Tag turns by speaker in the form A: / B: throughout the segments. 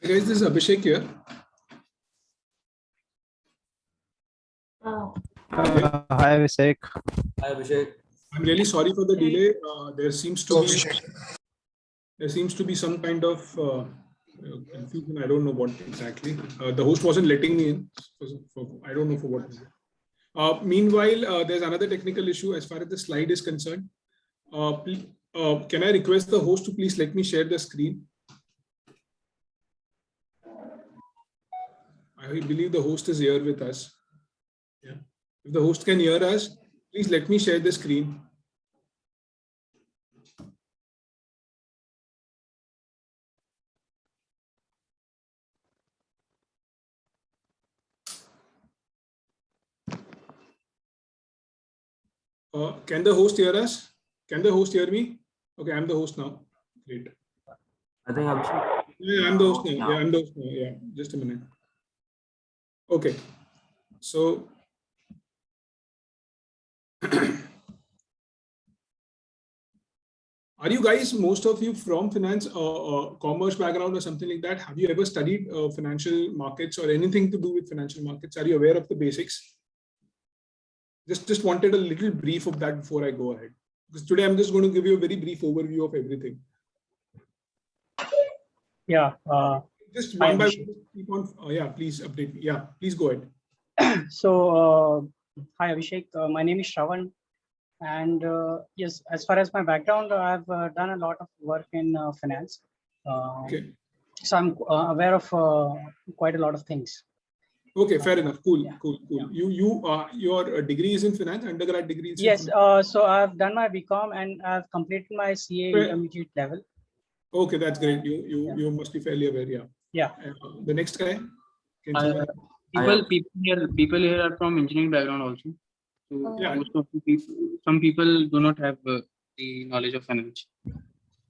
A: Hey guys, this is Abhishek here.
B: Hi, Abhishek.
C: Hi, Abhishek.
A: I'm really sorry for the delay. There seems to be some kind of confusion. I don't know what exactly. The host wasn't letting me in. I don't know for what reason. Meanwhile, there's another technical issue as far as the slide is concerned. Can I request the host to please let me share the screen? I believe the host is here with us. Yeah. If the host can hear us, please let me share the screen. Can the host hear us? Can the host hear me? Okay, I'm the host now. Great.
C: I think Abhishek.
A: Yeah, I'm the host now. Yeah, I'm the host now. Yeah, just a minute. Okay. So are you guys, most of you from finance or commerce background or something like that? Have you ever studied financial markets or anything to do with financial markets? Are you aware of the basics? Just wanted a little brief of that before I go ahead. Because today I'm just going to give you a very brief overview of everything.
D: Yeah.
A: Just one by one. Keep on. Yeah, please update me. Yeah, please go ahead.
D: So, hi Abhishek. My name is Shravan, and yes, as far as my background, I've done a lot of work in finance.
A: Okay.
D: So I'm aware of quite a lot of things.
A: Okay, fair enough. Cool,
D: yeah.
A: cool.
D: Yeah.
A: Your degree is in finance, undergrad degree is
D: Yes.
A: in finance?
D: So I've done my BCom and I've completed my CA intermediate level.
A: Okay, that's great. You must be fairly aware. Yeah.
D: Yeah.
A: The next guy.
E: People here are from engineering background also. So
A: Yeah.
E: most of the people, some people do not have the knowledge of finance.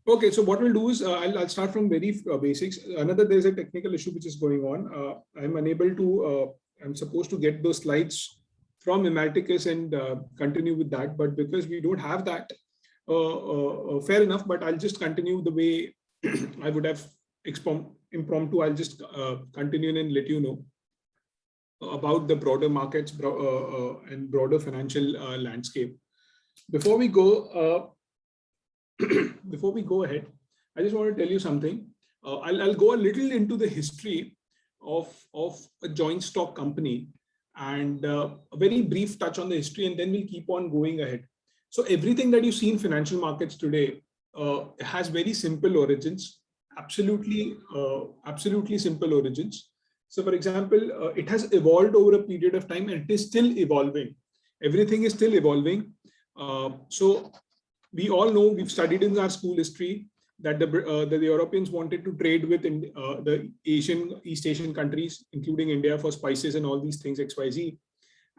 A: Okay, so what we'll do is I'll start from very basics. There's a technical issue which is going on. I'm unable to. I'm supposed to get those slides from Ematicus and continue with that, but because we don't have that, fair enough. But I'll just continue the way I would have impromptu. I'll just continue and let you know about the broader markets and broader financial landscape. Before we go ahead, I just want to tell you something. I'll go a little into the history of a joint stock company and a very brief touch on the history, and then we'll keep on going ahead. So everything that you see in financial markets today has very simple origins, absolutely simple origins. So for example, it has evolved over a period of time and it is still evolving. Everything is still evolving. So we all know, we've studied in our school history that the Europeans wanted to trade with the East Asian countries, including India, for spices and all these things, XYZ.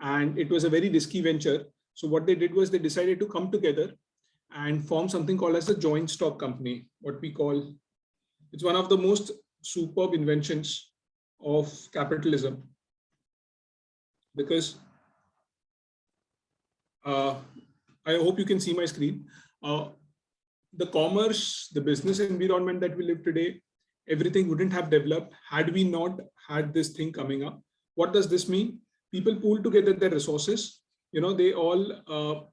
A: And it was a very risky venture. So what they did was they decided to come together and form something called as a joint stock company, what we call, it's one of the most superb inventions of capitalism. Because I hope you can see my screen. The commerce, the business environment that we live today, everything wouldn't have developed had we not had this thing coming up. What does this mean? People pool together their resources. They all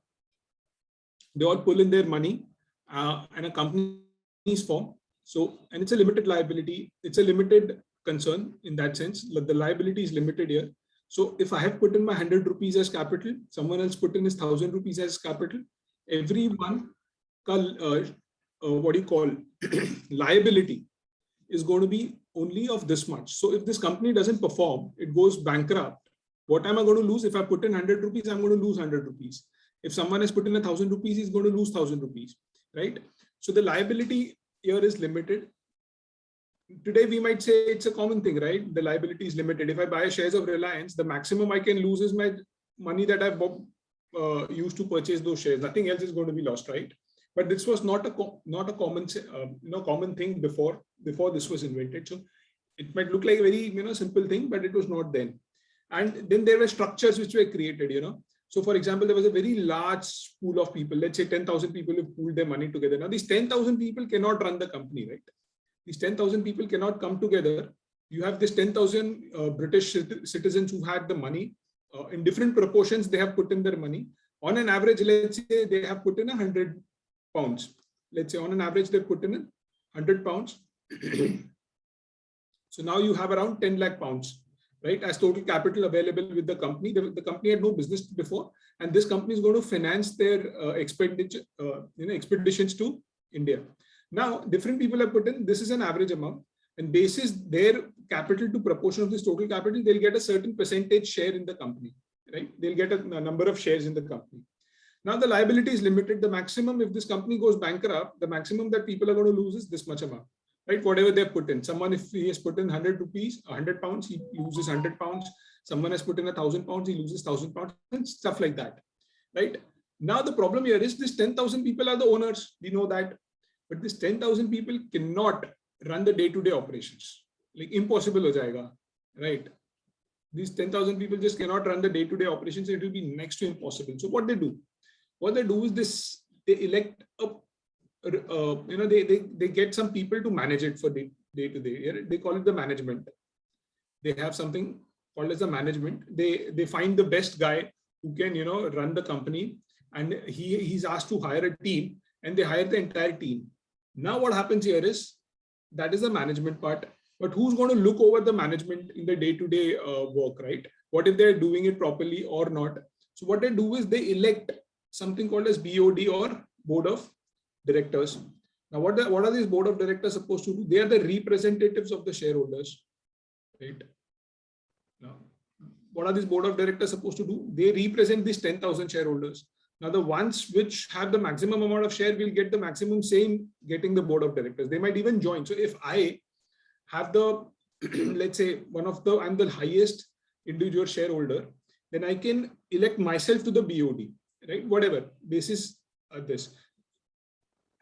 A: pull in their money, and a company is formed. So, and it's a limited liability. It's a limited concern in that sense. The liability is limited here. So if I have put in my 100 rupees as capital, someone else put in his 1,000 rupees as capital, everyone, what do you call, liability is going to be only of this much. So if this company doesn't perform, it goes bankrupt. What am I going to lose? If I put in 100 rupees, I'm going to lose 100 rupees. If someone has put in 1,000 rupees, he's going to lose 1,000 rupees, right? So the liability here is limited. Today, we might say it's a common thing, right? The liability is limited. If I buy shares of Reliance, the maximum I can lose is my money that I've used to purchase those shares. Nothing else is going to be lost, right? But this was not a common common thing before this was invented. So it might look like a very simple thing, but it was not then. And then there were structures which were created. So for example, there was a very large pool of people. Let's say 10,000 people who pooled their money together. Now these 10,000 people cannot run the company, right? These 10,000 people cannot come together. You have this 10,000 British citizens who had the money. In different proportions, they have put in their money. On an average, let's say they have put in 100 pounds. Let's say on an average, they put in 100 pounds. So now you have around 10 lakh pounds, right, as total capital available with the company. The company had no business before, and this company is going to finance their expenditure, expeditions to India. Now, different people have put in, this is an average amount, and basis their capital to proportion of this total capital, they'll get a certain percentage share in the company, right? They'll get a number of shares in the company. Now the liability is limited. The maximum, if this company goes bankrupt, the maximum that people are going to lose is this much amount, right? Whatever they've put in. Someone, if he has put in 100 rupees, 100 pounds, he loses 100 pounds. Someone has put in 1,000 pounds, he loses 1,000 pounds, and stuff like that, right? Now the problem here is this 10,000 people are the owners. We know that, but this 10,000 people cannot run the day-to-day operations. Like impossible ho jayega, right? These 10,000 people just cannot run the day-to-day operations. It will be next to impossible. So what they do? What they do is this: they elect a, they get some people to manage it for day to day. They call it the management. They have something called as the management. They find the best guy who can run the company, and he's asked to hire a team, and they hire the entire team. Now what happens here is that is the management part. But who's going to look over the management in the day-to-day work, right? What if they're doing it properly or not? So what they do is they elect something called as BOD, or Board of Directors. Now, what are these Board of Directors supposed to do? They are the representatives of the shareholders, right? Now, what are these Board of Directors supposed to do? They represent these 10,000 shareholders. Now, the ones which have the maximum amount of share will get the maximum say in getting the Board of Directors. They might even join. So if I have the, let's say, I'm the highest individual shareholder, then I can elect myself to the BOD, right? Whatever basis this.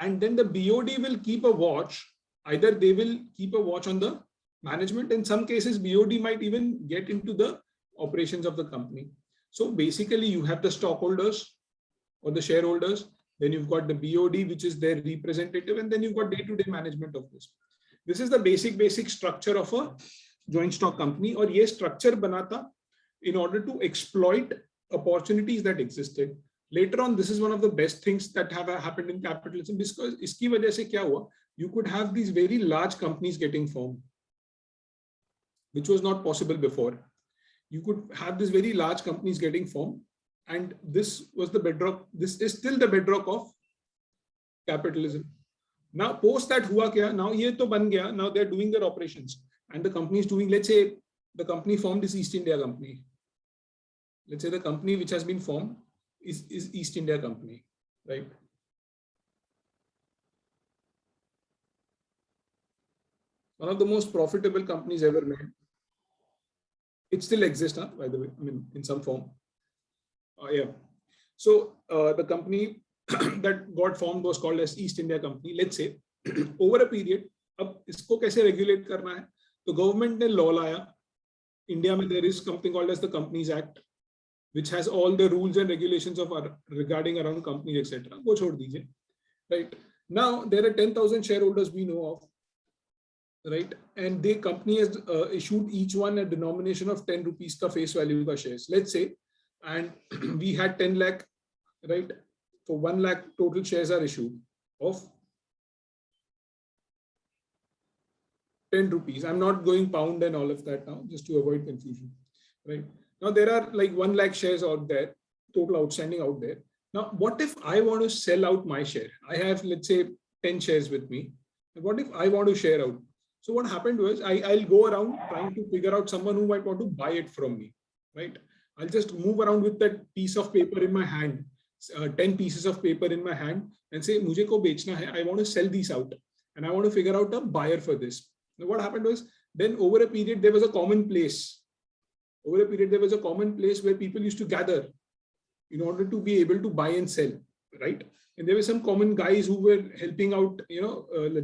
A: And then the BOD will keep a watch. Either they will keep a watch on the management. In some cases, BOD might even get into the operations of the company. So basically you have the stockholders or the shareholders, then you've got the BOD, which is their representative, and then you've got day-to-day management of this. This is the basic structure of a joint stock company. Or ye structure banata in order to exploit opportunities that existed. Later on, this is one of the best things that have happened in capitalism, because iski wajah se kya hua? You could have these very large companies getting formed, which was not possible before. You could have these very large companies getting formed, and this was the bedrock. This is still the bedrock of capitalism. Now, post that hua kya? Now ye to ban gaya. Now they're doing their operations, and the company is doing. Let's say the company formed is East India Company. Let's say the company which has been formed is East India Company, right? One of the most profitable companies ever made. It still exists, by the way. I mean, in some form. Yeah. So the company that got formed was called as East India Company. Let's say over a period, अब इसको कैसे regulate करना है? तो government ने law लाया. India में there is something called as the Companies Act, which has all the rules and regulations of regarding around companies, etc. वो छोड़ दीजिए, right? Now there are 10,000 shareholders we know of, right? And the company has issued each one a denomination of 10 rupees ka face value ka shares. Let's say, and we had 10 lakh, right? So 1 lakh total shares are issued of 10 rupees. I'm not going pound and all of that now, just to avoid confusion, right? Now there are like 1 lakh shares out there, total outstanding out there. Now, what if I want to sell out my share? I have, let's say, 10 shares with me. And what if I want to share out? So what happened was I'll go around trying to figure out someone who might want to buy it from me, right? I'll just move around with that piece of paper in my hand, 10 pieces of paper in my hand, and say, "Mujhe ko bechna hai. I want to sell these out, and I want to figure out a buyer for this." Now, what happened was, then over a period, there was a common place. Over a period, there was a common place where people used to gather in order to be able to buy and sell, right? And there were some common guys who were helping out,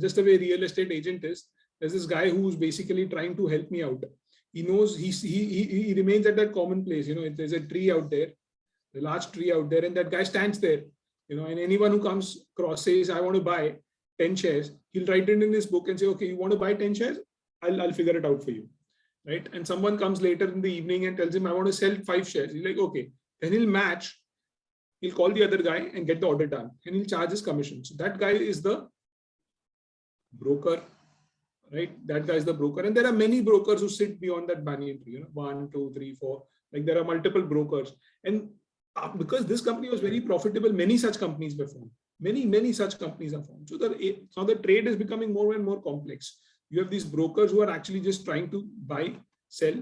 A: just the way real estate agent is. There's this guy who's basically trying to help me out. He knows he remains at that common place. There's a tree out there, a large tree out there, and that guy stands there, and anyone who comes across says, "I want to buy." 10 shares, he'll write it in his book and say, okay, you want to buy 10 shares? I'll figure it out for you, right? And someone comes later in the evening and tells him, I want to sell 5 shares. He's like, okay, then he'll match. He'll call the other guy and get the order done, and he'll charge his commission. So that guy is the broker, right? That guy is the broker. And there are many brokers who sit beyond that banyan tree, 1, 2, 3, 4. Like there are multiple brokers. And because this company was very profitable, many such companies were formed. Many such companies are formed. So now the trade is becoming more and more complex. You have these brokers who are actually just trying to buy, sell.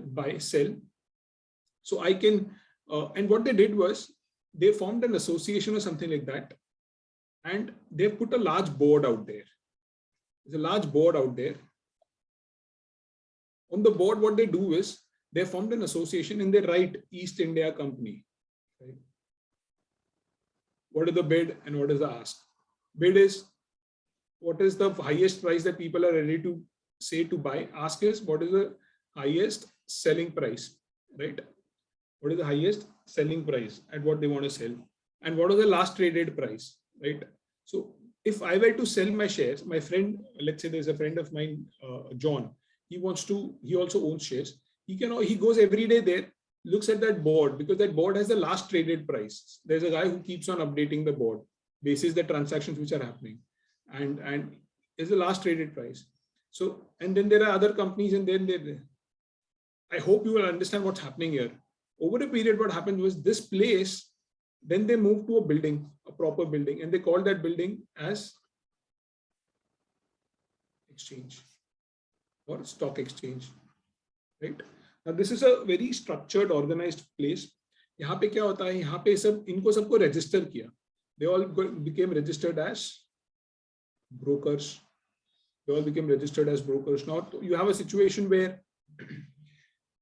A: So I can, and what they did was they formed an association or something like that. And they put a large board out there. There's a large board out there. On the board, what they do is they formed an association and they write East India Company. Right? What is the bid and what is the ask? Bid is what is the highest price that people are ready to say to buy. Ask is what is the highest selling price, right? What is the highest selling price at what they want to sell, and what is the last traded price, right? So if I were to sell my shares, my friend, let's say there's a friend of mine, John, he also owns shares. He goes every day there, looks at that board, because that board has the last traded price. There's a guy who keeps on updating the board basis the transactions which are happening, and is the last traded price. So, and then there are other companies, and then I hope you will understand what's happening here. Over a period, what happened was this place, then they moved to a building, a proper building, and they called that building as exchange or stock exchange, right? Now, this is a very structured, organized place. यहाँ पे क्या होता है? यहाँ पे इनको सबको register किया. They all became registered as brokers. They all became registered as brokers. Now you have a situation where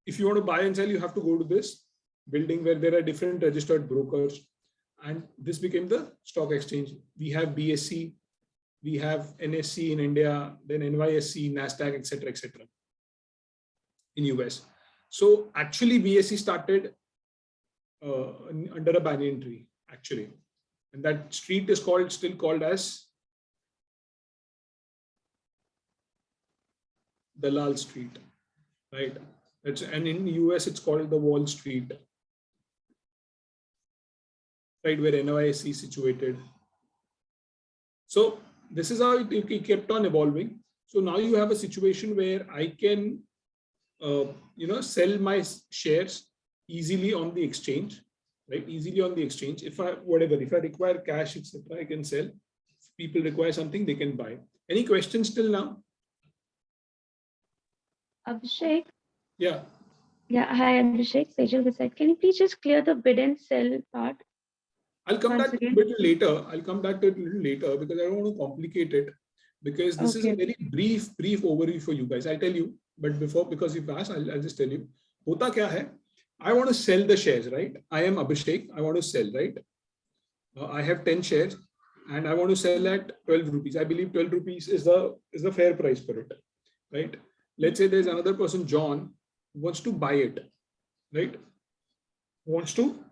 A: if you want to buy and sell, you have to go to this building where there are different registered brokers, and this became the stock exchange. We have BSE, we have NSE in India, then NYSE, NASDAQ, etc. in US. So actually BSE started under a banyan tree, actually. And that street is still called as Dalal Street, right? And in the US, it's called the Wall Street, right, where NYSE is situated. So this is how it kept on evolving. So now you have a situation where I can, sell my shares easily on the exchange, right? Easily on the exchange. If I require cash, etc., I can sell. If people require something, they can buy. Any questions till now?
F: Abhishek?
A: Yeah.
F: Yeah, hi Abhishek, Sejal this side. Can you please just clear the bid and sell part?
A: I'll come
F: Once
A: back to it
F: again.
A: a little later. I'll come back to it a little later because I don't want to complicate it, because this is a very brief overview for you guys. I'll tell you, but because you've asked, I'll just tell you. Hota kya hai? I want to sell the shares, right? I am Abhishek. I want to sell, right? I have 10 shares and I want to sell at 12 rupees. I believe 12 rupees is the fair price for it, right? Let's say there's another person, John, who wants to buy it, right? Wants to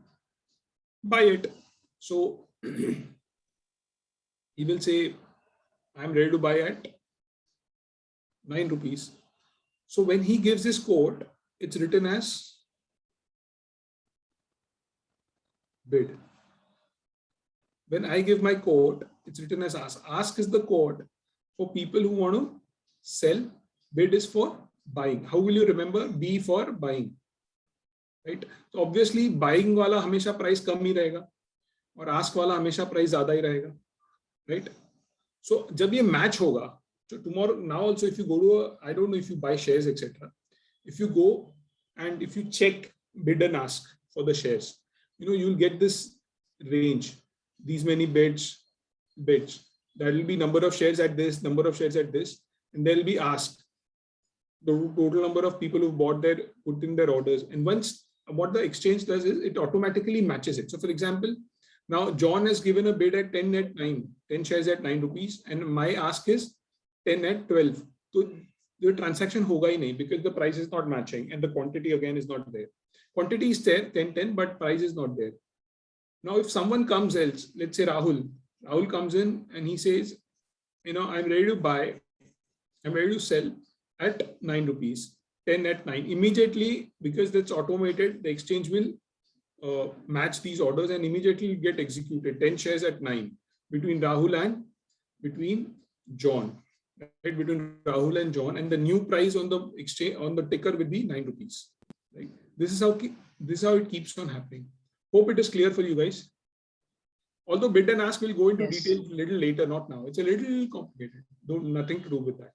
A: buy it. So he will say, I'm ready to buy at 9 rupees. So when he gives his quote, it's written as bid. When I give my quote, it's written as ask. Ask is the quote for people who want to sell. Bid is for buying. How will you remember? B for buying, right? So obviously buying वाला हमेशा price कम ही रहेगा और ask वाला हमेशा price ज़्यादा ही रहेगा, right? So जब ये match होगा, so tomorrow, now also if you go to I don't know if you buy shares, etc. If you go and if you check bid and ask for the shares, you'll get this range, these many bids. There will be number of shares at this, number of shares at this, and there will be asked the total number of people who put in their orders. And once what the exchange does is it automatically matches it. So for example, now John has given a bid at 10 shares at 9 rupees, and my ask is 10 at 12. So the transaction hoga hi nahi because the price is not matching and the quantity again is not there. Quantity is there, 10, but price is not there. Now, if someone comes else, let's say Rahul comes in and he says, I'm ready to buy, I'm ready to sell at 9 rupees, 10 at 9. Immediately, because that's automated, the exchange will match these orders and immediately get executed. 10 shares at 9 between Rahul and between John. Right, between Rahul and John, and the new price on the exchange on the ticker will be 9 rupees. Right. This is how it keeps on happening. Hope it is clear for you guys. Although bid and ask will go into
D: Yes.
A: detail a little later, not now. It's a little complicated. Nothing to do with that.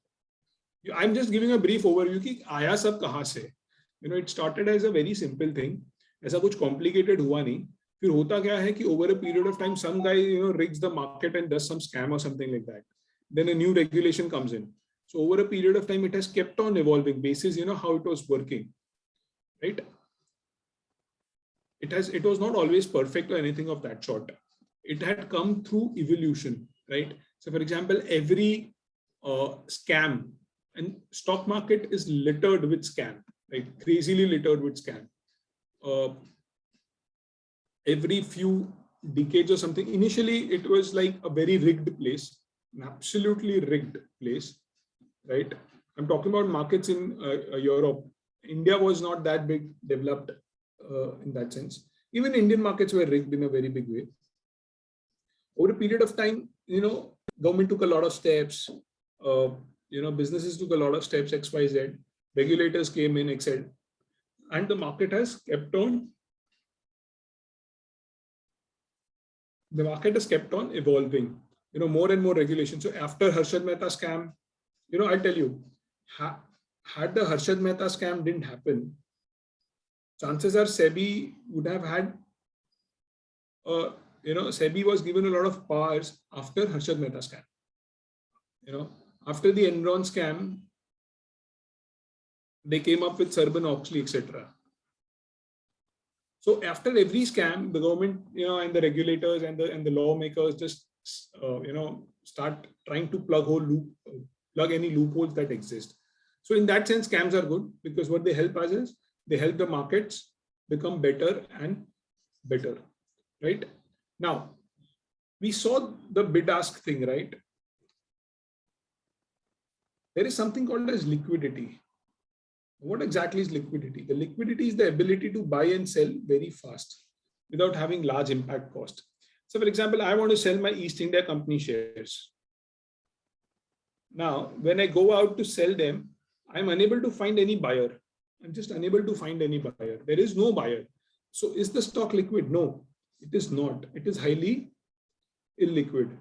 A: I'm just giving a brief overview कि आया सब कहाँ से. It started as a very simple thing. ऐसा कुछ complicated हुआ नहीं. फिर होता क्या है कि over a period of time, some guy rigs the market and does some scam or something like that. Then a new regulation comes in. So over a period of time, it has kept on evolving basis, how it was working, right? It was not always perfect or anything of that sort. It had come through evolution, right? So for example, every scam, and stock market is littered with scam, right? Crazily littered with scam. Every few decades or something, initially it was like a very rigged place, an absolutely rigged place, right? I'm talking about markets in Europe. India was not that big developed in that sense. Even Indian markets were rigged in a very big way. Over a period of time, government took a lot of steps, businesses took a lot of steps, XYZ, regulators came in, etc. And the market has kept on evolving, more and more regulations. So after Harshad Mehta scam, I'll tell you, had the Harshad Mehta scam didn't happen, chances are SEBI would have had, SEBI was given a lot of powers after Harshad Mehta scam. After the Enron scam, they came up with Sarbanes-Oxley, etc. So after every scam, the government, and the regulators and the lawmakers just, start trying to plug any loopholes that exist. So in that sense, scams are good because what they help us is they help the markets become better and better, right? Now, we saw the bid-ask thing, right? There is something called as liquidity. What exactly is liquidity? The liquidity is the ability to buy and sell very fast without having large impact cost. So for example, I want to sell my East India Company shares. Now, when I go out to sell them, I'm unable to find any buyer. I'm just unable to find any buyer. There is no buyer. So is the stock liquid? No, it is not. It is highly illiquid.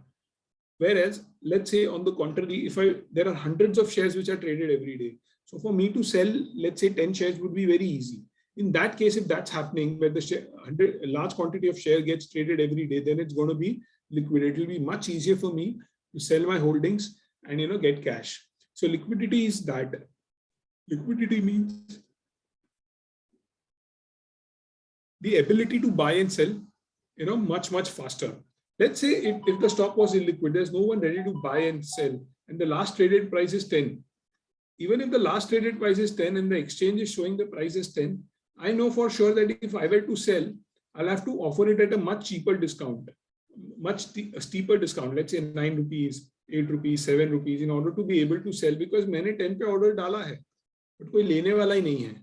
A: Whereas, let's say on the contrary, there are hundreds of shares which are traded every day. So for me to sell, let's say 10 shares would be very easy. In that case, if that's happening, where a large quantity of share gets traded every day, then it's going to be liquid. It will be much easier for me to sell my holdings and get cash. So liquidity is that. Liquidity means the ability to buy and sell, much, much faster. Let's say if the stock was illiquid, there's no one ready to buy and sell, and the last traded price is 10. Even if the last traded price is 10 and the exchange is showing the price is 10, I know for sure that if I were to sell, I'll have to offer it at a much cheaper discount, much steeper discount. Let's say 9 rupees, 8 rupees, 7 rupees, in order to be able to sell, because मैंने 10 पे order डाला है, but कोई लेने वाला ही नहीं है,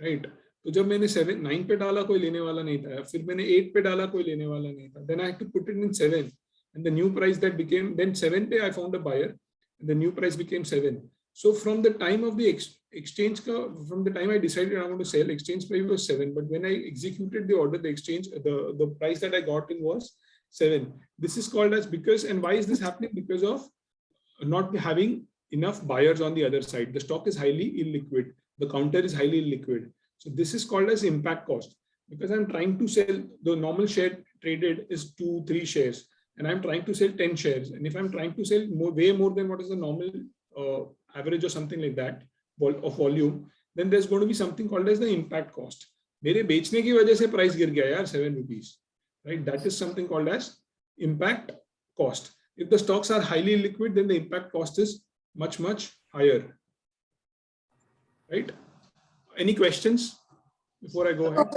A: right? तो जब मैंने 9 पे डाला, कोई लेने वाला नहीं था. फिर मैंने 8 पे डाला, कोई लेने वाला नहीं था. Then I had to put it in 7, and the new price that became, then 7 पे I found a buyer, and the new price became 7. So from the time of the exchange, from the time I decided I want to sell, exchange price was 7. But when I executed the order, the exchange, the price that I got in was 7. This is called as, because, and why is this happening? Because of not having enough buyers on the other side. The stock is highly illiquid. The counter is highly illiquid. So this is called as impact cost, because I'm trying to sell, the normal share traded is 2-3 shares, and I'm trying to sell 10 shares. And if I'm trying to sell way more than what is the normal average or something like that of volume, then there's going to be something called as the impact cost. मेरे बेचने की वजह से price गिर गया यार 7 rupees, right? That is something called as impact cost. If the stocks are highly liquid, then the impact cost is much, much higher, right? Any questions before I go ahead?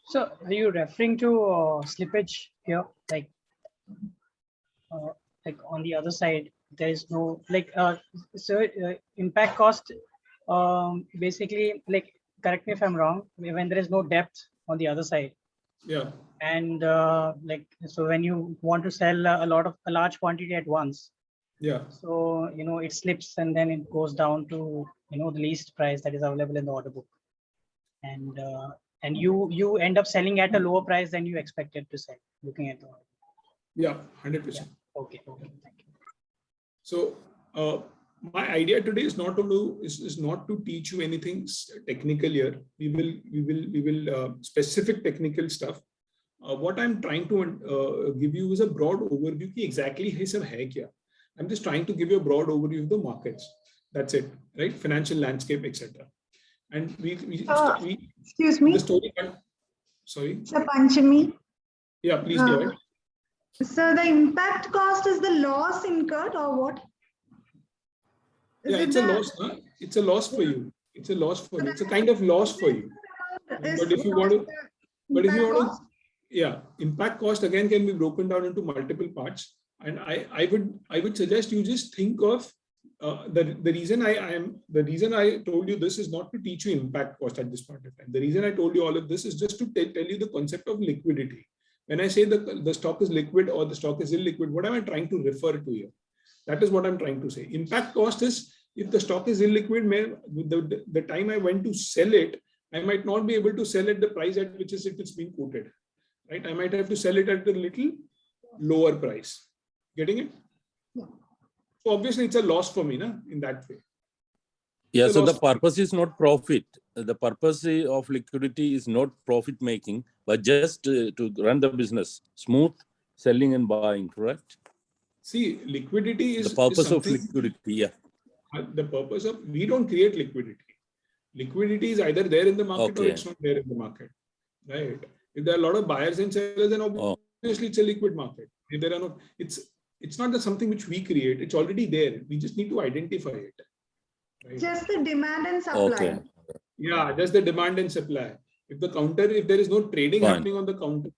D: So are you referring to slippage here, like on the other side, there is no impact cost. Basically, like, correct me if I'm wrong. When there is no depth on the other side,
A: Yeah.
D: and so when you want to sell a large quantity at once,
A: Yeah.
D: so it slips and then it goes down to the least price that is available in the order book, and you end up selling at a lower price than you expected to sell, looking at the order.
A: Yeah. 100%.
D: Okay. Thank you.
A: So my idea today is not to teach you anything technical here. We will specific technical stuff. What I'm trying to give you is a broad overview. Ki exactly है सब है क्या? I'm just trying to give you a broad overview of the markets. That's it, right? Financial landscape, etc. And we
G: excuse me.
A: the story. Sorry.
G: Sir Panchami.
A: Yeah, please go ahead.
G: So the impact cost is the loss incurred or what?
A: Yeah, it's a loss. Huh? It's a loss for you. It's a loss for you. It's a kind of loss for you. But if you want to, yeah, impact cost again can be broken down into multiple parts. And I would suggest you just think of the reason I told you this is not to teach you impact cost at this point of time. The reason I told you all of this is just to tell you the concept of liquidity. When I say the stock is liquid or the stock is illiquid, what am I trying to refer to here? That is what I'm trying to say. Impact cost is if the stock is illiquid, the time I went to sell it, I might not be able to sell at the price at which it's been quoted. Right? I might have to sell it at a little lower price. Getting it?
G: Yeah.
A: So obviously it's a loss for me, in that way.
H: Yeah, so the purpose is not profit. The purpose of liquidity is not profit making, but just to run the business, smooth selling and buying, correct?
A: See, liquidity is
H: the purpose
A: of
H: liquidity. Yeah.
A: The purpose of, we don't create liquidity. Liquidity is either there in the market or it's not there in the market, right? If there are a lot of buyers and sellers, then obviously it's a liquid market. If there are not, it's not something which we create. It's already there. We just need to identify it. Right?
G: Just the demand and supply.
H: Okay.
A: Yeah, just the demand and supply. If there is no trading happening on the counter,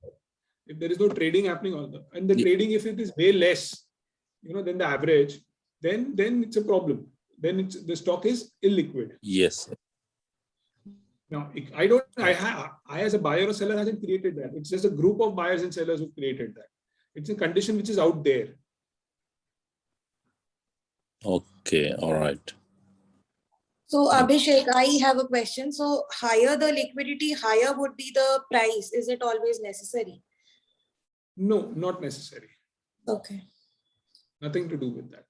A: if there is no trading happening on and the trading, if it is way less, than the average, then it's a problem. Then the stock is illiquid.
H: Yes.
A: Now, I as a buyer or seller hasn't created that. It's just a group of buyers and sellers who created that. It's a condition which is out there.
H: Okay, all right.
I: So Abhishek, I have a question. So higher the liquidity, higher would be the price. Is it always necessary?
A: No, not necessary.
I: Okay.
A: Nothing to do with that.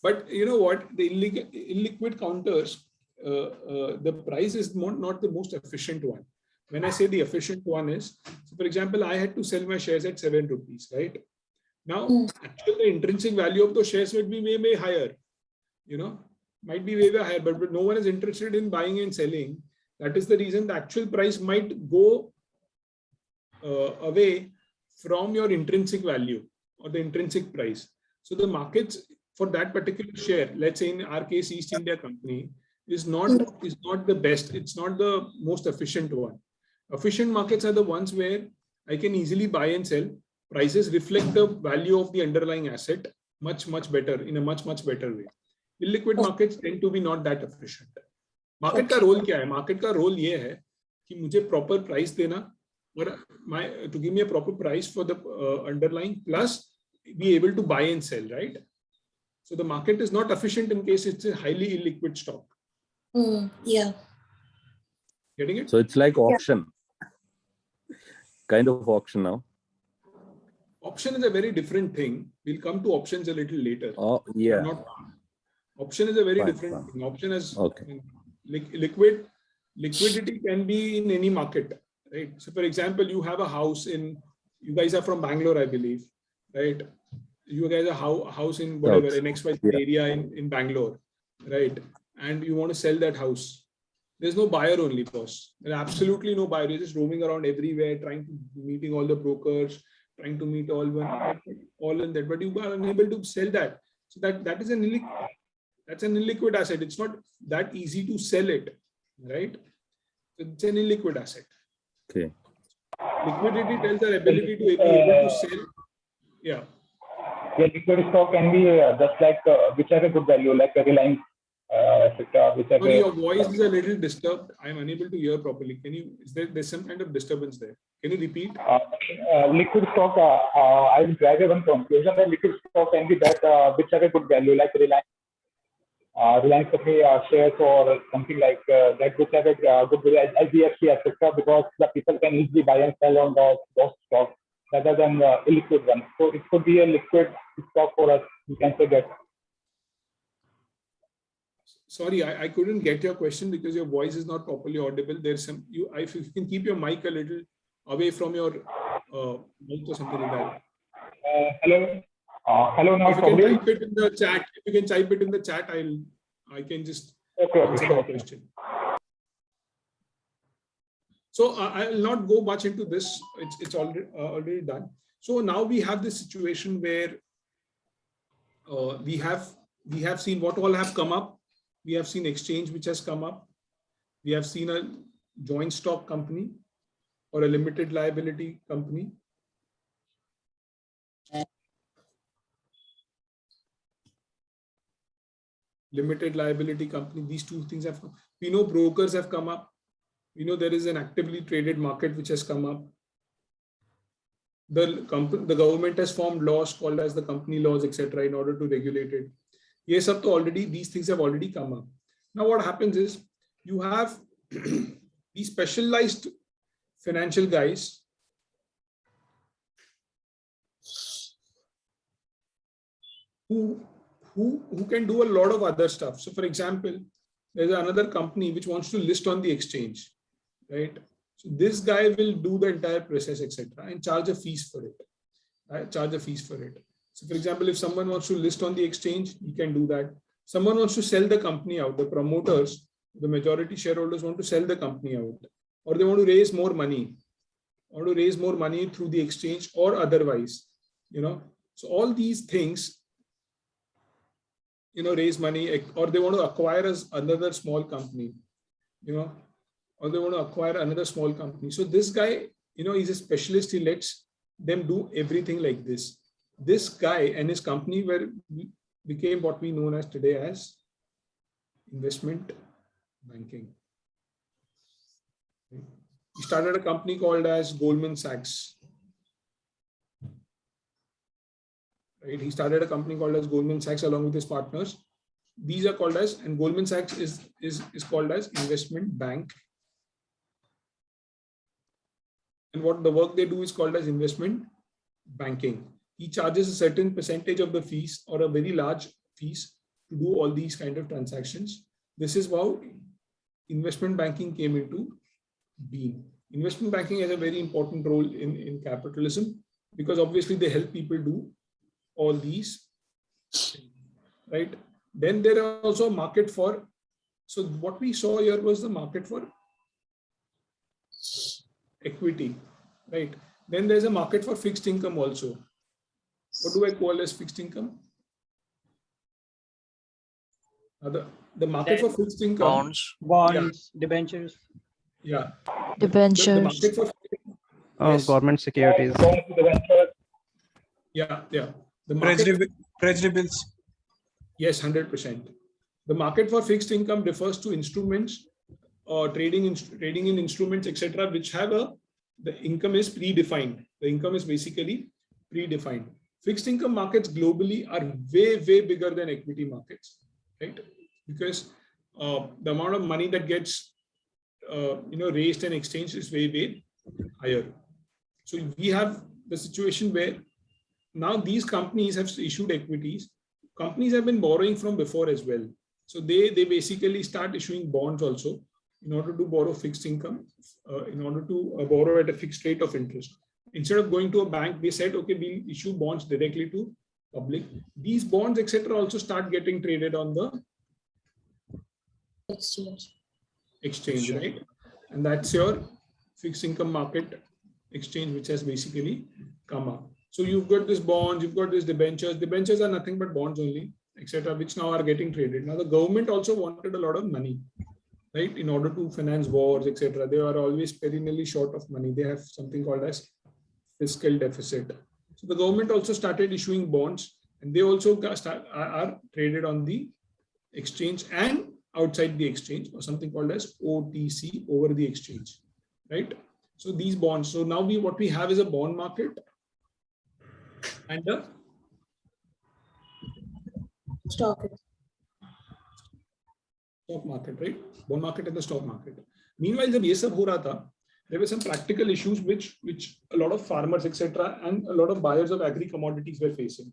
A: But you know what? The illiquid counters, the price is not the most efficient one. When I say the efficient one is, so for example, I had to sell my shares at 7 rupees, right? Now, actually, the intrinsic value of those shares would be way higher. Might be way higher, but no one is interested in buying and selling. That is the reason the actual price might go away from your intrinsic value or the intrinsic price. So the markets for that particular share, let's say in our case, East India Company, is not the best. It's not the most efficient one. Efficient markets are the ones where I can easily buy and sell. Prices reflect the value of the underlying asset much better, in a much better way. Illiquid markets tend to be not that efficient. Market का role क्या है? Market का role ये है कि मुझे proper price देना और to give me a proper price for the underlying plus be able to buy and sell, right? So the market is not efficient in case it's a highly illiquid stock.
I: Yeah.
A: Getting it?
H: So it's like auction. Kind of auction now.
A: Option is a very different thing. We'll come to options a little later.
H: Oh, yeah.
A: Option is a very different thing. Option is liquidity can be in any market, right? So for example, you have a house you guys are from Bangalore, I believe, right? You guys are house in whatever, an XY area in Bangalore, right? And you want to sell that house. There's no buyer only, boss. There's absolutely no buyer. You're just roaming around everywhere, meeting all the brokers, trying to meet all in that, but you are unable to sell that. So that is an illiquid asset. It's not that easy to sell it, right? So it's an illiquid asset.
H: Okay.
A: Liquidity tells our ability to be able to sell. Yeah.
J: Yeah, liquid stock can be just like which have a good value, like Reliance, etc. Which have
A: Sorry,
J: a,
A: your voice is a little disturbed. I'm unable to hear properly. Can you? There's some kind of disturbance there? Can you repeat?
J: liquid stock. I will drive a one conclusion that liquid stock can be that which have a good value, like Reliance. Reliance company shares or something like that, which have a good value, SBFC, etc. Because the people can easily buy and sell on those stocks rather than illiquid ones. So it could be a liquid stock for us. You can say that.
A: Sorry, I couldn't get your question because your voice is not properly audible. There's some if you can keep your mic a little away from your mic or something like that.
J: Hello. Hello. Now
A: If you can type it in the chat, I can just answer the question. So I'll not go much into this. It's already done. So now we have this situation where we have seen what all have come up. We have seen exchange which has come up. We have seen a joint stock company or a limited liability company. Limited liability company. These two things have come. We know brokers have come up. We know there is an actively traded market which has come up. The government has formed laws called as the company laws, etc., in order to regulate it. Yes, up to already these things have already come up. Now what happens is you have these specialized financial guys who can do a lot of other stuff. So for example, there's another company which wants to list on the exchange, right? So this guy will do the entire process, etc., and charge a fees for it. Right? Charge a fees for it. So for example, if someone wants to list on the exchange, he can do that. Someone wants to sell the company out. The promoters, the majority shareholders want to sell the company out, or they want to raise more money, through the exchange or otherwise, So all these things, raise money, or they want to acquire another small company, or they want to acquire another small company. So this guy, he's a specialist. He lets them do everything like this. This guy and his company became what we know as today as investment banking. He started a company called as Goldman Sachs. Right? He started a company called as Goldman Sachs along with his partners. These are called as, and Goldman Sachs is called as investment bank. And what the work they do is called as investment banking. He charges a certain percentage of the fees or a very large fees to do all these kind of transactions. This is how investment banking came into being. Investment banking has a very important role in capitalism because obviously they help people do all these things, right? Then there are also a market for, so what we saw here was the market for equity, right? Then there's a market for fixed income also. What do I call as fixed income? The market for fixed income.
D: Bonds, debentures.
A: Yeah.
B: Debentures.
A: The market for
B: Yes. Government securities.
A: Yeah. The
K: market, treasury bills.
A: Yes, 100%. The market for fixed income refers to instruments or trading in instruments, etc., which have the income is predefined. The income is basically predefined. Fixed income markets globally are way bigger than equity markets, right? Because the amount of money that gets raised and exchanged is way higher. So we have the situation where now these companies have issued equities. Companies have been borrowing from before as well. So they basically start issuing bonds also in order to borrow fixed income, in order to borrow at a fixed rate of interest. Instead of going to a bank, they said, okay, we'll issue bonds directly to public. These bonds, etc., also start getting traded on the exchange, right? And that's your fixed income market exchange, which has basically come up. So you've got this bonds, you've got this debentures. Debentures are nothing but bonds only, etc., which now are getting traded. Now the government also wanted a lot of money, right, in order to finance wars, etc. They are always perennially short of money. They have something called as fiscal deficit. So the government also started issuing bonds and they also are traded on the exchange and outside the exchange, or something called as OTC, over the exchange, right? So these bonds. So now what we have is a bond market and a
I: Stock.
A: stock market, right? Bond market and the stock market. Meanwhile, जब ये सब हो रहा था, there were some practical issues which a lot of farmers, etc., and a lot of buyers of agri commodities were facing.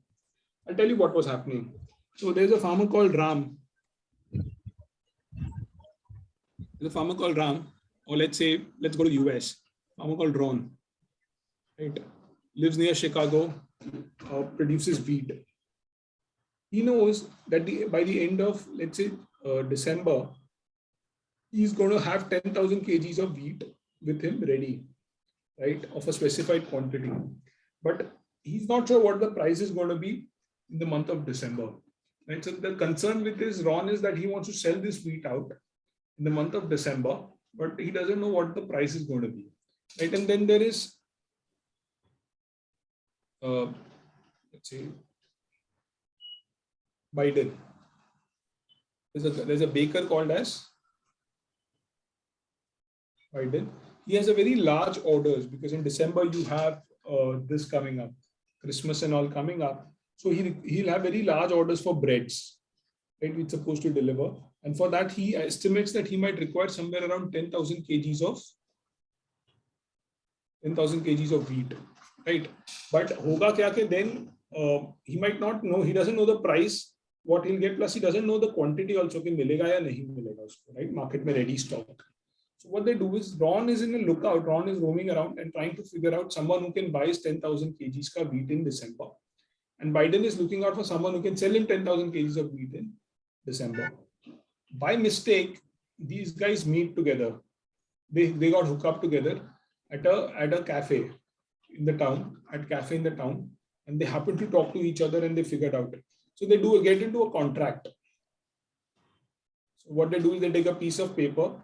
A: I'll tell you what was happening. So there's a farmer called Ram. There's a farmer called Ram, or let's go to US. Farmer called Ron, right? Lives near Chicago, produces wheat. He knows that by the end of, let's say, December, he's going to have 10,000 kgs of wheat with him ready, right, of a specified quantity. But he's not sure what the price is going to be in the month of December. Right? So the concern with this Ron is that he wants to sell this wheat out in the month of December, but he doesn't know what the price is going to be. Right? And then there is, let's say, Biden. There's a baker called as Biden. He has a very large orders because in December you have this coming up, Christmas and all coming up. So he'll have very large orders for breads, right? It's supposed to deliver, and for that he estimates that he might require somewhere around 10,000 kgs of wheat, right? But hoga kya ke then he might not know. He doesn't know the price what he'll get. Plus he doesn't know the quantity also कि मिलेगा या नहीं मिलेगा उसको, right? Market में ready stock. So what they do is Ron is in a lookout. Ron is roaming around and trying to figure out someone who can buy 10,000 kgs ka wheat in December. And Biden is looking out for someone who can sell him 10,000 kgs of wheat in December. By mistake, these guys meet together. They got hooked up together at a cafe in the town, and they happen to talk to each other and they figured out. So they get into a contract. So what they do is they take a piece of paper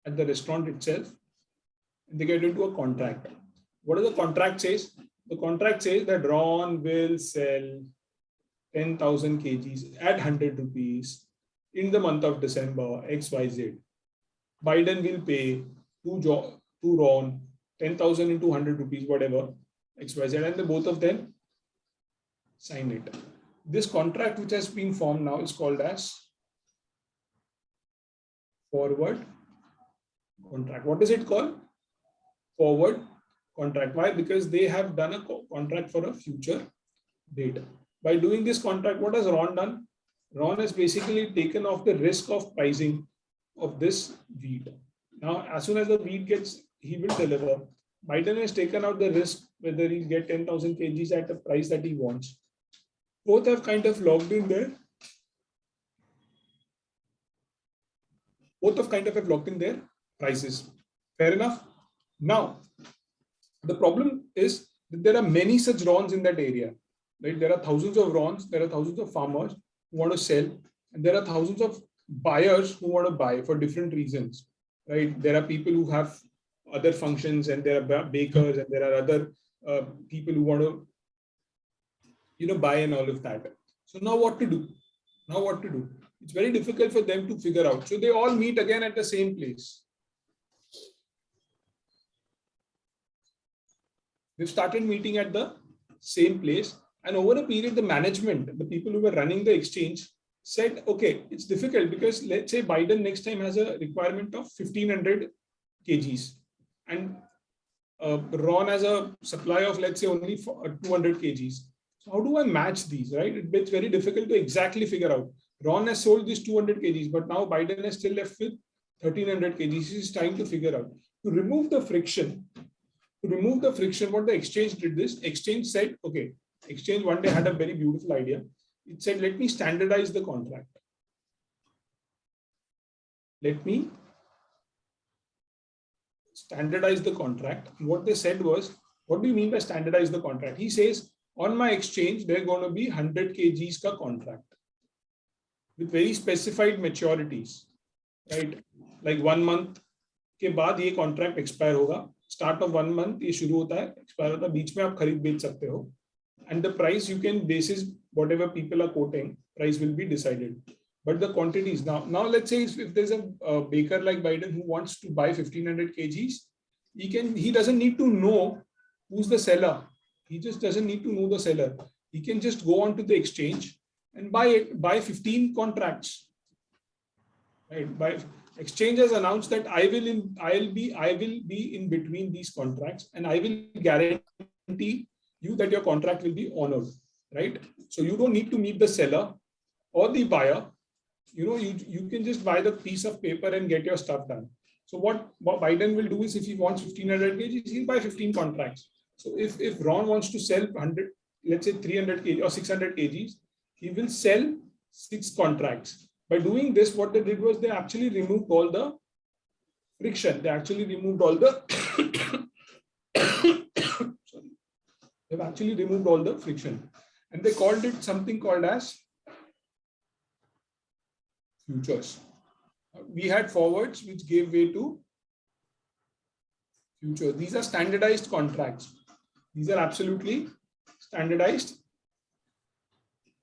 A: at the restaurant itself, and they get into a contract. What does the contract says? The contract says that Ron will sell 10,000 kgs at 100 rupees in the month of December, XYZ. Biden will pay to Ron 10,000 into 100 rupees, whatever, XYZ, and the both of them sign it. This contract, which has been formed now, is called as forward contract. What is it called? Forward contract. Why? Because they have done a contract for a future date. By doing this contract, what has Ron done? Ron has basically taken off the risk of pricing of this wheat. Now, as soon as the wheat gets, he will deliver. Biden has taken out the risk whether he'll get 10,000 kgs at the price that he wants. Both have kind of locked in there. Both have kind of have locked in their prices. Fair enough. Now, the problem is that there are many such Rons in that area. Right? There are thousands of Rons, there are thousands of farmers who want to sell, and there are thousands of buyers who want to buy for different reasons. Right? There are people who have other functions, and there are bakers, and there are other people who want to, buy and all of that. So now what to do? It's very difficult for them to figure out. So they all meet again at the same place. They've started meeting at the same place, and over a period, the management, the people who were running the exchange, said, okay, it's difficult because let's say Biden next time has a requirement of 1,500 kgs, and Ron has a supply of, let's say, only 200 kgs. So how do I match these, right? It's very difficult to exactly figure out. Ron has sold these 200 kgs, but now Biden is still left with 1,300 kgs. He's trying to figure out. To remove the friction, what the exchange did this, exchange said, okay, exchange one day had a very beautiful idea. It said, let me standardize the contract. Let me standardize the contract. And what they said was, what do you mean by standardize the contract? He says, on my exchange, there are going to be 100 kgs ka contract with very specified maturities, right? Like 1 month के बाद ये contract expire होगा. Start of 1 month ये शुरू होता है, expire होता है, बीच में आप खरीद बेच सकते हो. And the price you can basis whatever people are quoting, price will be decided. But the quantities now let's say if there's a baker like Biden who wants to buy 1500 kgs, he doesn't need to know who's the seller. He just doesn't need to know the seller. He can just go on to the exchange and buy 15 contracts. Right? By exchange has announced that I will be in between these contracts, and I will guarantee you that your contract will be honored. Right? So you don't need to meet the seller or the buyer. You can just buy the piece of paper and get your stuff done. So what Biden will do is, if he wants 1500 kgs, he'll buy 15 contracts. So if Ron wants to sell 100, let's say 300 kg or 600 kgs, he will sell 6 contracts. By doing this, what they did was they actually removed all the friction. They actually removed all the sorry. They've actually removed all the friction, and they called it something called as futures. We had forwards which gave way to futures. These are standardized contracts. These are absolutely standardized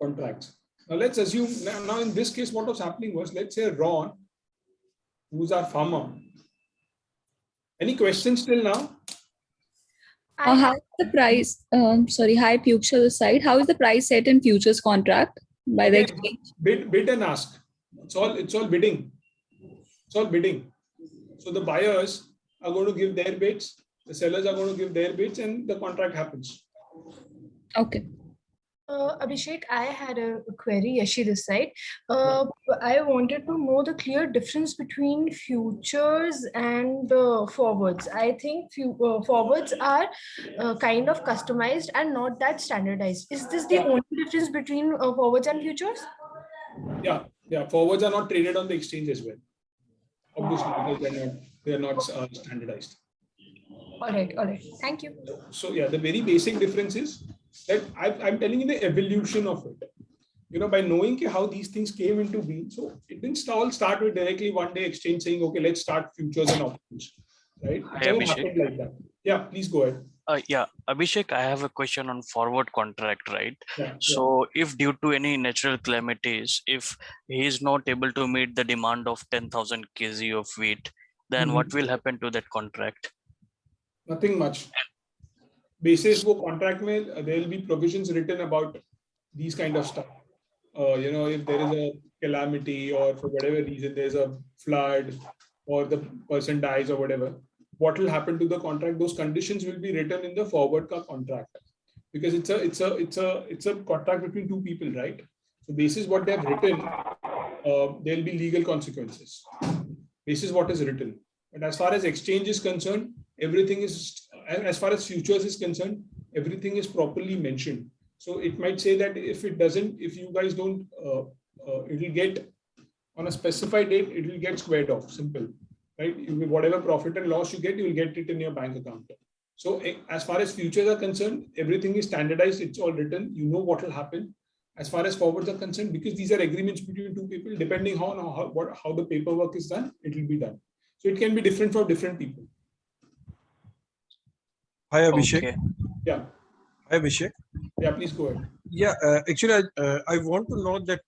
A: contracts. Now let's assume, now in this case, what was happening was, let's say Ron, who's our farmer. Any questions till now?
L: How is the price? Hi, Piyush side. How is the price set in futures contract by the exchange?
A: Bid and ask. It's all bidding. It's all bidding. So the buyers are going to give their bids, the sellers are going to give their bids, and the contract happens.
L: Okay.
M: Abhishek, I had a query, Yashi this side. I wanted to know the clear difference between futures and forwards. I think forwards are kind of customized and not that standardized. Is this the only difference between forwards and futures?
A: Yeah. Forwards are not traded on the exchange as well. Obviously, because they are not standardized.
M: All right. Thank you.
A: So yeah, the very basic difference is that I'm telling you the evolution of it. By knowing how these things came into being. So it didn't all start with directly one day exchange saying, okay, let's start futures and options, right? It never happened like that. Yeah, please go ahead.
N: Abhishek, I have a question on forward contract, right?
A: Yeah,
N: so if due to any natural calamities, if he is not able to meet the demand of 10,000 kg of wheat, then what will happen to that contract?
A: Nothing much. Basis wo contract mein, there will be provisions written about these kind of stuff. If there is a calamity or for whatever reason there's a flood or the person dies or whatever, what will happen to the contract? Those conditions will be written in the forward contract, because it's a contract between two people, right? So basis what they have written, there will be legal consequences. Basis what is written. But as far as exchange is concerned, everything is, as far as futures is concerned, everything is properly mentioned. So it might say that if you guys don't, it will get on a specified date, it will get squared off. Simple, right? Whatever profit and loss you will get it in your bank account. So as far as futures are concerned, everything is standardized. It's all written. You know what will happen. As far as forwards are concerned, because these are agreements between two people, depending on how the paperwork is done, it will be done. So it can be different for different people.
K: Hi, Abhishek.
A: Okay. Yeah.
K: Hi, Abhishek.
A: Yeah, please go ahead.
K: Yeah, actually, I want to know that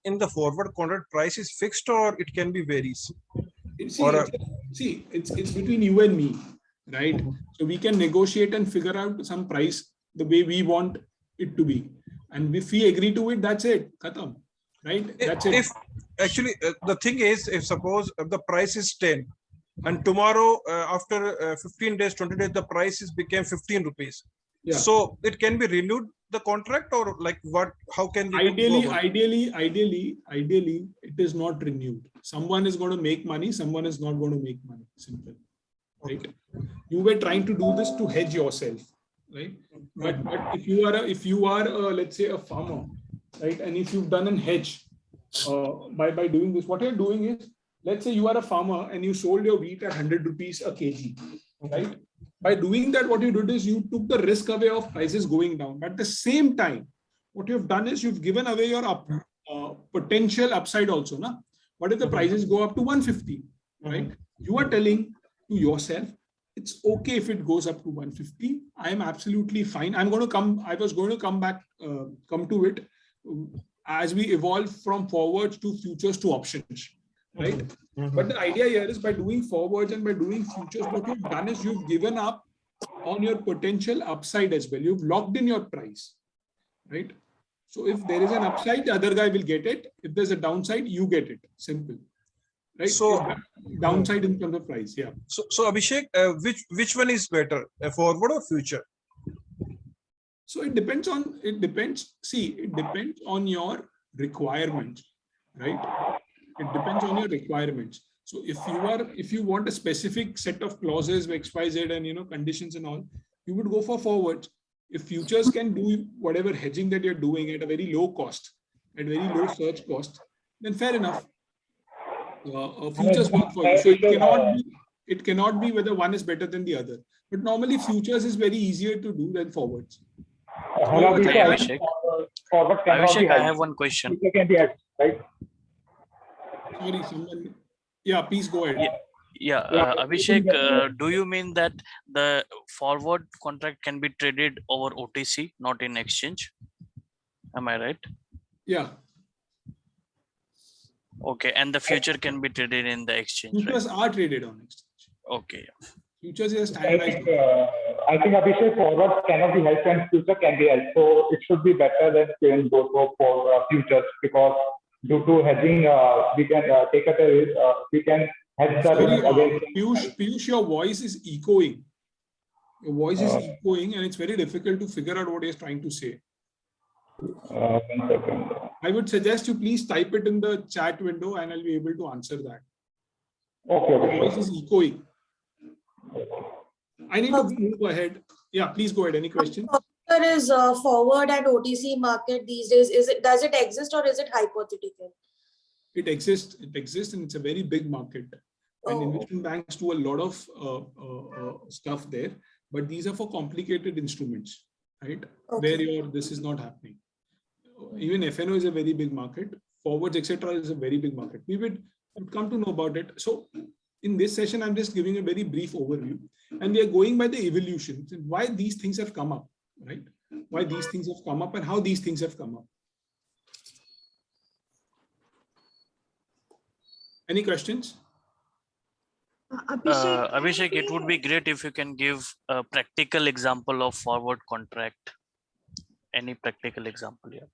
K: in the forward contract, price is fixed or it can be varies.
A: It's between you and me, right? So we can negotiate and figure out some price the way we want it to be, and if we agree to it, that's it. Khatam, right? That's it.
K: If actually the thing is, if suppose the price is 10, and tomorrow after 15 days, 20 days, the price became 15 rupees.
A: Yeah.
K: So it can be renewed the contract, or like what? How can we
A: ideally it is not renewed. Someone is going to make money, someone is not going to make money. Simple, right? You were trying to do this to hedge yourself, right? But if you are let's say a farmer, right, and if you've done a hedge by doing this, what you're doing is, let's say you are a farmer and you sold your wheat at 100 rupees a kg, right? By doing that, what you did is you took the risk away of prices going down. But at the same time, what you've done is you've given away your potential upside also. Na? What if the prices go up to 150, right? You are telling to yourself, it's okay if it goes up to 150. I am absolutely fine. I was going to come to it as we evolve from forwards to futures to options, right? But the idea here is by doing forwards and by doing futures, what you've done is you've given up on your potential upside as well. You've locked in your price, right? So if there is an upside, the other guy will get it. If there's a downside, you get it. Simple, right?
K: So
A: downside in terms of price, yeah.
K: So Abhishek, which one is better, a forward or future?
A: So it depends on your requirements, right? It depends on your requirements. So if you want a specific set of clauses, XYZ, and conditions and all, you would go for forwards. If futures can do whatever hedging that you're doing at a very low cost, at very low surge cost, then fair enough. Futures work for you. So it cannot be whether one is better than the other. But normally futures is very easier to do than forwards.
N: Abhishek, I have one question.
J: Can be hedged, right?
A: Sorry, someone. Yeah, please go ahead.
N: Abhishek, do you mean that the forward contract can be traded over OTC, not in exchange? Am I right?
A: Yeah.
N: Okay, and the future can be traded in the exchange.
A: Futures are traded on exchange.
N: Okay.
A: Futures is standardized.
J: I think Abhishek, forward cannot be helped and future can be helped. So it should be better than going both for futures, because due to hedging, we can take a risk. We can hedge the risk against.
A: Piyush, your voice is echoing. Your voice is echoing, and it's very difficult to figure out what he's trying to say.
J: 1 second.
A: I would suggest you please type it in the chat window, and I'll be able to answer that.
J: Okay.
A: Your voice is echoing. I need to move ahead. Yeah, please go ahead. Any questions?
I: There is forward and OTC market these days. Does it exist or is it hypothetical?
A: It exists. It exists, and it's a very big market. And investment banks do a lot of stuff there. But these are for complicated instruments, right? Where this is not happening. Even FNO is a very big market. Forwards, etc., is a very big market. We would come to know about it. So in this session, I'm just giving a very brief overview, and we are going by the evolution and why these things have come up, right? Why these things have come up and how these things have come up. Any questions?
N: Abhishek, it would be great if you can give a practical example of forward contract. Any practical example here?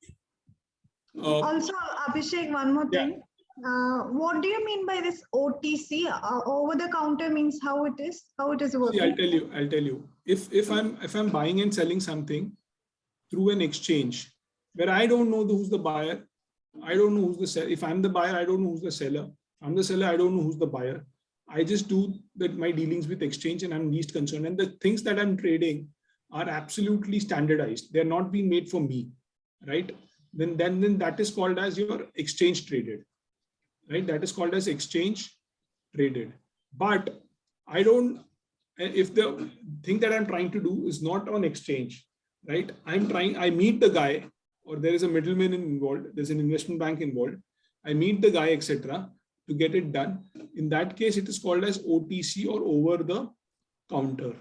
G: Also, Abhishek, one more thing. What do you mean by this OTC? Over the counter means how it is working?
A: See, I'll tell you. If I'm buying and selling something through an exchange where I don't know who's the buyer, I don't know who's the seller. If I'm the buyer, I don't know who's the seller. If I'm the seller, I don't know who's the buyer. I just do my dealings with exchange, and I'm least concerned. And the things that I'm trading are absolutely standardized. They're not being made for me, right? Then that is called as your exchange traded, right? That is called as exchange traded. But if the thing that I'm trying to do is not on exchange, right? I meet the guy, or there is a middleman involved, there's an investment bank involved. I meet the guy, etc., to get it done. In that case, it is called as OTC, or over the counter,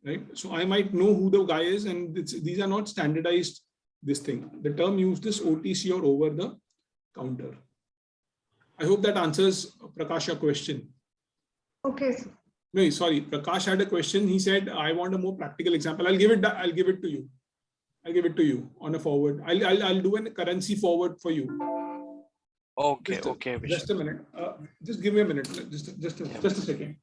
A: right? So I might know who the guy is, and these are not standardized. This thing, the term used is OTC, or over the counter. I hope that answers Prakash your question.
G: Okay.
A: No, sorry, Prakash had a question. He said, "I want a more practical example." I'll give it to you. I'll give it to you on a forward. I'll do a currency forward for you.
N: Okay.
A: Just a minute. Just give me a minute. Just a second.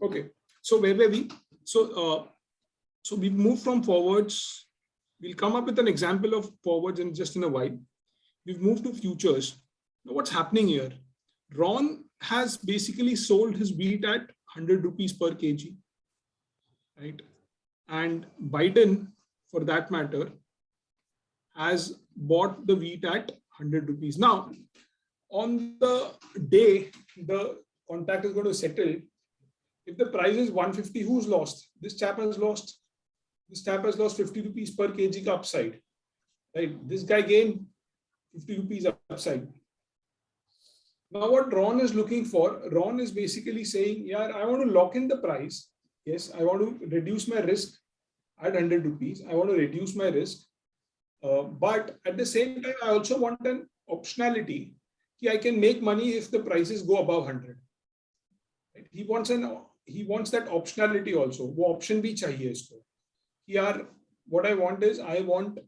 A: Okay, so where were we? So So we've moved from forwards. We'll come up with an example of forwards in just in a while. We've moved to futures. Now what's happening here? Ron has basically sold his wheat at 100 rupees per kg, right? And Biden, for that matter, has bought the wheat at 100 rupees. Now, on the day the contract is going to settle, if the price is 150, who's lost? This chap has lost. This chap has lost 50 rupees per kg ka upside, right? This guy gained 50 rupees upside. Now what Ron is looking for, Ron is basically saying, yeah, I want to lock in the price. Yes, I want to reduce my risk at 100 rupees. I want to reduce my risk. But at the same time, I also want an optionality. I can make money if the prices go above 100. Right? He wants that optionality also. वो option भी चाहिए इसको. यार, what I want is I want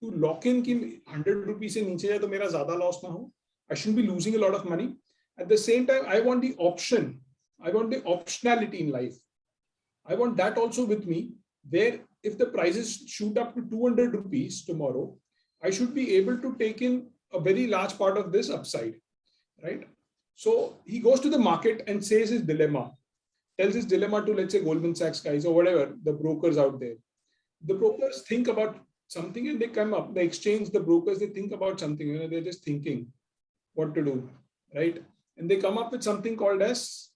A: to lock in कि 100 rupees से नीचे जाए तो मेरा ज़्यादा loss ना हो. I shouldn't be losing a lot of money. At the same time, I want the option. I want the optionality in life. I want that also with me, where if the prices shoot up to 200 rupees tomorrow, I should be able to take in a very large part of this upside, right? So he goes to the market and says his dilemma, tells his dilemma to, let's say, Goldman Sachs guys or whatever, the brokers out there. The brokers think about something and they come up, the exchange, the brokers, they think about something, they're just thinking what to do, right? And they come up with something called as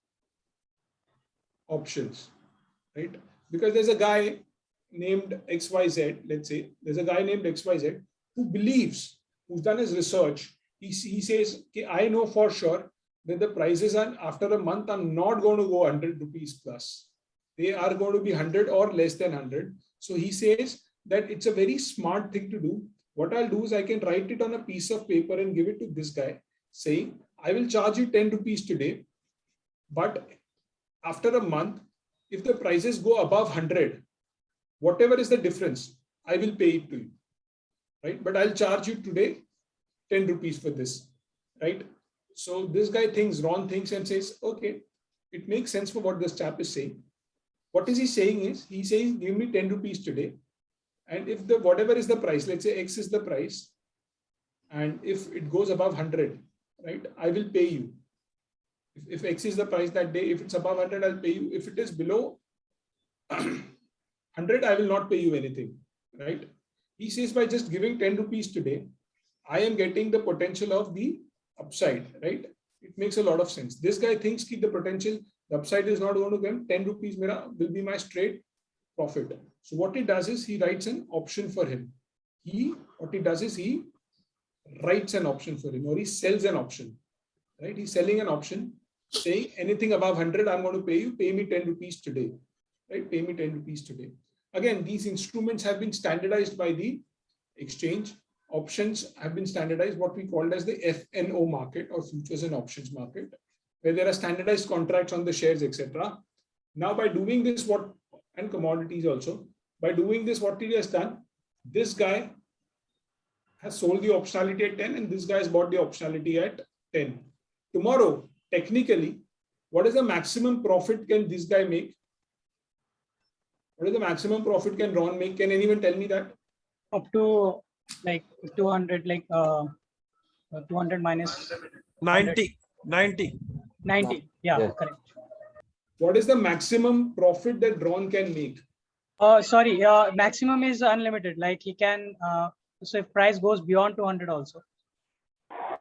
A: options, right? Because there's a guy named XYZ, let's say, there's a guy named XYZ who believes, who's done his research. He says, okay, I know for sure that the prices are after a month are not going to go 100 rupees plus. They are going to be 100 or less than 100. So he says that it's a very smart thing to do. What I'll do is I can write it on a piece of paper and give it to this guy saying, I will charge you 10 rupees today, but after a month, if the prices go above 100, whatever is the difference, I will pay it to you, right? But I'll charge you today 10 rupees for this, right? So this guy thinks, Ron thinks and says, okay, it makes sense for what this chap is saying. What is he saying is, he says, give me 10 rupees today. And if the whatever is the price, let's say X is the price, and if it goes above 100, right, I will pay you. If X is the price that day, if it's above 100, I'll pay you. If it is below 100, I will not pay you anything, right? He says by just giving 10 rupees today, I am getting the potential of the upside, right? It makes a lot of sense. This guy thinks that the potential, the upside is not going to come. 10 rupees will be my straight profit. So what he does is he writes an option for him. What he does is he writes an option for him, or he sells an option, right? He's selling an option saying anything above 100, I'm going to pay you, pay me 10 rupees today, right? Pay me 10 rupees today. Again, these instruments have been standardized by the exchange. Options have been standardized, what we called as the FNO market, or futures and options market, where there are standardized contracts on the shares, etc. Now, by doing this, and commodities also, by doing this, what he has done, this guy has sold the optionality at 10 and this guy has bought the optionality at 10. Tomorrow, technically, what is the maximum profit can this guy make? What is the maximum profit can Ron make? Can anyone tell me that?
D: Up to like 200, like 200 minus
K: 90.
D: 90. Yeah, correct.
A: What is the maximum profit that Ron can make?
D: Sorry, maximum is unlimited. Like he can, so if price goes beyond 200 also.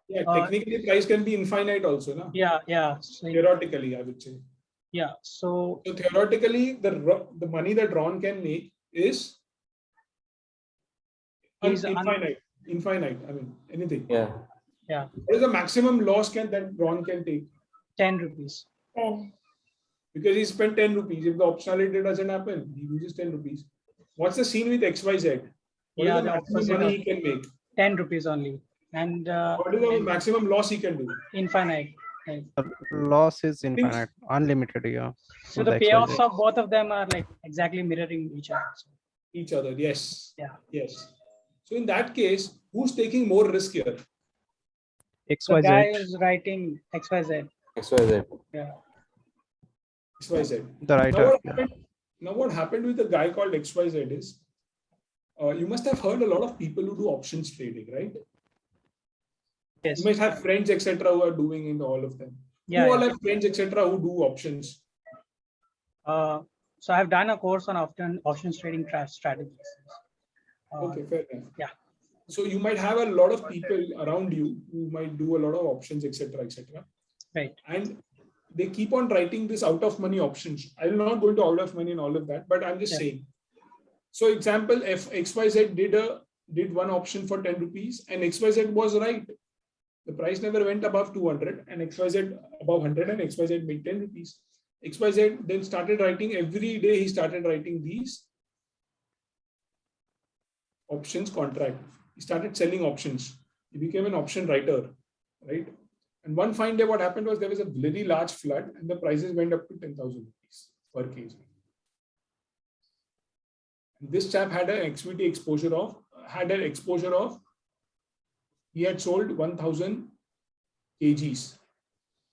A: Yeah, technically price can be infinite also, no?
D: Yeah. So
A: theoretically, I would say.
D: Yeah. So
A: theoretically, the money that Ron can make is infinite. I mean, anything.
C: Yeah.
A: What is the maximum loss that Ron can take?
D: 10 rupees.
I: 10.
A: Because he spent 10 rupees. If the optionality doesn't happen, he loses 10 rupees. What's the scene with XYZ? What is the maximum money he can make?
D: 10 rupees only. And
A: what is the maximum loss he can do?
D: Infinite.
B: Loss is infinite, unlimited. Yeah.
D: So the payoffs of both of them are like exactly mirroring each other.
A: Yes.
D: Yeah.
A: Yes. So in that case, who's taking more risk here?
B: XYZ.
D: The guy is writing XYZ.
C: XYZ.
D: Yeah.
A: XYZ.
B: The writer.
A: Now what happened with a guy called XYZ is, you must have heard a lot of people who do options trading, right?
D: Yes.
A: You might have friends, etc., who are doing in all of them.
D: Yeah,
A: Who all
D: yeah.
A: have friends, etc., who do options?
D: So I've done a course on options trading strategies.
A: Okay, fair enough.
D: Yeah.
A: So you might have a lot of people around you who might do a lot of options, etc., etc.
D: Right.
A: And they keep on writing this out of money options. I will not go into out of money and all of that, but I'm just saying. So example, if XYZ did one option for 10 rupees and XYZ was right. The price never went above 200 and XYZ above 100 and XYZ made 10 rupees. XYZ then started writing every day. He started writing these options contract. He started selling options. He became an option writer, right? And one fine day, what happened was there was a very large flood and the prices went up to 10,000 rupees per kg. And this chap had an equity exposure of, he had sold 1,000 kgs.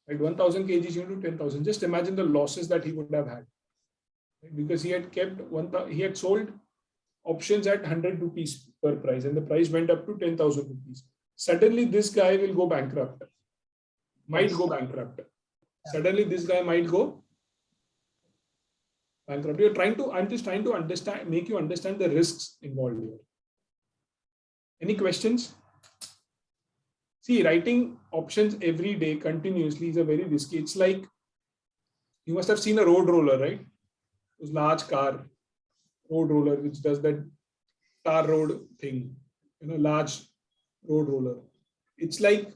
A: Right? 1,000 kgs into 10,000. Just imagine the losses that he would have had. Right? Because he had sold options at 100 rupees per price and the price went up to 10,000 rupees. Suddenly this guy will go bankrupt. Might go bankrupt. Suddenly this guy might go bankrupt. I'm just trying to understand, make you understand the risks involved here. Any questions? See, writing options every day continuously is a very risky. It's like, you must have seen a road roller, right? Those large car road roller, which does that tar road thing, large road roller. It's like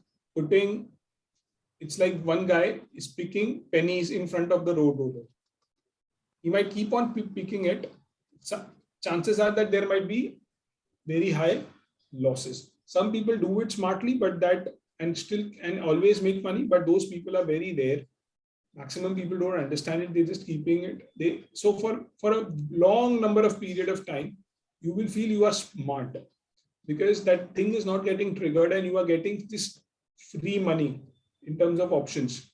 A: one guy is picking pennies in front of the road roller. He might keep on picking it. So chances are that there might be very high losses. Some people do it smartly, but and always make money, but those people are very rare. Maximum people don't understand it. They're just keeping it. So for a long number of period of time, you will feel you are smart because that thing is not getting triggered and you are getting this free money in terms of options,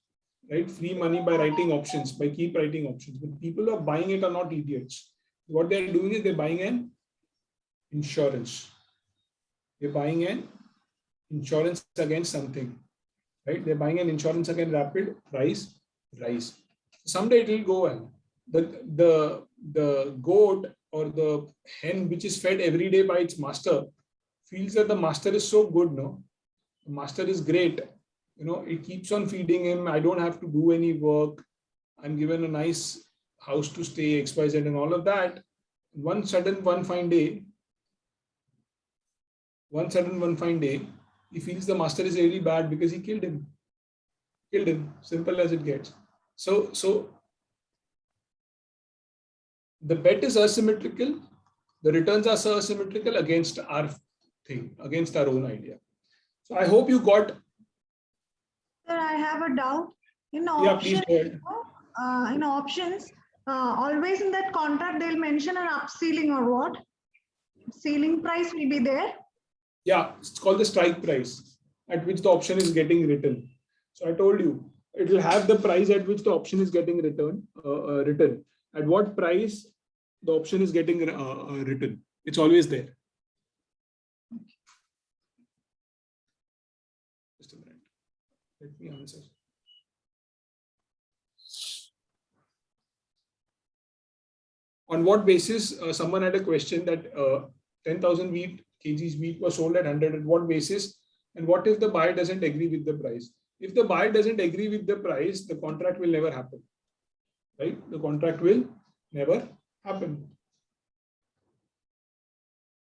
A: right? Free money by writing options, by keep writing options. But people who are buying it are not idiots. What they're doing is they're buying an insurance. They're buying an insurance against something, right? They're buying an insurance against rapid price rise. Someday it will go well. The goat or the hen which is fed every day by its master feels that the master is so good, no? The master is great. It keeps on feeding him. I don't have to do any work. I'm given a nice house to stay, XYZ and all of that. One fine day, he feels the master is really bad because he killed him. Simple as it gets. So the bet is asymmetrical. The returns are so asymmetrical against our thing, against our own idea. So I hope you got.
G: Sir, I have a doubt. In
A: Please go ahead.
G: In options, always in that contract they'll mention an up ceiling or what? Ceiling price will be there.
A: Yeah, it's called the strike price at which the option is getting written. So I told you, it will have the price at which the option is getting written. At what price the option is getting written. It's always there. Just a minute. Let me answer. On what basis someone had a question that 10,000 kgs wheat was sold at 100? At what basis? And what if the buyer doesn't agree with the price? If the buyer doesn't agree with the price, the contract will never happen. Right? The contract will never happen.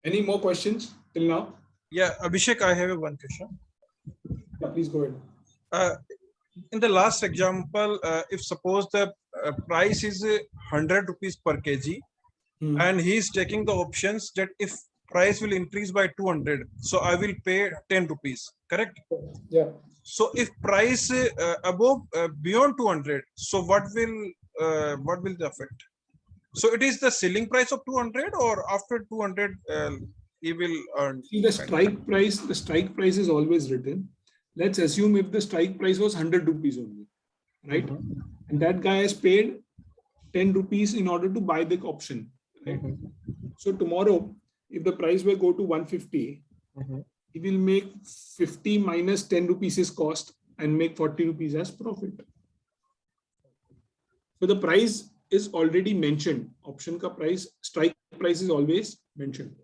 A: Any more questions till now?
K: Yeah, Abhishek, I have one question.
A: Yeah, please go ahead.
K: In the last example, if suppose the price is 100 rupees per kg, and he is taking the options that if price will increase by 200, so I will pay 10 rupees, correct?
A: Yeah.
K: So if price beyond 200, so what will the effect? So it is the selling price of 200, or after 200 he will earn?
A: See, the strike price is always written. Let's assume if the strike price was 100 rupees only, right? And that guy has paid 10 rupees in order to buy the option. Right? So tomorrow, if the price will go to 150, he will make 50 minus 10 rupees is cost and make 40 rupees as profit. So the price is already mentioned. Option ka price, strike price is always mentioned.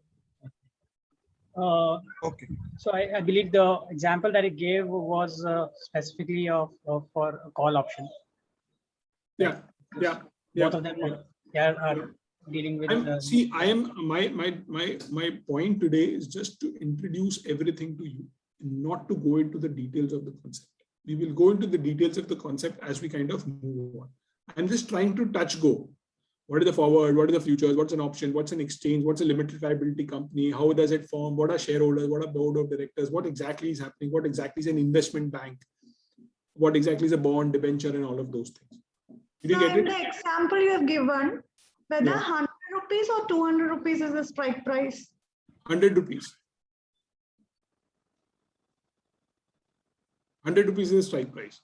K: Okay.
D: So I believe the example that he gave was specifically for a call option.
A: Yeah, yeah.
D: Both of them are dealing with.
A: My point today is just to introduce everything to you, and not to go into the details of the concept. We will go into the details of the concept as we kind of move on. I'm just trying to touch go. What is the forward? What are the futures? What's an option? What's an exchange? What's a limited liability company? How does it form? What are shareholders? What are board of directors? What exactly is happening? What exactly is an investment bank? What exactly is a bond, debenture, and all of those things? Did you get it?
G: The example you have given, whether 100 rupees or 200 rupees is the strike price?
A: 100 rupees. 100 rupees is the strike price.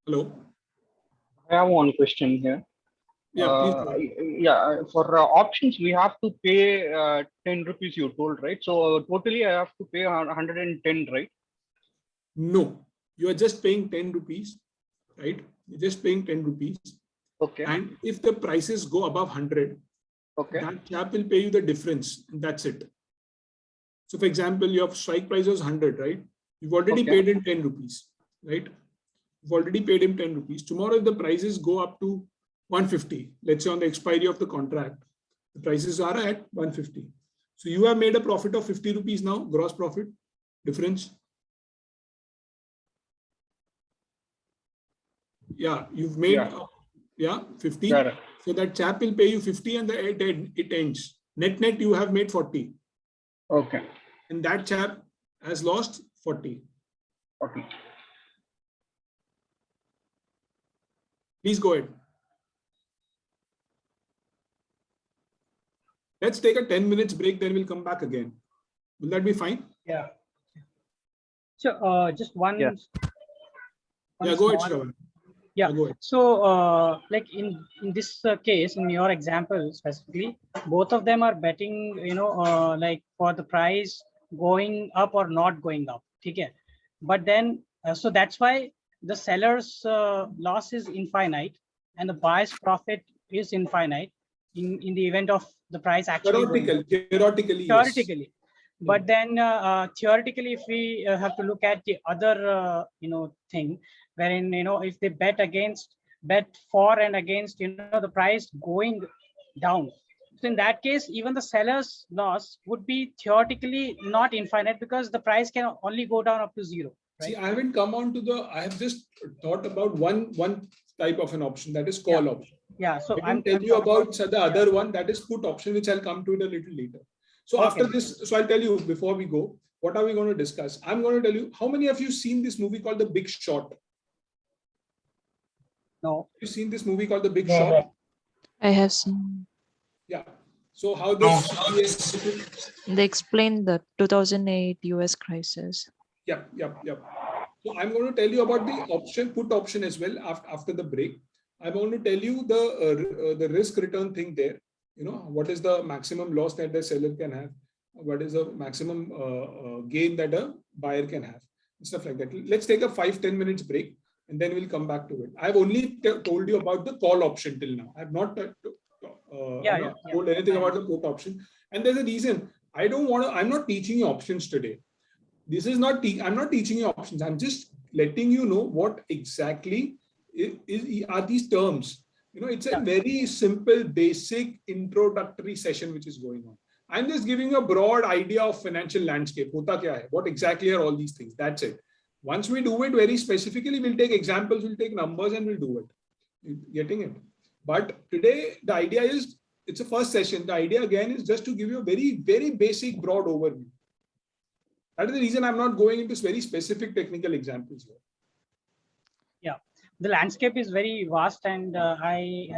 A: Hello?
E: I have one question here.
A: Yeah,
E: for options, we have to pay 10 rupees, you told, right? So totally I have to pay 110, right?
A: No, you are just paying 10 rupees, right? You're just paying 10 rupees.
E: Okay.
A: And if the prices go above 100, that chap will pay you the difference, and that's it. So for example, your strike price was 100, right? You've already paid him 10 rupees, right? You've already paid him 10 rupees. Tomorrow, if the prices go up to 150, let's say on the expiry of the contract, the prices are at 150. So you have made a profit of 50 rupees now, gross profit difference. Yeah, you've made 50. So that chap will pay you 50 and it ends. Net, you have made 40.
E: Okay.
A: And that chap has lost 40.
E: Okay.
A: Please go ahead. Let's take a 10 minutes break, then we'll come back again. Will that be fine?
D: Yeah. So just one.
A: Yeah, go ahead, Shravan.
D: Yeah. So like in this case, in your example specifically, both of them are betting, like for the price going up or not going up. Okay. But then, so that's why the seller's loss is infinite and the buyer's profit is infinite in the event of the price actually
A: theoretically, yes.
D: But then theoretically, if we have to look at the other thing, wherein if they bet for and against the price going down, so in that case even the seller's loss would be theoretically not infinite, because the price can only go down up to zero. Right?
A: See, I haven't come on to I have just thought about one type of an option, that is call option.
D: Yeah, so
A: I'm tell you about the other one, that is put option, which I'll come to it a little later. So after this, so I'll tell you before we go, what are we going to discuss? I'm going to tell you, how many of you seen this movie called The Big Short?
D: No.
A: You seen this movie called The Big Short?
O: I have seen.
A: Yeah. So how this
O: They explained the 2008 US crisis.
A: Yep. So I'm going to tell you about the put option as well after the break. I'm going to tell you the risk return thing there. What is the maximum loss that the seller can have? What is the maximum gain that a buyer can have? Stuff like that. Let's take a 5-10 minutes break and then we'll come back to it. I've only told you about the call option till now. I've not told anything about the put option. And there's a reason. I'm not teaching you options today. This is not, I'm not teaching you options. I'm just letting you know what exactly are these terms. It's a very simple, basic introductory session which is going on. I'm just giving you a broad idea of financial landscape. Hota kya hai? What exactly are all these things? That's it. Once we do it very specifically, we'll take examples, we'll take numbers, and we'll do it. Getting it? But today, the idea is, it's a first session. The idea again is just to give you a very, very basic, broad overview. That is the reason I'm not going into very specific technical examples here.
D: Yeah, the landscape is very vast, and I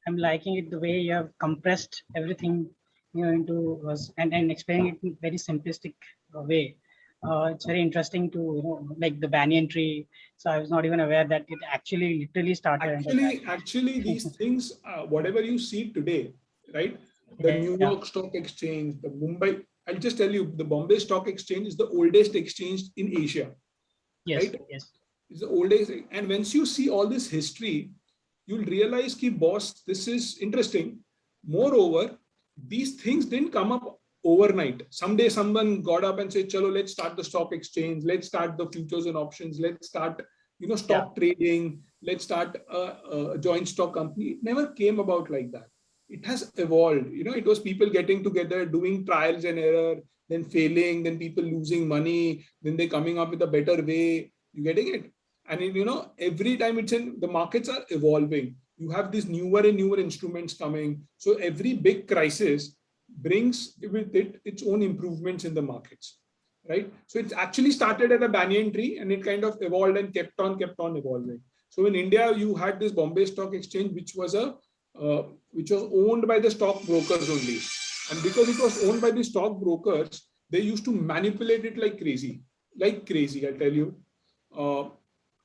D: am liking it the way you have compressed everything into and explaining it in very simplistic way. It's very interesting to, like the banyan tree. So I was not even aware that it actually literally started.
A: Actually, these things, whatever you see today, right? The New York Stock Exchange, the Mumbai. I'll just tell you, the Bombay Stock Exchange is the oldest exchange in Asia.
D: Yes.
A: Right?
D: Yes.
A: It's the oldest. And once you see all this history, you'll realize, ki boss, this is interesting. Moreover, these things didn't come up overnight. Someday someone got up and said, chalo, let's start the stock exchange. Let's start the futures and options. Let's start, stock trading. Let's start a joint stock company. It never came about like that. It has evolved. It was people getting together, doing trials and error, then failing, then people losing money, then they coming up with a better way. You getting it? And every time the markets are evolving. You have these newer and newer instruments coming. So every big crisis brings with it its own improvements in the markets, right? So it's actually started at a banyan tree and it kind of evolved and kept on evolving. So in India, you had this Bombay Stock Exchange, which was owned by the stock brokers only. And because it was owned by the stock brokers, they used to manipulate it like crazy, I tell you.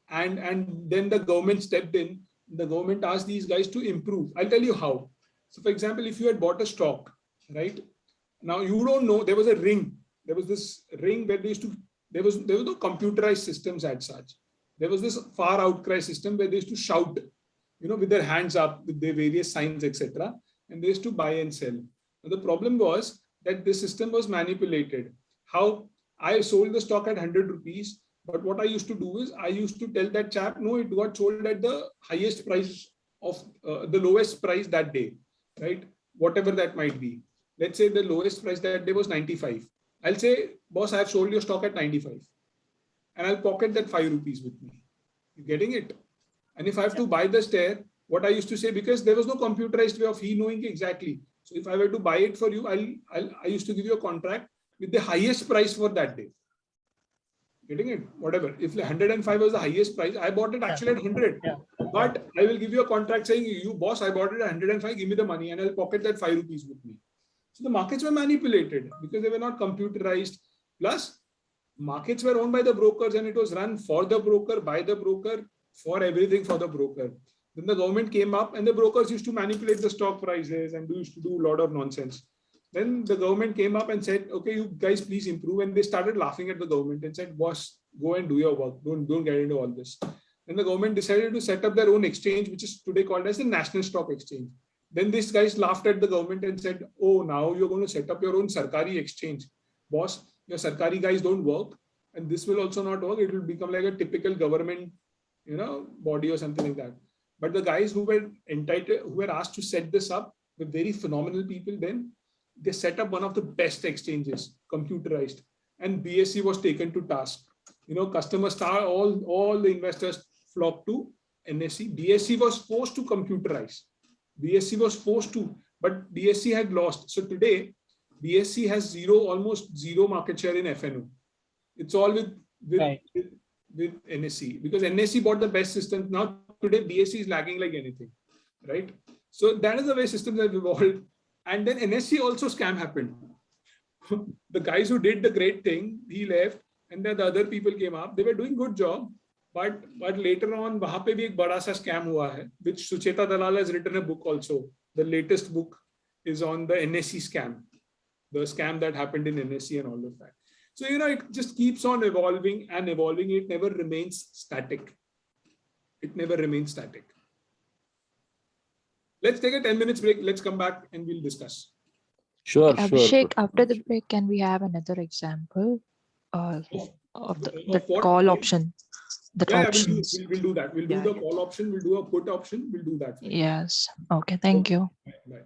A: And then the government stepped in. The government asked these guys to improve. I'll tell you how. So for example, if you had bought a stock, right? Now you don't know, there was a ring. There was this ring where there was no computerized systems as such. There was this far outcry system where they used to shout, with their hands up with their various signs, etc. And they used to buy and sell. Now, the problem was that this system was manipulated. How? I sold the stock at 100 rupees, but what I used to do is I used to tell that chap, no, it got sold at the highest price of the lowest price that day, right? Whatever that might be. Let's say the lowest price that day was 95. I'll say, boss, I have sold your stock at 95. And I'll pocket that 5 rupees with me. You getting it? And if I have to buy the share, what I used to say, because there was no computerized way of he knowing exactly. So if I were to buy it for you, I used to give you a contract with the highest price for that day. Getting it? Whatever. If 105 was the highest price, I bought it actually at 100. But I will give you a contract saying, you boss, I bought it at 105, give me the money and I'll pocket that 5 rupees with me. So the markets were manipulated because they were not computerized. Plus, markets were owned by the brokers and it was run for the broker, by the broker, for everything for the broker. Then the government came up and the brokers used to manipulate the stock prices and used to do a lot of nonsense. Then the government came up and said, okay, you guys please improve. And they started laughing at the government and said, boss, go and do your work. Don't get into all this. Then the government decided to set up their own exchange, which is today called as the National Stock Exchange. Then these guys laughed at the government and said, oh, now you're going to set up your own Sarkari exchange. Boss, your Sarkari guys don't work. And this will also not work. It will become like a typical government, body or something like that. But the guys who were entitled, who were asked to set this up, were very phenomenal people then. They set up one of the best exchanges, computerized. And BSE was taken to task. Customers, all the investors flocked to NSE. BSE was forced to computerize. BSE was forced to, but BSE had lost. So today, BSE has almost zero market share in FNO. It's all with NSE because NSE bought the best system. Now today BSE is lagging like anything, right? So that is the way systems have evolved. And then NSE also scam happened. The guys who did the great thing, he left, and then the other people came up. They were doing good job, but later on, वहाँ पे भी एक बड़ा सा scam हुआ है, which Sucheta Dalal has written a book also. The latest book is on the NSE scam, the scam that happened in NSE and all of that. So, it just keeps on evolving and evolving. It never remains static. It never remains static. Let's take a 10 minutes break. Let's come back and we'll discuss.
H: Sure,
O: Abhishek, after the break, can we have another example of the call option? Options.
A: We'll do that. We'll do the call option. We'll do a put option. We'll do that.
O: Yes. Okay. Thank you.
A: Bye.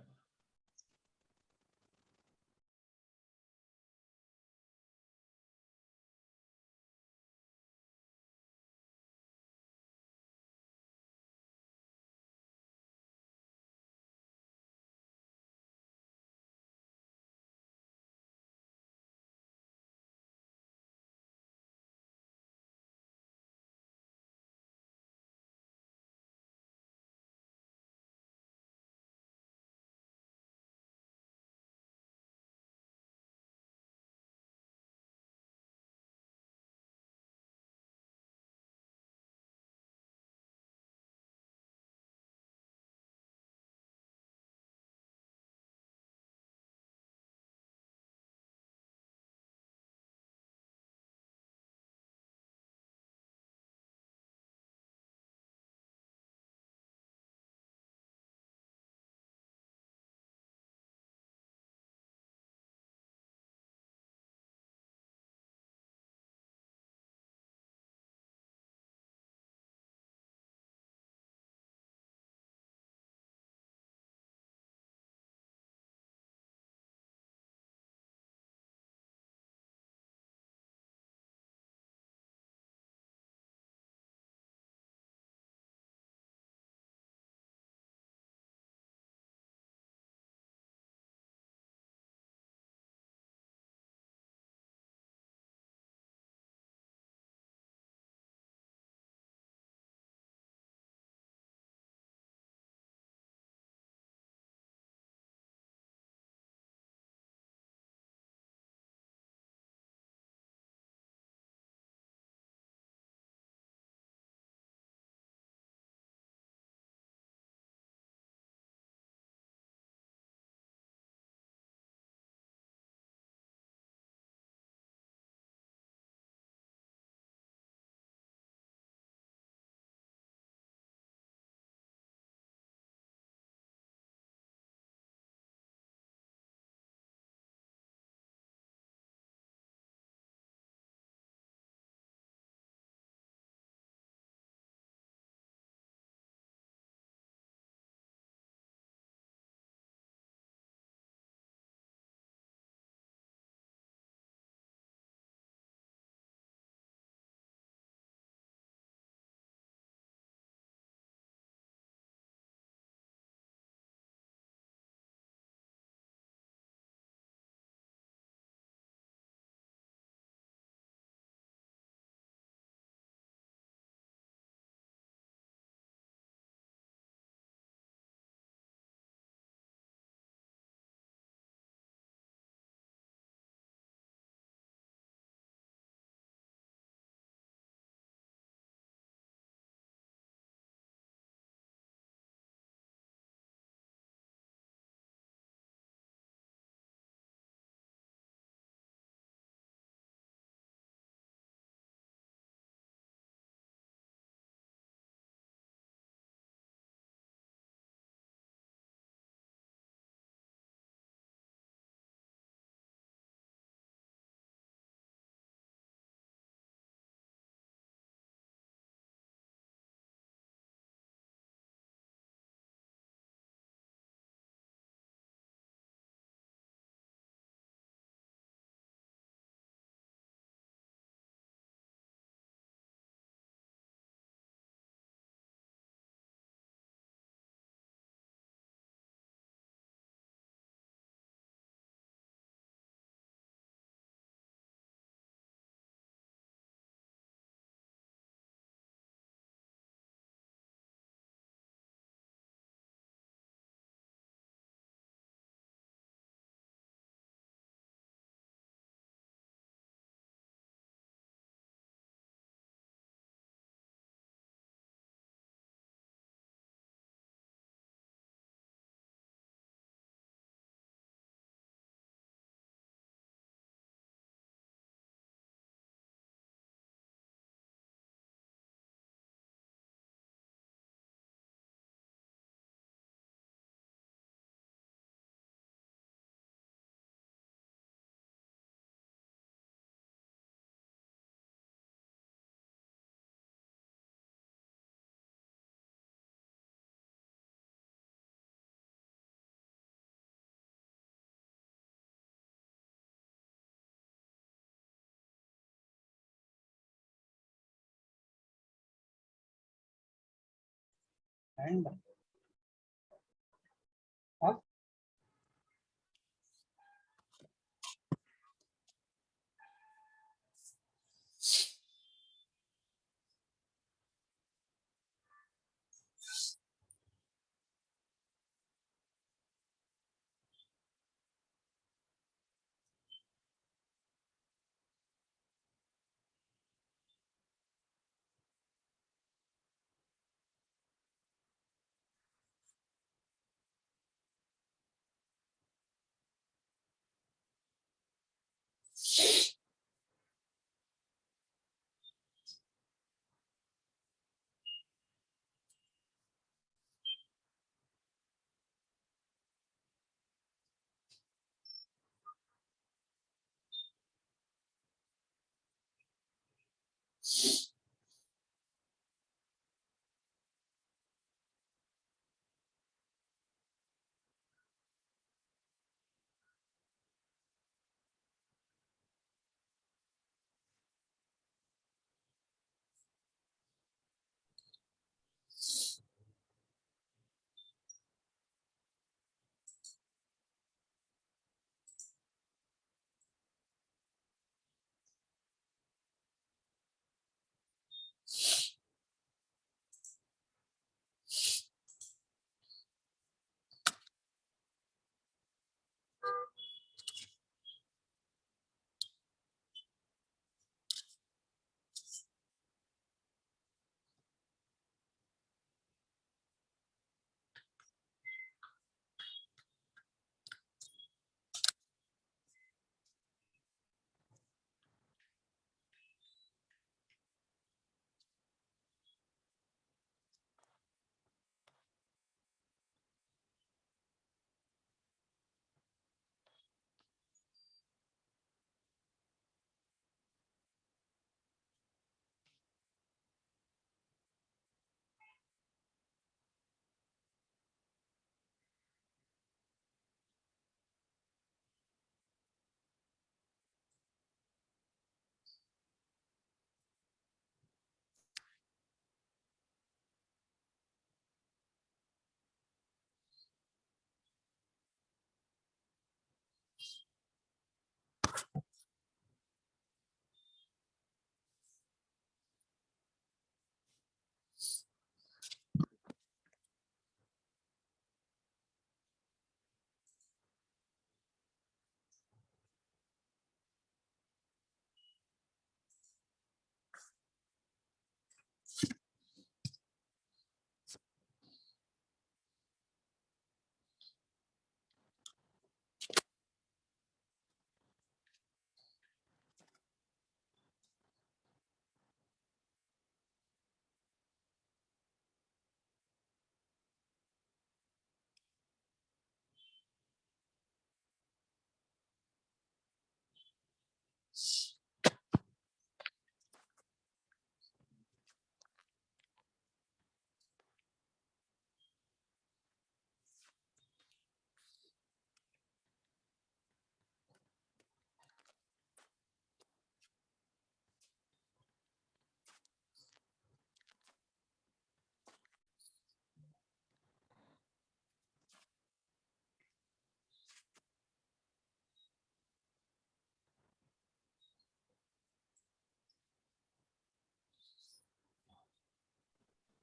D: And huh?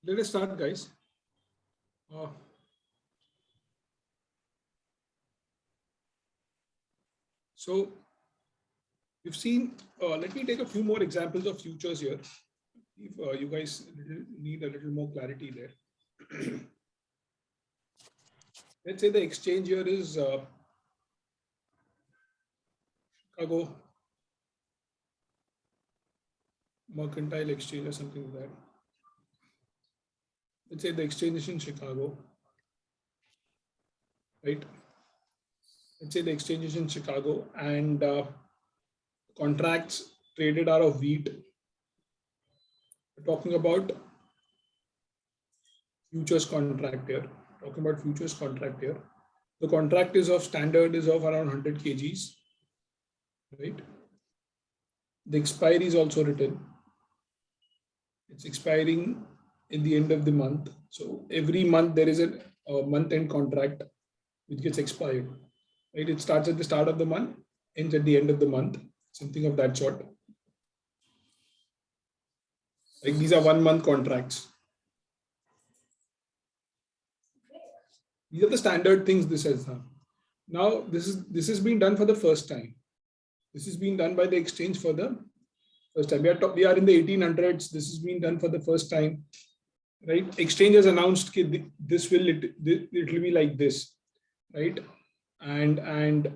A: Let us start, guys. So you've seen, let me take a few more examples of futures here. If you guys need a little more clarity there. Let's say the exchange here is Chicago Mercantile Exchange or something like that. Let's say the exchange is in Chicago, right? Let's say the exchange is in Chicago and contracts traded are of wheat. We're talking about futures contract here. Talking about futures contract here. The contract is of standard is of around 100 kgs, right? The expiry is also written. It's expiring in the end of the month. So every month there is a month-end contract which gets expired. Right? It starts at the start of the month, ends at the end of the month, something of that sort. Like these are 1 month contracts. These are the standard things this has done. Now this is being done for the first time. This is being done by the exchange for the first time. We are in the 1800s. This is being done for the first time, right? Exchange has announced this will it will be like this, right? And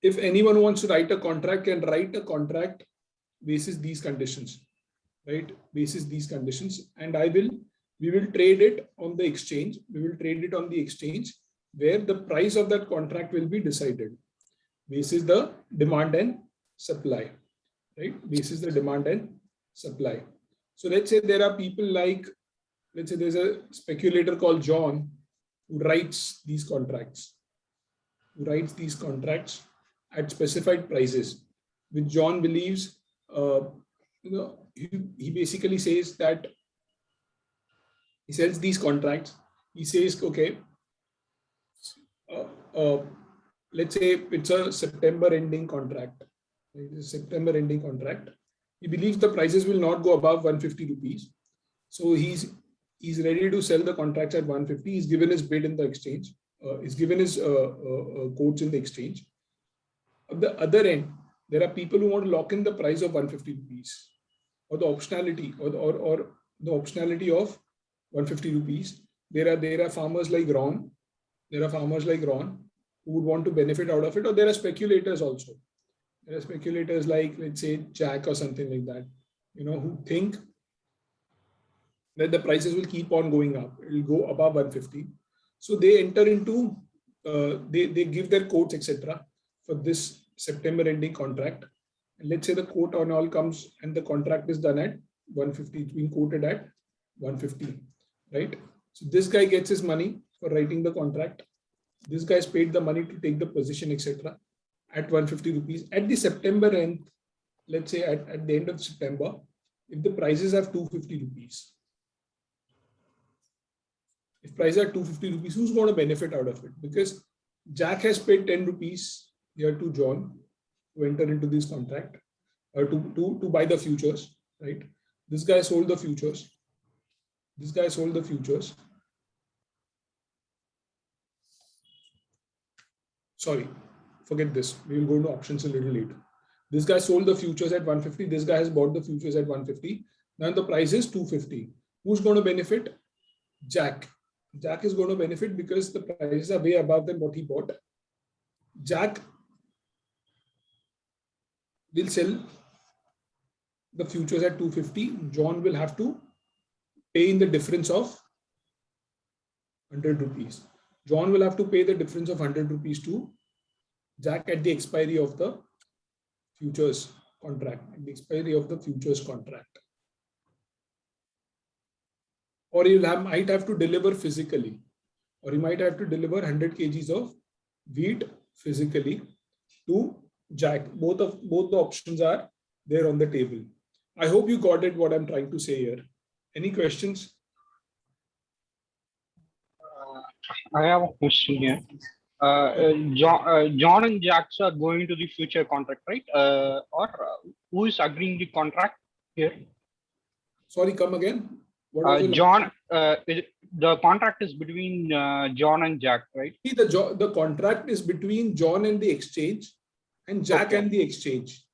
A: if anyone wants to write a contract, can write a contract basis these conditions, right? Basis these conditions, and we will trade it on the exchange. We will trade it on the exchange where the price of that contract will be decided. Basis the demand and supply, right? Basis the demand and supply. So let's say there are people like, let's say there's a speculator called John who writes these contracts, at specified prices, which John believes, he basically says that he sells these contracts. He says, okay, let's say it's a September ending contract. It's a September ending contract. He believes the prices will not go above 150 rupees. So he's ready to sell the contracts at 150. He's given his bid in the exchange. He's given his quotes in the exchange. At the other end, there are people who want to lock in the price of 150 rupees, or the optionality, or the optionality of 150 rupees. There are farmers like Ron. There are farmers like Ron who would want to benefit out of it, or there are speculators also. There are speculators like, let's say, Jack or something like that, who think that the prices will keep on going up. It will go above 150. So they enter into, they give their quotes, etc. for this September ending contract. And let's say the quote on all comes and the contract is done at 150. It's been quoted at 150, right? So this guy gets his money for writing the contract. This guy's paid the money to take the position, etc. at 150 rupees. At the September end, let's say at the end of September, if the prices have 250 rupees, if prices are 250 rupees, who's going to benefit out of it? Because Jack has paid 10 rupees here to John to enter into this contract, or to buy the futures, right? This guy sold the futures. This guy sold the futures. Sorry, forget this. We will go to options a little later. This guy sold the futures at 150. This guy has bought the futures at 150. Now the price is 250. Who's going to benefit? Jack. Jack is going to benefit because the prices are way above than what he bought. Jack will sell the futures at 250. John will have to pay in the difference of 100 rupees. John will have to pay the difference of 100 rupees to Jack at the expiry of the futures contract. At the expiry of the futures contract. Or he might have to deliver physically, or he might have to deliver 100 kgs of wheat physically to Jack. Both the options are there on the table. I hope you got it, what I'm trying to say here. Any questions?
E: I have a question here. John and Jack are going to the future contract, right? Who is agreeing the contract here?
A: Sorry, come again.
E: John, the contract is between John and Jack, right?
A: See, the contract is between John and the exchange, and Jack and the exchange.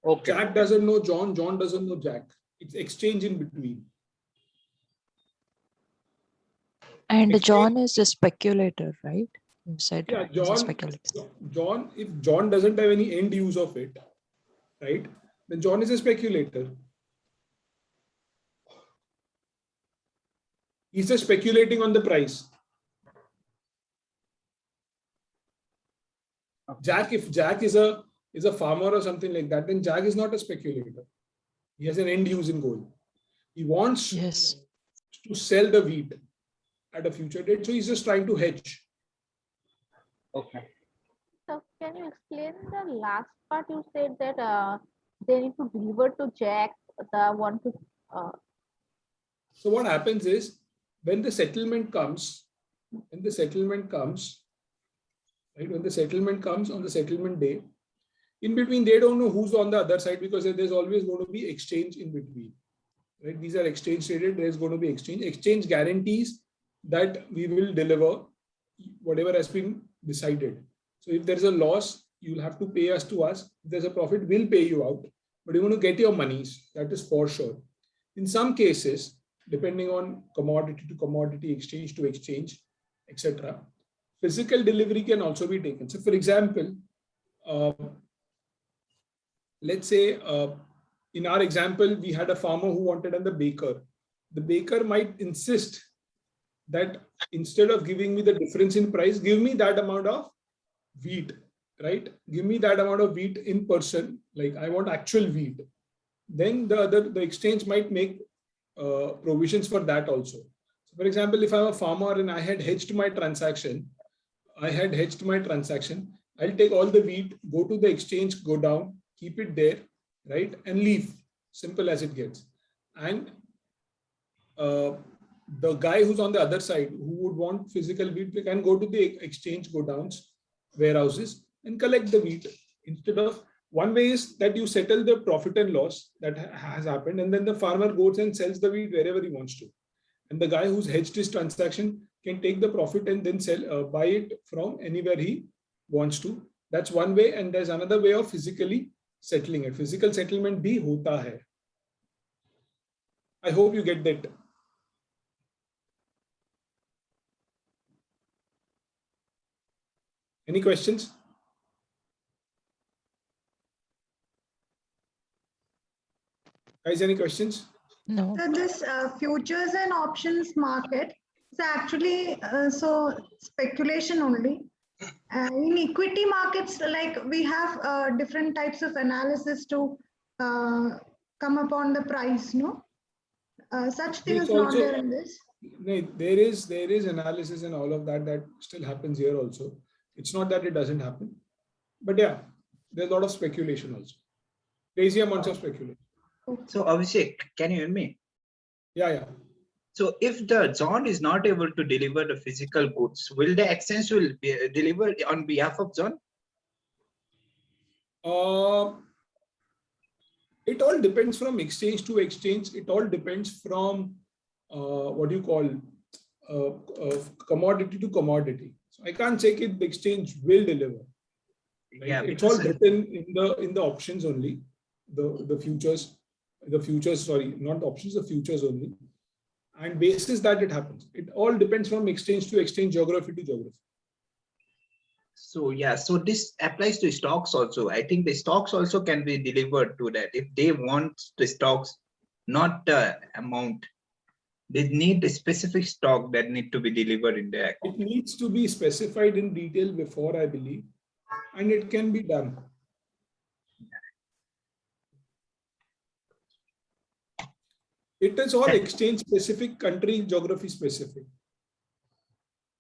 E: Okay.
A: Jack doesn't know John, John doesn't know Jack. It's exchange in between.
O: And John is a speculator, right? You said
A: yeah,
O: he's a speculator.
A: John, if John doesn't have any end use of it, right, then John is a speculator. He's just speculating on the price. Jack, if Jack is a farmer or something like that, then Jack is not a speculator. He has an end use in gold. He wants to sell the wheat at a future date, so he's just trying to hedge.
E: Okay.
P: So can you explain the last part? You said that they need to deliver to Jack the one to.
A: So what happens is when the settlement comes, right, when the settlement comes on the settlement day, in between, they don't know who's on the other side because there's always going to be exchange in between. Right? These are exchange traded. There's going to be exchange. Exchange guarantees that we will deliver whatever has been decided. So if there's a loss, you'll have to pay us to us. If there's a profit, we'll pay you out. But you want to get your monies. That is for sure. In some cases, depending on commodity to commodity, exchange to exchange, etc., physical delivery can also be taken. So for example, let's say in our example, we had a farmer who wanted and the baker. The baker might insist that instead of giving me the difference in price, give me that amount of wheat, right? Give me that amount of wheat in person, like I want actual wheat. Then the exchange might make provisions for that also. So for example, if I'm a farmer and I had hedged my transaction, I'll take all the wheat, go to the exchange, go down, keep it there, right? And leave. Simple as it gets. And the guy who's on the other side, who would want physical wheat, can go to the exchange, go downs, warehouses, and collect the wheat. Instead of, one way is that you settle the profit and loss that has happened, and then the farmer goes and sells the wheat wherever he wants to. And the guy who's hedged his transaction can take the profit and then sell, buy it from anywhere he wants to. That's one way. And there's another way of physically settling it. Physical settlement bhi hota hai. I hope you get that. Any questions? Guys, any questions?
O: No.
G: So this futures and options market is actually so speculation only. In equity markets, like we have different types of analysis to come upon the price, no? Such thing is not there in this.
A: No, there is analysis and all of that still happens here also. It's not that it doesn't happen, but yeah, there's a lot of speculation also. Crazy amounts of speculation.
Q: So Abhishek, can you hear me?
A: Yeah.
Q: So if the John is not able to deliver the physical goods, will the exchange will be delivered on behalf of John?
A: It all depends from exchange to exchange. It all depends from commodity to commodity. So I can't say the exchange will deliver. Right?
Q: Yeah,
A: it's all written in the options only, the futures. Sorry, not the options, the futures only. And basis that it happens. It all depends from exchange to exchange, geography to geography.
Q: So yeah, so this applies to stocks also. I think the stocks also can be delivered to that. If they want the stocks, not the amount, they need the specific stock that need to be delivered in their account.
A: It needs to be specified in detail before, I believe, and it can be done. It is all exchange specific, country, geography specific.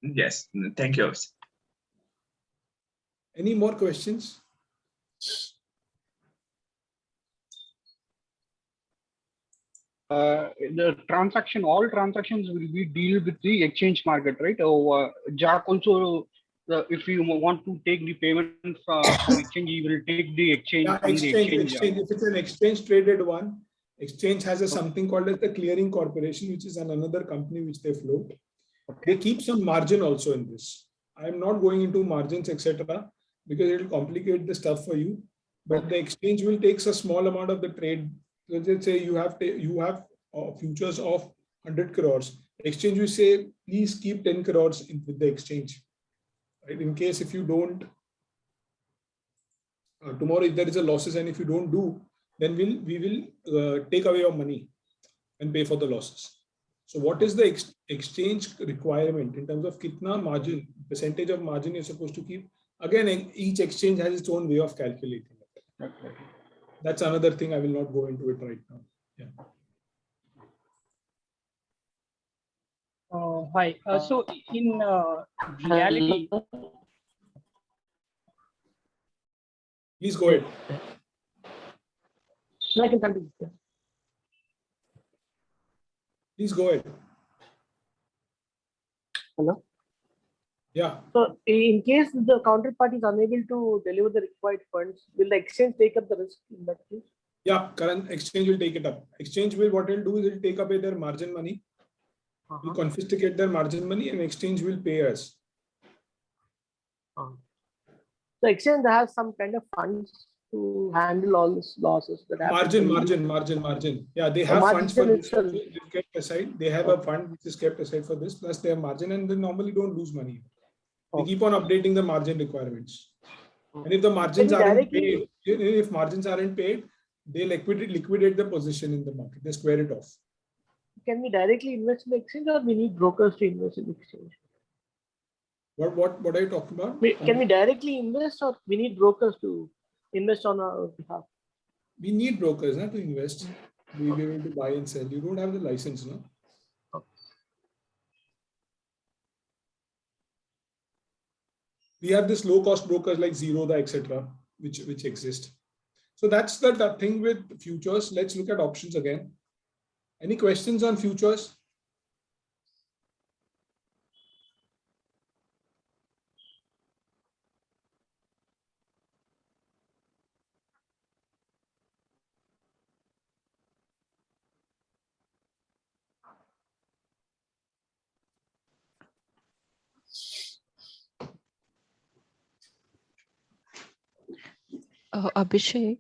Q: Yes, thank you.
A: Any more questions?
E: The transaction, all transactions will be deal with the exchange market, right? Jack also, if you want to take the payment from exchange, you will take the exchange.
A: Yeah,
E: from
A: exchange.
E: the exchange.
A: If it's an exchange traded one, exchange has something called as the clearing corporation, which is another company which they float. Okay. They keep some margin also in this. I'm not going into margins, etc., because it will complicate the stuff for you. But the exchange will take a small amount of the trade. So let's say you have futures of 100 crores. Exchange will say, please keep 10 crores with the exchange. Right? In case if you don't, tomorrow if there is a losses and if you don't do, then we will take away your money and pay for the losses. So what is the exchange requirement in terms of kitna margin, percentage of margin you're supposed to keep? Again, each exchange has its own way of calculating it. Okay. That's another thing. I will not go into it right now. Yeah.
D: Hi. So in reality,
A: please go ahead. Please go ahead.
R: Hello.
A: Yeah.
R: So in case the counterparty is unable to deliver the required funds, will the exchange take up the risk in that case?
A: Yeah, current exchange will take it up. Exchange will, what it'll do is it'll take away their margin money. Will confiscate their margin money and exchange will pay us.
R: So exchange has some kind of funds to handle all these losses that happen.
A: Margin. Yeah, they have funds for this. They've kept aside. They have a fund which is kept aside for this, plus their margin, and they normally don't lose money. They keep on updating the margin requirements. And if the margins aren't paid, if margins aren't paid, they liquidate the position in the market. They square it off.
R: Can we directly invest in the exchange, or we need brokers to invest in the exchange?
A: What are you talking about?
R: Can we directly invest, or we need brokers to invest on our behalf?
A: We need brokers to invest. We be able to buy and sell. You don't have the license, no? We have this low-cost brokers like Zerodha, etc., which exist. So that's the thing with futures. Let's look at options again. Any questions on futures?
O: Abhishek,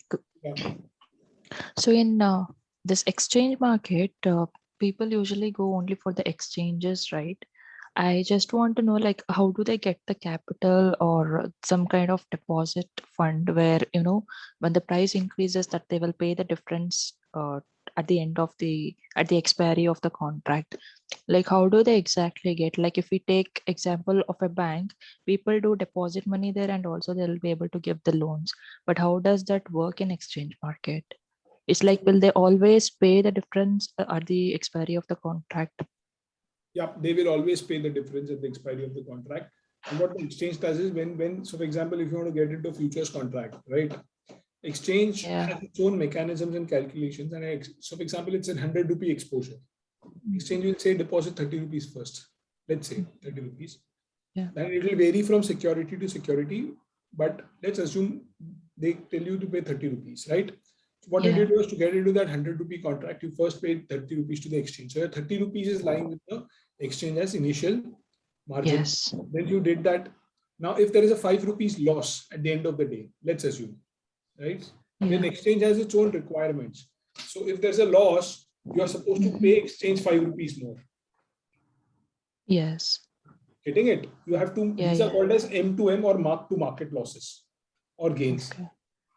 O: so in this exchange market, people usually go only for the exchanges, right? I just want to know, like, how do they get the capital or some kind of deposit fund where, when the price increases, that they will pay the difference at the end of at the expiry of the contract? Like, how do they exactly get, like, if we take example of a bank, people do deposit money there and also they'll be able to give the loans. But how does that work in exchange market? It's like, will they always pay the difference at the expiry of the contract?
A: Yeah, they will always pay the difference at the expiry of the contract. And what the exchange does is so for example, if you want to get into a futures contract, right? Exchange has its own mechanisms and calculations. And so for example, it's a 100 rupee exposure. Exchange will say deposit 30 rupees first. Let's say 30 rupees.
O: Yeah.
A: Then it will vary from security to security. But let's assume they tell you to pay 30 rupees, right? So what you did was, to get into that 100 rupee contract, you first paid 30 rupees to the exchange. So 30 rupees is lying with the exchange as initial margin.
O: Yes.
A: Then you did that. Now, if there is a 5 rupees loss at the end of the day, let's assume, right? Then the exchange has its own requirements. So if there's a loss, you are supposed to pay exchange 5 rupees more.
O: Yes.
A: Getting it? You have to, these are called as M2M or mark to market losses or gains.
O: Okay.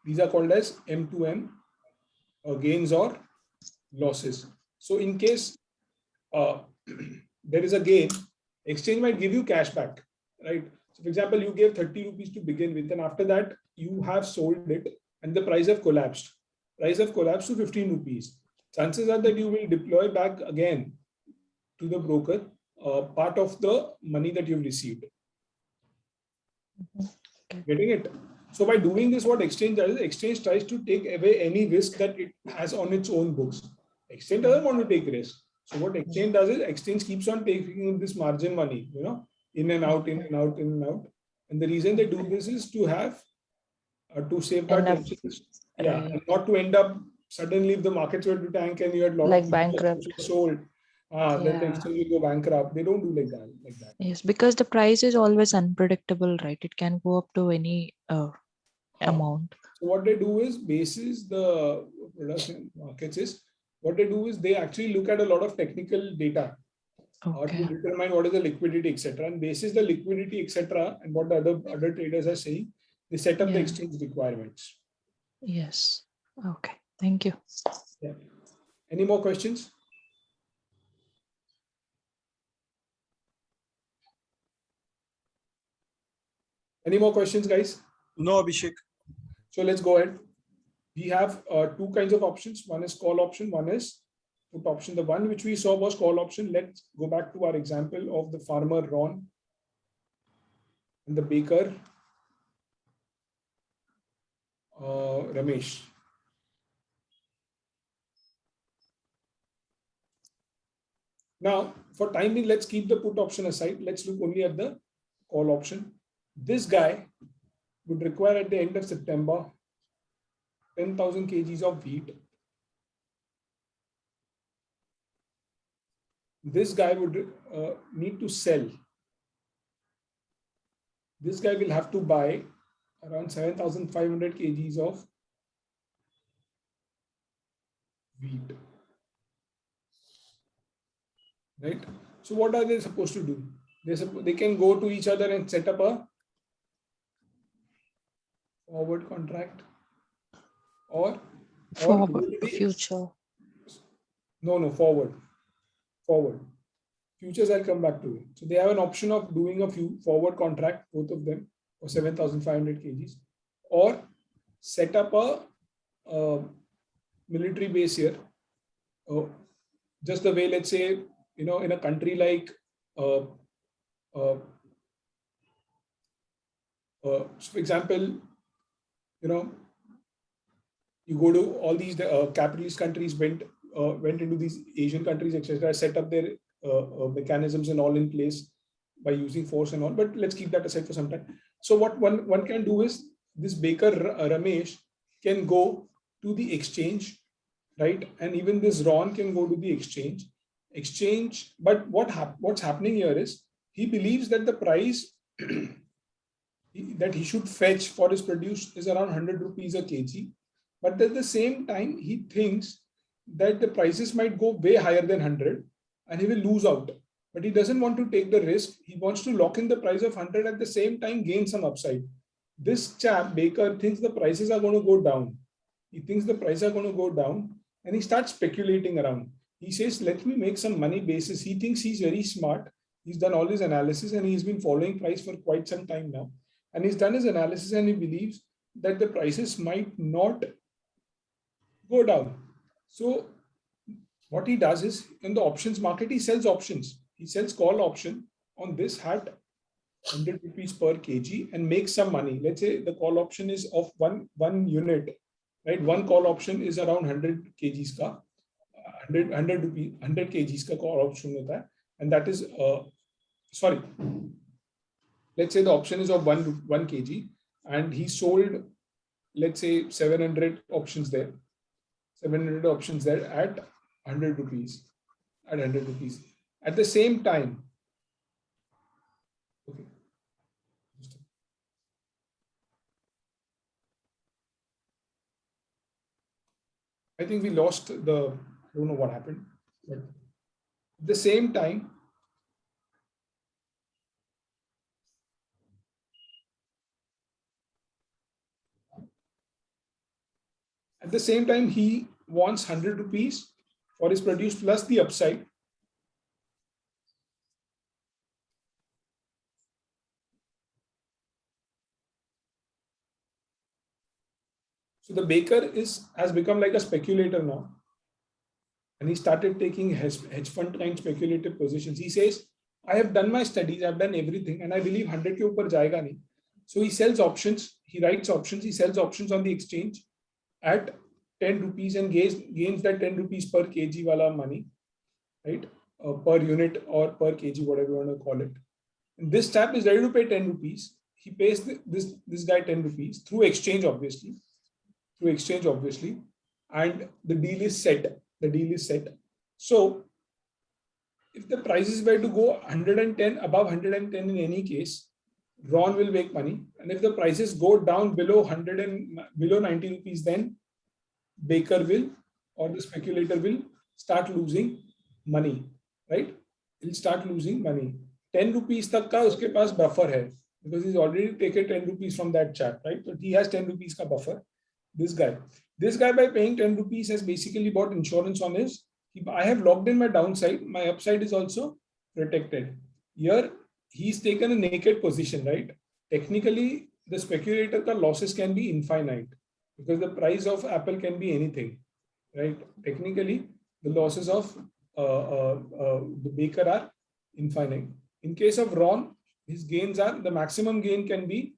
A: These are called as M2M or gains or losses. So in case there is a gain, exchange might give you cash back, right? So for example, you gave 30 rupees to begin with, and after that you have sold it and the price have collapsed. Price have collapsed to 15 rupees. Chances are that you will deploy back again to the broker part of the money that you've received. Getting it? So by doing this, what exchange does is, exchange tries to take away any risk that it has on its own books. Exchange doesn't want to take risk. So what exchange does is, exchange keeps on taking this margin money, in and out, in and out, in and out. And the reason they do this is to have, to safeguard themselves. Yeah, and not to end up suddenly, if the markets were to tank and you had a lot
O: like
A: of
O: bankrupt.
A: sold, then the exchange will go bankrupt. They don't do like that.
O: Yes, because the price is always unpredictable, right? It can go up to any amount.
A: So what they do is, basis the products and markets is, what they do is they actually look at a lot of technical data to determine what is the liquidity, etc. And basis the liquidity, etc., and what the other traders are saying, they set up the exchange requirements.
O: Yes. Okay. Thank you.
A: Yeah. Any more questions? Any more questions, guys?
K: No, Abhishek.
A: So let's go ahead. We have two kinds of options. One is call option, one is put option. The one which we saw was call option. Let's go back to our example of the farmer Ron and the baker Ramesh. Now, for time being, let's keep the put option aside. Let's look only at the call option. This guy would require at the end of September 10,000 kgs of wheat. This guy would need to sell. This guy will have to buy around 7,500 kgs of wheat. Right? So what are they supposed to do? They can go to each other and set up a forward contract or
O: future.
A: No, forward. Futures I'll come back to. So they have an option of doing a few forward contract, both of them, for 7,500 kgs, or set up a military base here. Just the way, let's say, in a country like for example, you go to all these capitalist countries, went into these Asian countries, etc., set up their mechanisms and all in place by using force and all. But let's keep that aside for some time. So what one can do is, this baker Ramesh can go to the exchange, right? And even this Ron can go to the exchange. But what's happening here is, he believes that the price that he should fetch for his produce is around 100 rupees a kg. But at the same time, he thinks that the prices might go way higher than 100 and he will lose out. But he doesn't want to take the risk. He wants to lock in the price of 100, at the same time gain some upside. This chap, Baker, thinks the prices are going to go down. He thinks the prices are going to go down and he starts speculating around. He says, let me make some money basis. He thinks he's very smart. He's done all his analysis and he's been following price for quite some time now. And he's done his analysis and he believes that the prices might not go down. So what he does is, in the options market, he sells options. He sells call option on this at 100 rupees per kg and makes some money. Let's say the call option is of one unit, right? One call option is around 100 kgs ka. 100 kgs ka call option hota hai, and that is sorry, let's say the option is of 1 kg and he sold, let's say, 700 options there at 100 rupees. At the same time, okay, I think we lost the, I don't know what happened, but at the same time, he wants 100 rupees for his produce plus the upside. So the baker has become like a speculator now. And he started taking hedge fund kind speculative positions. He says, I have done my studies, I've done everything, and I believe 100 ke upar jayega nahi. So he sells options, he writes options, he sells options on the exchange at 10 rupees and gains that 10 rupees per kg wala money, right? Per unit or per kg, whatever you want to call it. And this chap is ready to pay 10 rupees. He pays this guy 10 rupees through exchange, obviously. And the deal is set. So if the prices were to go 110, above 110 in any case, Ron will make money. And if the prices go down below 100 and below 90 rupees, then Baker will, or the speculator will, start losing money, right? He'll start losing money. 10 rupees tak ka uske paas buffer hai, because he's already taken 10 rupees from that chap, right? But he has 10 rupees ka buffer. This guy by paying 10 rupees has basically bought insurance on his. I have locked in my downside. My upside is also protected. Here, he's taken a naked position, right? Technically, the speculator ka losses can be infinite because the price of Apple can be anything, right? Technically, the losses of the baker are infinite. In case of Ron, his gains are, the maximum gain can be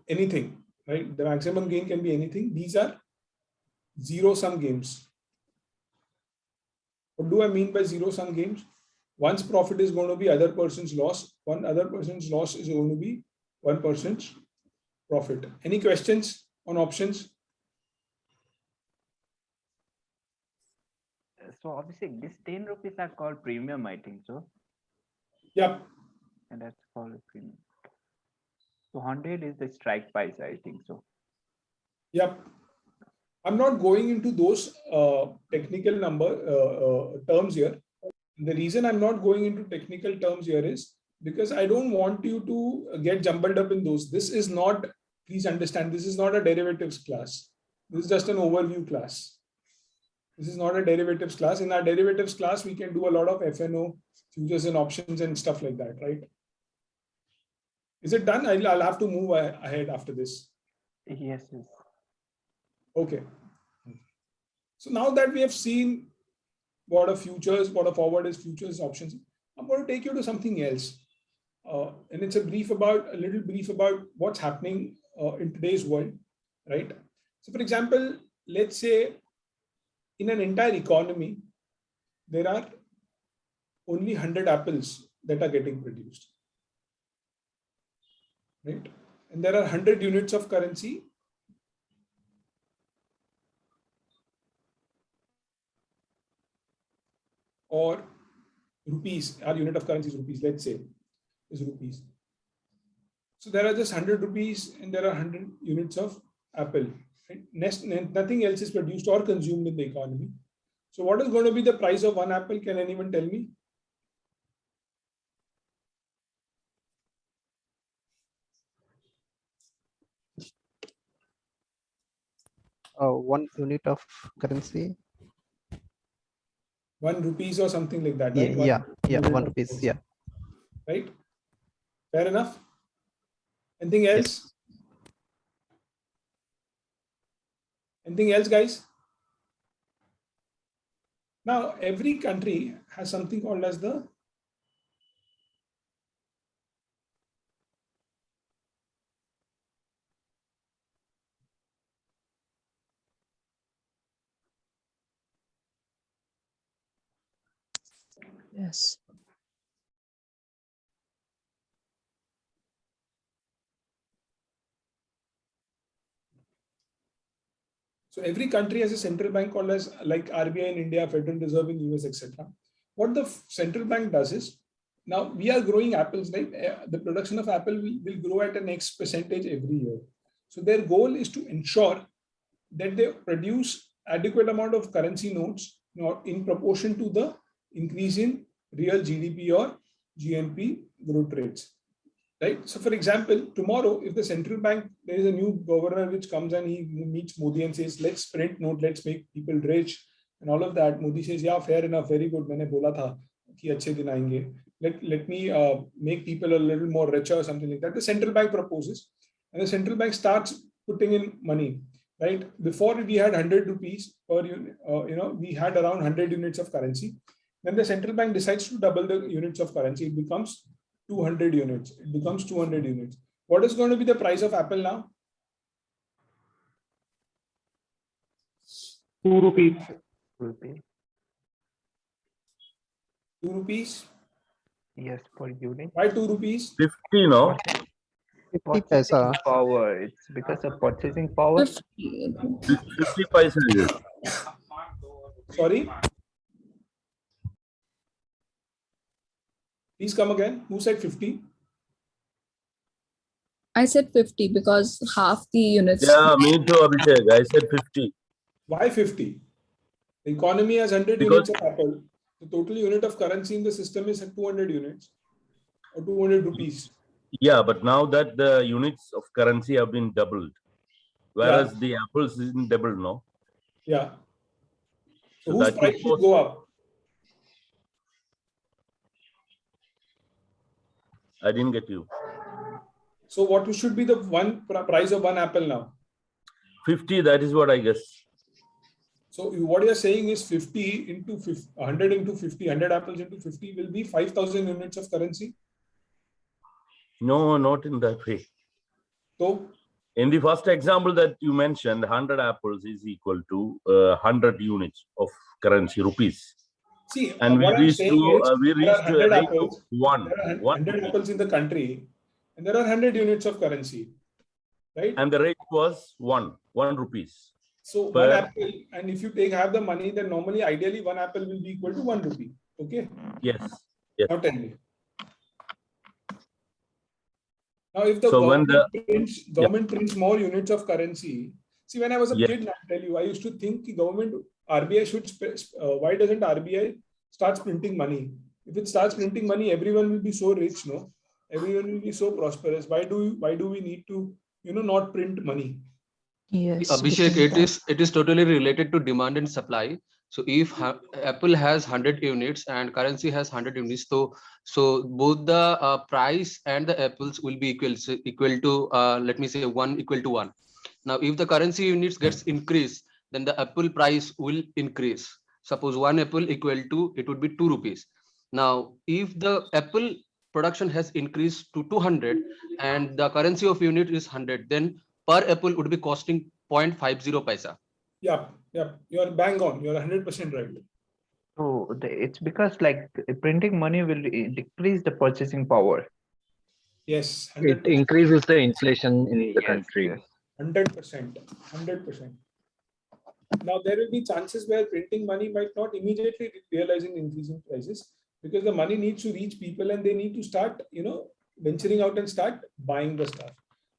A: anything, right? The maximum gain can be anything. These are zero-sum games. What do I mean by zero sum games? One's profit is going to be other person's loss. One other person's loss is going to be one person's profit. Any questions on options?
S: So obviously, this 10 rupees are called premium, I think so.
A: Yep.
S: And that's called a premium. So 100 is the strike price, I think so.
A: Yep. I'm not going into those technical terms here. The reason I'm not going into technical terms here is because I don't want you to get jumbled up in those. This is not, please understand, this is not a derivatives class. This is just an overview class. This is not a derivatives class. In our derivatives class, we can do a lot of FNO, futures and options and stuff like that, right? Is it done? I'll have to move ahead after this.
S: Yes, yes.
A: Okay. So now that we have seen what a futures, what a forward is, futures, options, I'm going to take you to something else. And it's a little brief about what's happening in today's world, right? So for example, let's say in an entire economy, there are only 100 apples that are getting produced, right? And there are 100 units of currency. Or rupees, our unit of currency is rupees, let's say, is rupees. So there are just 100 rupees and there are 100 units of apple. Right? Nothing else is produced or consumed in the economy. So what is going to be the price of one apple? Can anyone tell me?
B: One unit of currency.
A: 1 rupees or something like that, right?
B: Yeah, 1 rupees, yeah.
A: Right? Fair enough? Anything else? Yes. Anything else, guys? Now, every country has something called as the
O: Yes.
A: So every country has a central bank called as like RBI in India, Federal Reserve in US, etc. What the central bank does is, now we are growing apples, right? The production of apple will grow at an X percentage every year. So their goal is to ensure that they produce adequate amount of currency notes, in proportion to the increase in real GDP or GNP growth rates. Right. So, for example, tomorrow, if the central bank, there is a new governor which comes and he meets Modi and says, let's print note, let's make people rich and all of that. Modi says, yeah, fair enough, very good. मैंने बोला था कि अच्छे दिन आएंगे. Let me make people a little more richer or something like that. The central bank proposes, and the central bank starts putting in money. Right. Before we had 100 rupees per unit, we had around 100 units of currency. Then the central bank decides to double the units of currency. It becomes 200 units. It becomes 200 units. What is going to be the price of apple now?
S: 2 rupees.
A: 2 rupees?
S: Yes, per unit.
A: Why 2 rupees?
H: 50, no?
B: 50 paisa.
S: Power. It's because of purchasing power.
H: 50 paisa is it?
A: Sorry? Please come again. Who said 50?
L: I said 50 because half the units.
H: Yeah, me too, Abhishek. I said 50.
A: Why 50? The economy has 100 units of apple. The total unit of currency in the system is 200 units or 200 rupees.
H: Yeah, but now that the units of currency have been doubled, whereas the apples isn't doubled, no?
A: Yeah. So
H: So
A: whose
H: that
A: price
H: means
A: should go up?
H: I didn't get you.
A: So what should be the price of one apple now?
H: 50, that is what I guess.
A: So what you're saying is 50 into 50, 100 into 50, 100 apples into 50 will be 5,000 units of currency?
H: No, not in that way.
A: So?
H: In the first example that you mentioned, 100 apples is equal to 100 units of currency, rupees.
A: See,
H: And
A: what I'm saying is
H: we
A: there are
H: reached to a
A: 100
H: rate of
A: apples.
H: one.
A: There are
H: One
A: 100 apples in the country, and there are 100 units of currency, right?
H: and the rate was 1 rupees.
A: So
H: per
A: one apple, and if you have the money, then normally, ideally, one apple will be equal to 1 rupee. Okay.
H: Yes. Yes.
A: Now tell me. Now, if the
H: So when
A: government prints more units of currency, see, when I was a
H: Yes.
A: kid, I'll tell you, I used to think the government, RBI should, why doesn't RBI starts printing money? If it starts printing money, everyone will be so rich, no? Everyone will be so prosperous. Why do we need to, not print money?
O: Yes,
T: Abhishek,
O: because
T: it is totally related to demand and supply. So if Apple has 100 units and currency has 100 units, so both the price and the apples will be equal to let me say 1 equal to 1. Now, if the currency units gets increased, then the apple price will increase. Suppose one apple equal to, it would be 2 rupees. Now, if the apple production has increased to 200 and the currency of unit is 100, then per apple would be costing 0.50 paisa.
A: Yeah. You're bang on. You're 100% right.
S: So it's because like printing money will decrease the purchasing power.
A: Yes.
U: It
A: 100%.
U: increases the inflation in the country.
S: Yes.
A: 100%. 100%. Now, there will be chances where printing money might not immediately realize in increasing prices, because the money needs to reach people and they need to start, venturing out and start buying the stuff.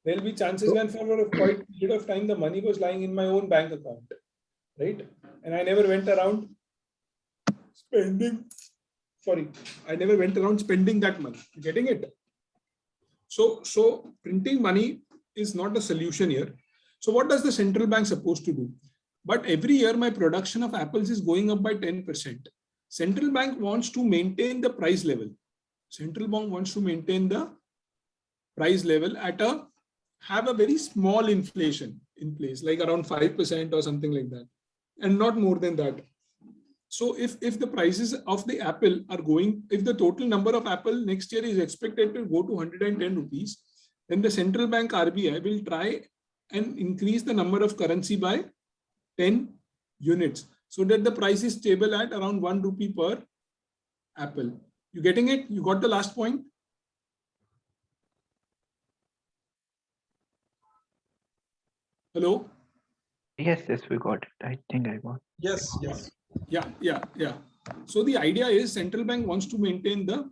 A: There will be chances when for a quite period of time, the money was lying in my own bank account, right? And I never went around spending, I never went around spending that money. You getting it? So printing money is not a solution here. So what does the central bank supposed to do? But every year my production of apples is going up by 10%. Central bank wants to maintain the price level. Central bank wants to maintain the price level have a very small inflation in place, like around 5% or something like that, and not more than that. So if the prices of the apple are going, if the total number of apple next year is expected to go to 110 rupees, then the central bank RBI will try and increase the number of currency by 10 units, so that the price is stable at around 1 rupee per apple. You getting it? You got the last point? Hello?
S: Yes, we got it. I think I got it.
K: Yes.
A: Yeah. So the idea is central bank wants to maintain the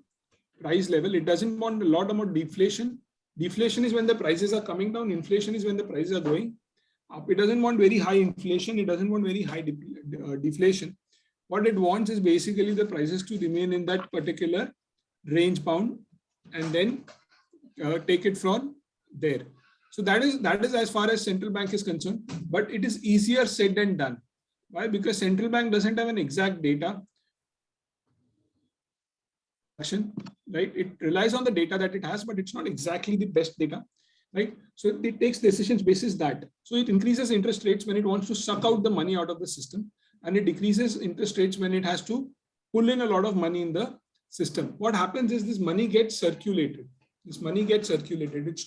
A: price level. It doesn't want a lot about deflation. Deflation is when the prices are coming down. Inflation is when the prices are going up. It doesn't want very high inflation. It doesn't want very high deflation. What it wants is basically the prices to remain in that particular range bound, and then take it from there. So that is as far as central bank is concerned, but it is easier said than done. Why? Because central bank doesn't have an exact data, right? It relies on the data that it has, but it's not exactly the best data, right? So it takes decisions basis that. So it increases interest rates when it wants to suck out the money out of the system, and it decreases interest rates when it has to pull in a lot of money in the system. What happens is this money gets circulated. It's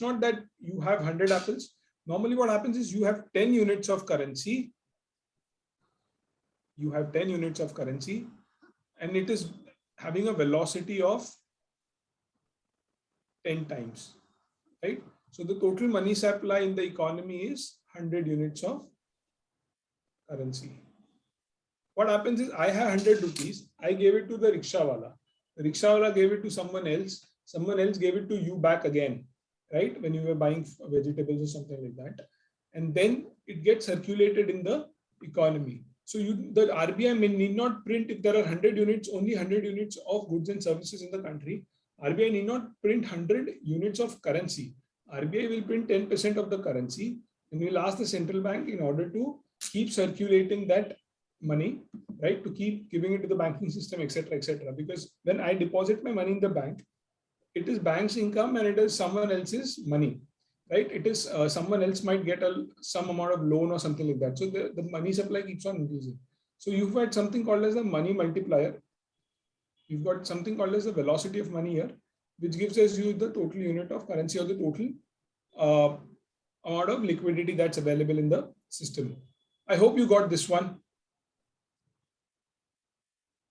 A: not that you have 100 apples. Normally what happens is you have 10 units of currency. And it is having a velocity of 10 times, right? So the total money supply in the economy is 100 units of currency. What happens is I have 100 rupees. I gave it to the rickshawala. The rickshawala gave it to someone else. Someone else gave it to you back again, right? When you were buying vegetables or something like that. And then it gets circulated in the economy. So the RBI need not print, if there are 100 units, only 100 units of goods and services in the country. RBI need not print 100 units of currency. RBI will print 10% of the currency, and will ask the central bank in order to keep circulating that money, right? To keep giving it to the banking system, etc., etc. Because when I deposit my money in the bank, it is bank's income and it is someone else's money, right? It is someone else might get some amount of loan or something like that. So the money supply keeps on increasing. So you've got something called as the money multiplier. You've got something called as the velocity of money here, which gives us you the total unit of currency or the total amount of liquidity that's available in the system. I hope you got this one.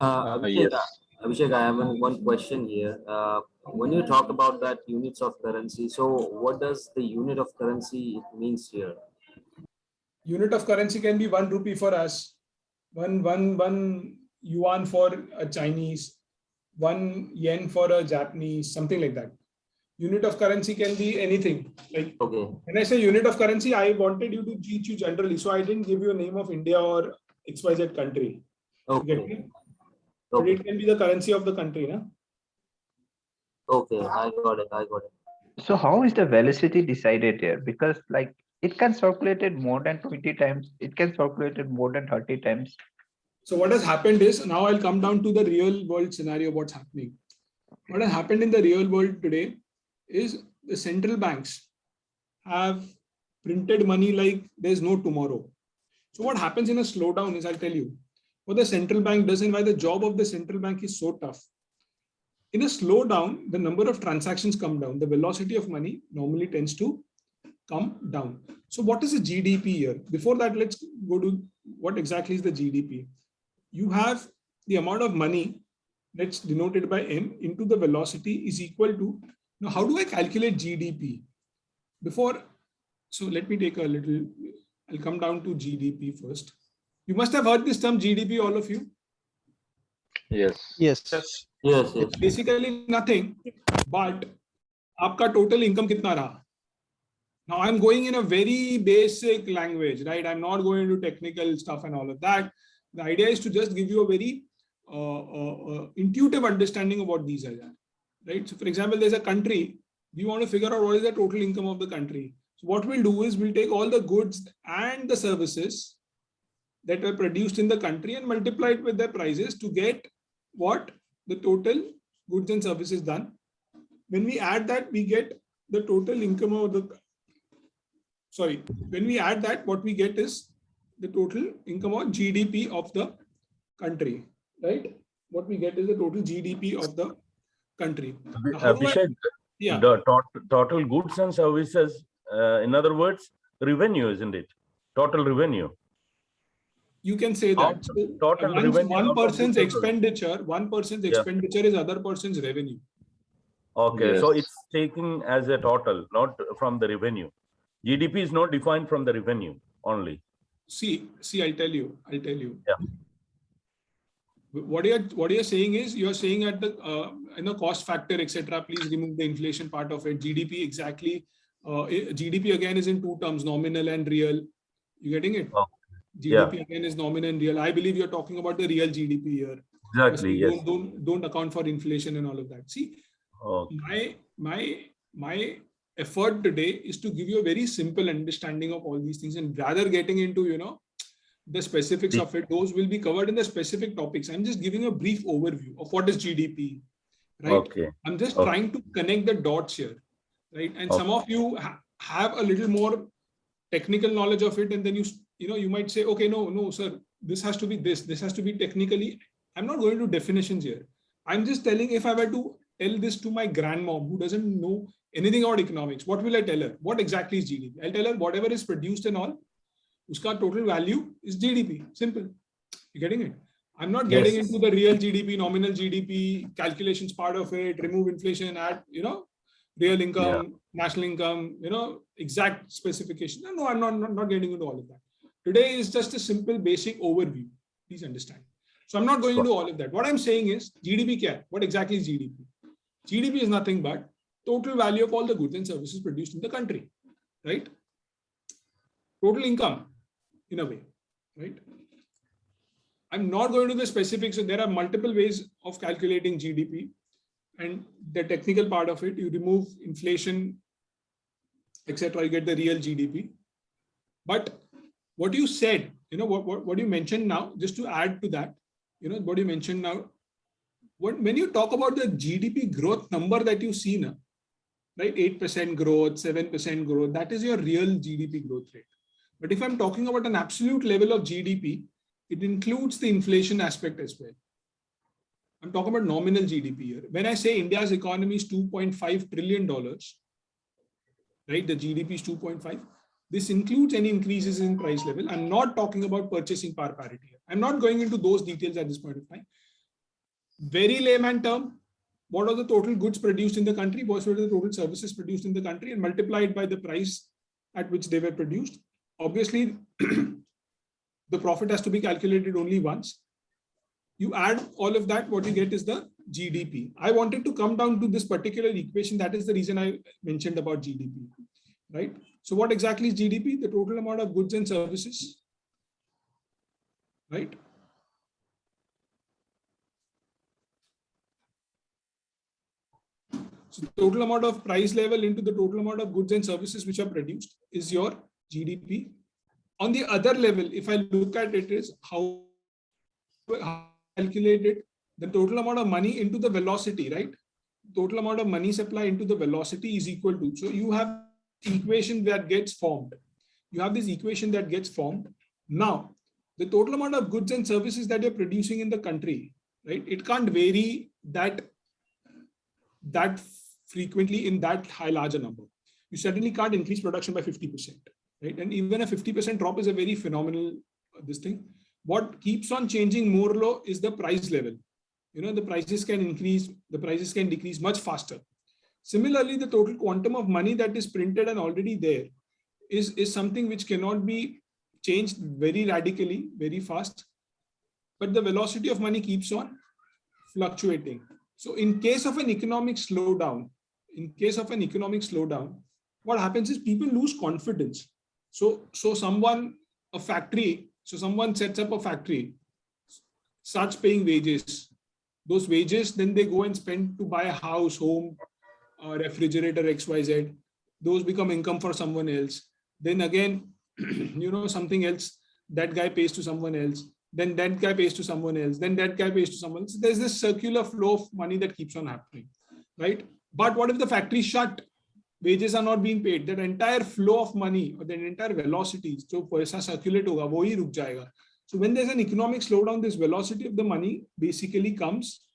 C: Abhishek,
U: Yes.
C: Abhishek, I have one question here. When you talk about that units of currency, so what does the unit of currency means here?
A: Unit of currency can be 1 rupee for us, one yuan for a Chinese, 1 yen for a Japanese, something like that. Unit of currency can be anything. Like when I say unit of currency, I wanted you to teach you generally. So I didn't give you a name of India or XYZ country. You get me? But it can be the currency of the country, na?
C: Okay, I got it.
S: So how is the velocity decided here? Because like it can circulate it more than 20 times. It can circulate it more than 30 times.
A: So what has happened is, now I'll come down to the real world scenario, what's happening. What has happened in the real world today is the central banks have printed money like there's no tomorrow. So what happens in a slowdown is, I'll tell you, what the central bank does and why the job of the central bank is so tough. In a slowdown, the number of transactions come down. The velocity of money normally tends to come down. So what is the GDP here? Before that, let's go to what exactly is the GDP. You have the amount of money that's denoted by M into the velocity is equal to, now how do I calculate GDP? So let me take a little, I'll come down to GDP first. You must have heard this term GDP, all of you.
U: Yes.
B: Yes.
A: It's basically nothing but आपका total income कितना रहा. Now I'm going in a very basic language, right? I'm not going into technical stuff and all of that. The idea is to just give you a very intuitive understanding of what these are, right? So for example, there's a country, we want to figure out what is the total income of the country. So what we'll do is we'll take all the goods and the services that were produced in the country and multiply it with their prices to get what the total goods and services done. When we add that, we get the total income of the, when we add that, what we get is the total income or GDP of the country, right? What we get is the total GDP of the country. Now, how do I,
H: The total goods and services, in other words, revenue, isn't it? Total revenue.
A: You can say that. So
H: total revenue.
A: One person's expenditure is other person's revenue.
H: Okay,
A: Yes.
H: so it's taken as a total, not from the revenue. GDP is not defined from the revenue only.
A: See, I'll tell you.
H: Yeah.
A: What you're saying is, you're saying at the cost factor, etc. Please remove the inflation part of it. GDP exactly. GDP again is in two terms, nominal and real. You getting it?
H: Oh.
A: GDP again is nominal and real. I believe you're talking about the real GDP here.
H: Exactly. Yes.
A: Don't account for inflation and all of that. See, my effort today is to give you a very simple understanding of all these things, and rather getting into the specifics of it, those will be covered in the specific topics. I'm just giving a brief overview of what is GDP, right?
H: Okay.
A: I'm just trying to connect the dots here, right? And some of you have a little more technical knowledge of it, and then you might say, okay, no, sir, this has to be this has to be technically. I'm not going to definitions here. I'm just telling, if I were to tell this to my grandmom who doesn't know anything about economics, what will I tell her? What exactly is GDP? I'll tell her whatever is produced and all, uska total value is GDP. Simple. You getting it? I'm not getting into the real GDP, nominal GDP, calculations part of it, remove inflation, add, real income, national income, exact specification. No, I'm not getting into all of that. Today is just a simple basic overview. Please understand. So I'm not going into all of that. What I'm saying is GDP kya hai? What exactly is GDP? GDP is nothing but total value of all the goods and services produced in the country, right? Total income, in a way, right? I'm not going to the specifics. So there are multiple ways of calculating GDP, and the technical part of it, you remove inflation, etc. You get the real GDP. But what you said, what you mentioned now, just to add to that, what you mentioned now, when you talk about the GDP growth number that you see now, right? 8% growth, 7% growth, that is your real GDP growth rate. But if I'm talking about an absolute level of GDP, it includes the inflation aspect as well. I'm talking about nominal GDP here. When I say India's economy is $2.5 trillion, right? The GDP is 2.5. This includes any increases in price level. I'm not talking about purchasing power parity. I'm not going into those details at this point of time. very layman term, what are the total goods produced in the country, what are the total services produced in the country, and multiply it by the price at which they were produced. Obviously, the profit has to be calculated only once. You add all of that, what you get is the GDP. I wanted to come down to this particular equation. That is the reason I mentioned about GDP, right? So what exactly is GDP? The total amount of goods and services, right? So the total amount of price level into the total amount of goods and services which are produced is your GDP. On the other level, if I look at it, is how calculated the total amount of money into the velocity, right? Total amount of money supply into the velocity is equal to. So you have equation that gets formed. You have this equation that gets formed. Now, the total amount of goods and services that you're producing in the country, right? It can't vary that frequently in that larger number. You certainly can't increase production by 50%, right? And even a 50% drop is a very phenomenal this thing. What keeps on changing more low is the price level. You know, the prices can increase, the prices can decrease much faster. Similarly, the total quantum of money that is printed and already there is something which cannot be changed very radically, very fast. But the velocity of money keeps on fluctuating. So in case of an economic slowdown, what happens is people lose confidence. So someone sets up a factory, starts paying wages. Those wages, then they go and spend to buy a house, home, refrigerator, XYZ. Those become income for someone else. Then again, you know, something else, that guy pays to someone else. Then that guy pays to someone else. Then that guy pays to someone else. There's this circular flow of money that keeps on happening, right? But what if the factory shut? Wages are not being paid. That entire flow of money or the entire velocity, so paisa circulate hoga, wo hi ruk jayega. So when there's an economic slowdown, this velocity of the money basically comes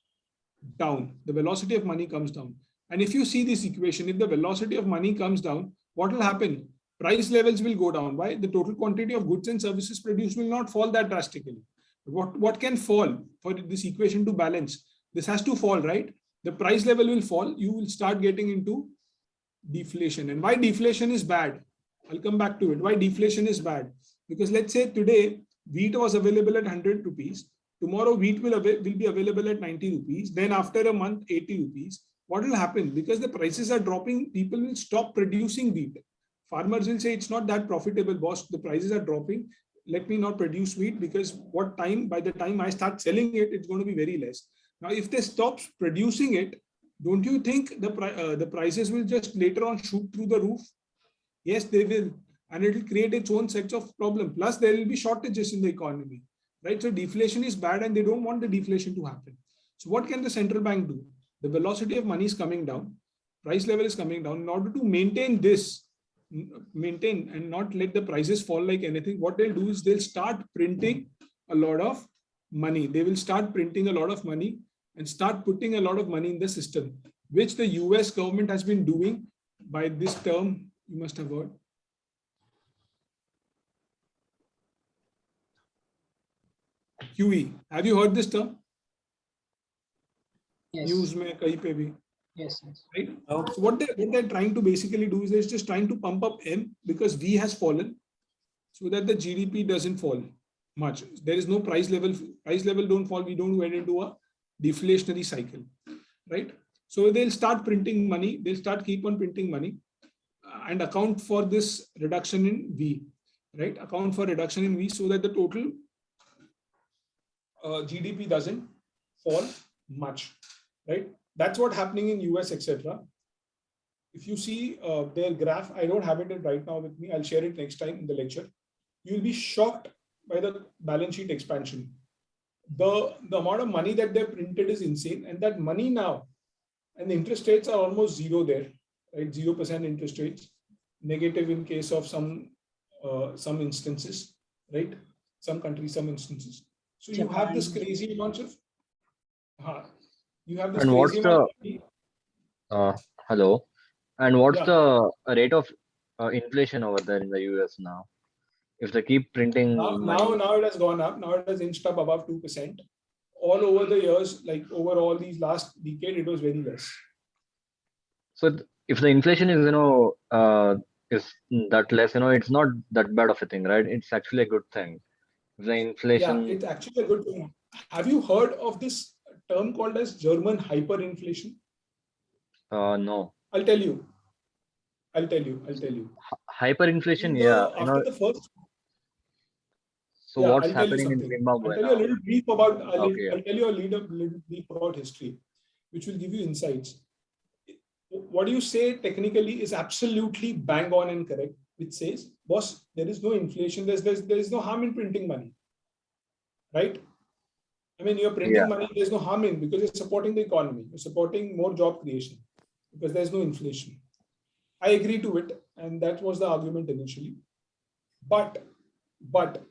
A: down. The velocity of money comes down. And if you see this equation, if the velocity of money comes down, what will happen? Price levels will go down. Why? The total quantity of goods and services produced will not fall that drastically. What can fall for this equation to balance? This has to fall, right? The price level will fall. You will start getting into deflation. And why deflation is bad? I'll come back to it. Why deflation is bad? Because let's say today wheat was available at 100 rupees. Tomorrow wheat will be available at 90 rupees. Then after a month, 80 rupees. What will happen? Because the prices are dropping, people will stop producing wheat. Farmers will say it's not that profitable, boss. The prices are dropping. Let me not produce wheat because by the time I start selling it, it's going to be very less. Now, if they stop producing it, don't you think the prices will just later on shoot through the roof? Yes, they will. And it will create its own sets of problem. Plus, there will be shortages in the economy, right? So deflation is bad and they don't want the deflation to happen. So what can the central bank do? The velocity of money is coming down. Price level is coming down. In order to maintain and not let the prices fall like anything, what they'll do is they'll start printing a lot of money. They will start printing a lot of money and start putting a lot of money in the system, which the US government has been doing by this term, you must have heard. QE. Have you heard this term?
D: Yes.
A: News mein, kahin pe bhi.
D: Yes.
A: Right? So what they're trying to basically do is they're just trying to pump up M because V has fallen so that the GDP doesn't fall much. There is no price level don't fall. We don't get into a deflationary cycle, right? So they'll start printing money. They'll keep on printing money and account for this reduction in V, right? Account for reduction in V so that the total GDP doesn't fall much, right? That's what's happening in US, etc. If you see their graph, I don't have it right now with me. I'll share it next time in the lecture. You'll be shocked by the balance sheet expansion. The amount of money that they've printed is insane, and that money now, and the interest rates are almost zero there, right? 0% interest rates, negative in case of some instances, right? Some countries, some instances. So you have this crazy amount of. You have this
U: And what's
A: crazy
U: the hello? And what's
A: Yeah.
U: the rate of inflation over there in the US now? If they keep printing money.
A: Now it has gone up. Now it has inched up above 2%. all over the years, like over all these last decade, it was very less.
U: So if the inflation is, is that less, it's not that bad of a thing, right? It's actually a good thing. If the inflation.
A: Yeah, it's actually a good thing. Have you heard of this term called as German hyperinflation?
U: No.
A: I'll tell you.
U: Hyperinflation, yeah.
A: After the first.
U: So
A: Yeah,
U: what's
A: I'll tell you
U: happening in
A: something.
U: Zimbabwe
A: I'll tell you a
U: now?
A: little brief about.
U: Okay.
A: I'll tell you a little brief about history, which will give you insights. What you say technically is absolutely bang on and correct, which says, boss, there is no inflation. There is no harm in printing money, right? I mean, you're printing money. There's no harm in, because you're supporting the economy. You're supporting more job creation because there's no inflation. I agree to it, and that was the argument initially. But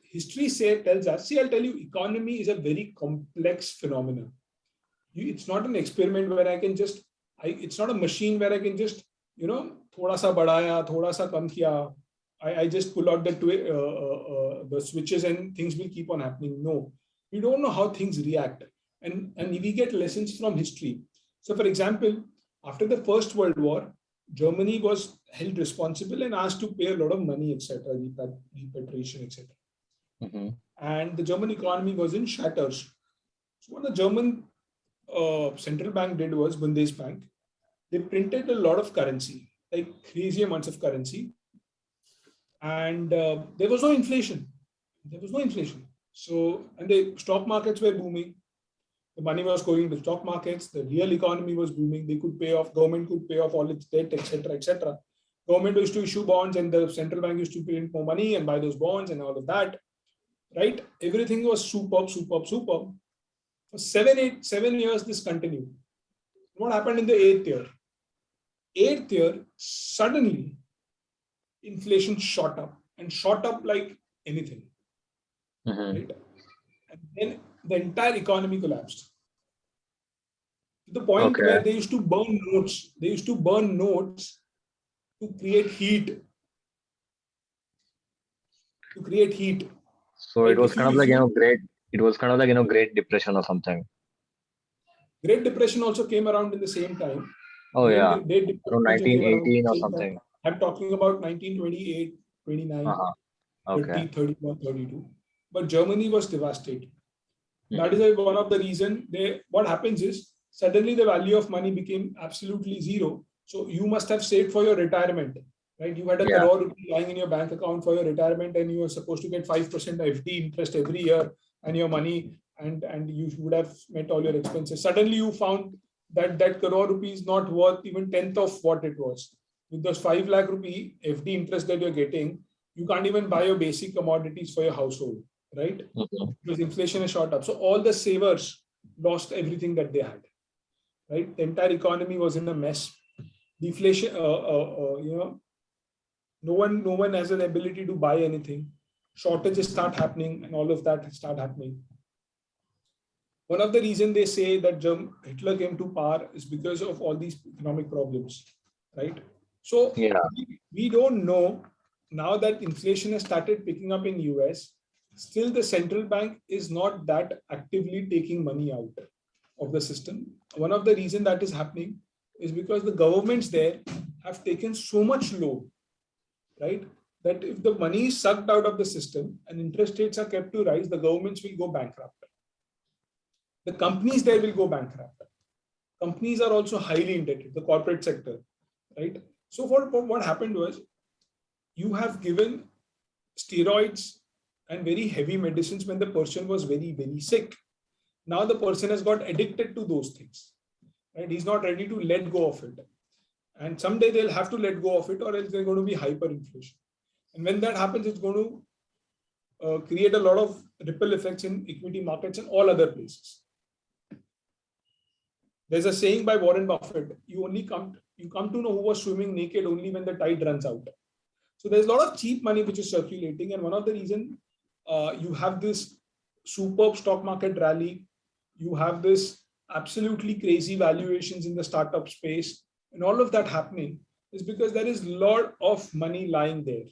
A: history tells us, see, I'll tell you, economy is a very complex phenomenon. It's not an experiment where I can just, it's not a machine where I can just, thoda sa badaya, thoda sa kam kiya. I just pull out the switches and things will keep on happening. No, we don't know how things react. And we get lessons from history. So for example, after the First World War, Germany was held responsible and asked to pay a lot of money, etc., repatriation, etc. And the German economy was in shatters. So what the German central bank did was, Bundesbank, they printed a lot of currency, like crazy amounts of currency. And there was no inflation. So, and the stock markets were booming. The money was going to stock markets. The real economy was booming. They could pay off, government could pay off all its debt, etc., etc. Government used to issue bonds and the central bank used to print more money and buy those bonds and all of that, right? Everything was superb. For 7 years, this continued. What happened in the 8th year? 8th year, suddenly, inflation shot up like anything, right? And then the entire economy collapsed to the point where they used to burn notes. They used to burn notes to create heat.
U: So
A: like
U: it was kind of like, great. It was kind of like, Great Depression or something.
A: Great Depression also came around in the same time.
U: Oh, yeah. Around 1918 or something.
A: I'm talking about 1928, 29, 30, 31, 32. But Germany was devastated. That is one of the reasons what happens is suddenly the value of money became absolutely zero. So you must have saved for your retirement, right? You had a crore rupee lying in your bank account for your retirement and you were supposed to get 5% FD interest every year and your money and you would have met all your expenses. Suddenly you found that crore rupee is not worth even 10th of what it was. With those 5 lakh rupee FD interest that you're getting, you can't even buy your basic commodities for your household, right? Because inflation is shot up. So all the savers lost everything that they had, right? The entire economy was in a mess. Deflation, no one has an ability to buy anything. Shortages start happening and all of that start happening. One of the reasons they say that Hitler came to power is because of all these economic problems, right? So we don't know. Now that inflation has started picking up in US, still the central bank is not that actively taking money out of the system. One of the reasons that is happening is because the governments there have taken so much loan, right? That if the money is sucked out of the system and interest rates are kept to rise, the governments will go bankrupt. The companies there will go bankrupt. Companies are also highly indebted, the corporate sector, right? So what happened was, you have given steroids and very heavy medicines when the person was very, very sick. Now the person has got addicted to those things, right? He's not ready to let go of it. And someday they'll have to let go of it or else they're going to be hyperinflation. And when that happens, it's going to create a lot of ripple effects in equity markets and all other places. There's a saying by Warren Buffett, you come to know who was swimming naked only when the tide runs out. So there's a lot of cheap money which is circulating. And one of the reasons you have this superb stock market rally, you have this absolutely crazy valuations in the startup space, and all of that happening is because there is a lot of money lying there,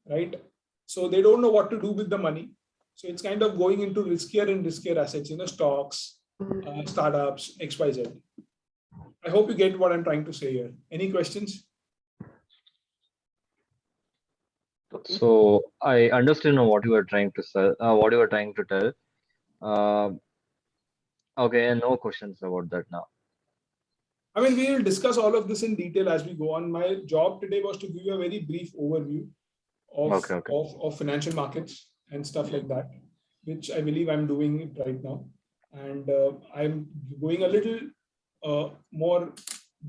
A: right? So they don't know what to do with the money. So it's kind of going into riskier and riskier assets, stocks, startups, XYZ. I hope you get what I'm trying to say here. Any questions?
U: So I understand what you were trying to say, what you were trying to tell. Okay, no questions about that now.
A: I mean, we will discuss all of this in detail as we go on. My job today was to give you a very brief overview of, of financial markets and stuff like that, which I believe I'm doing it right now. And I'm going a little more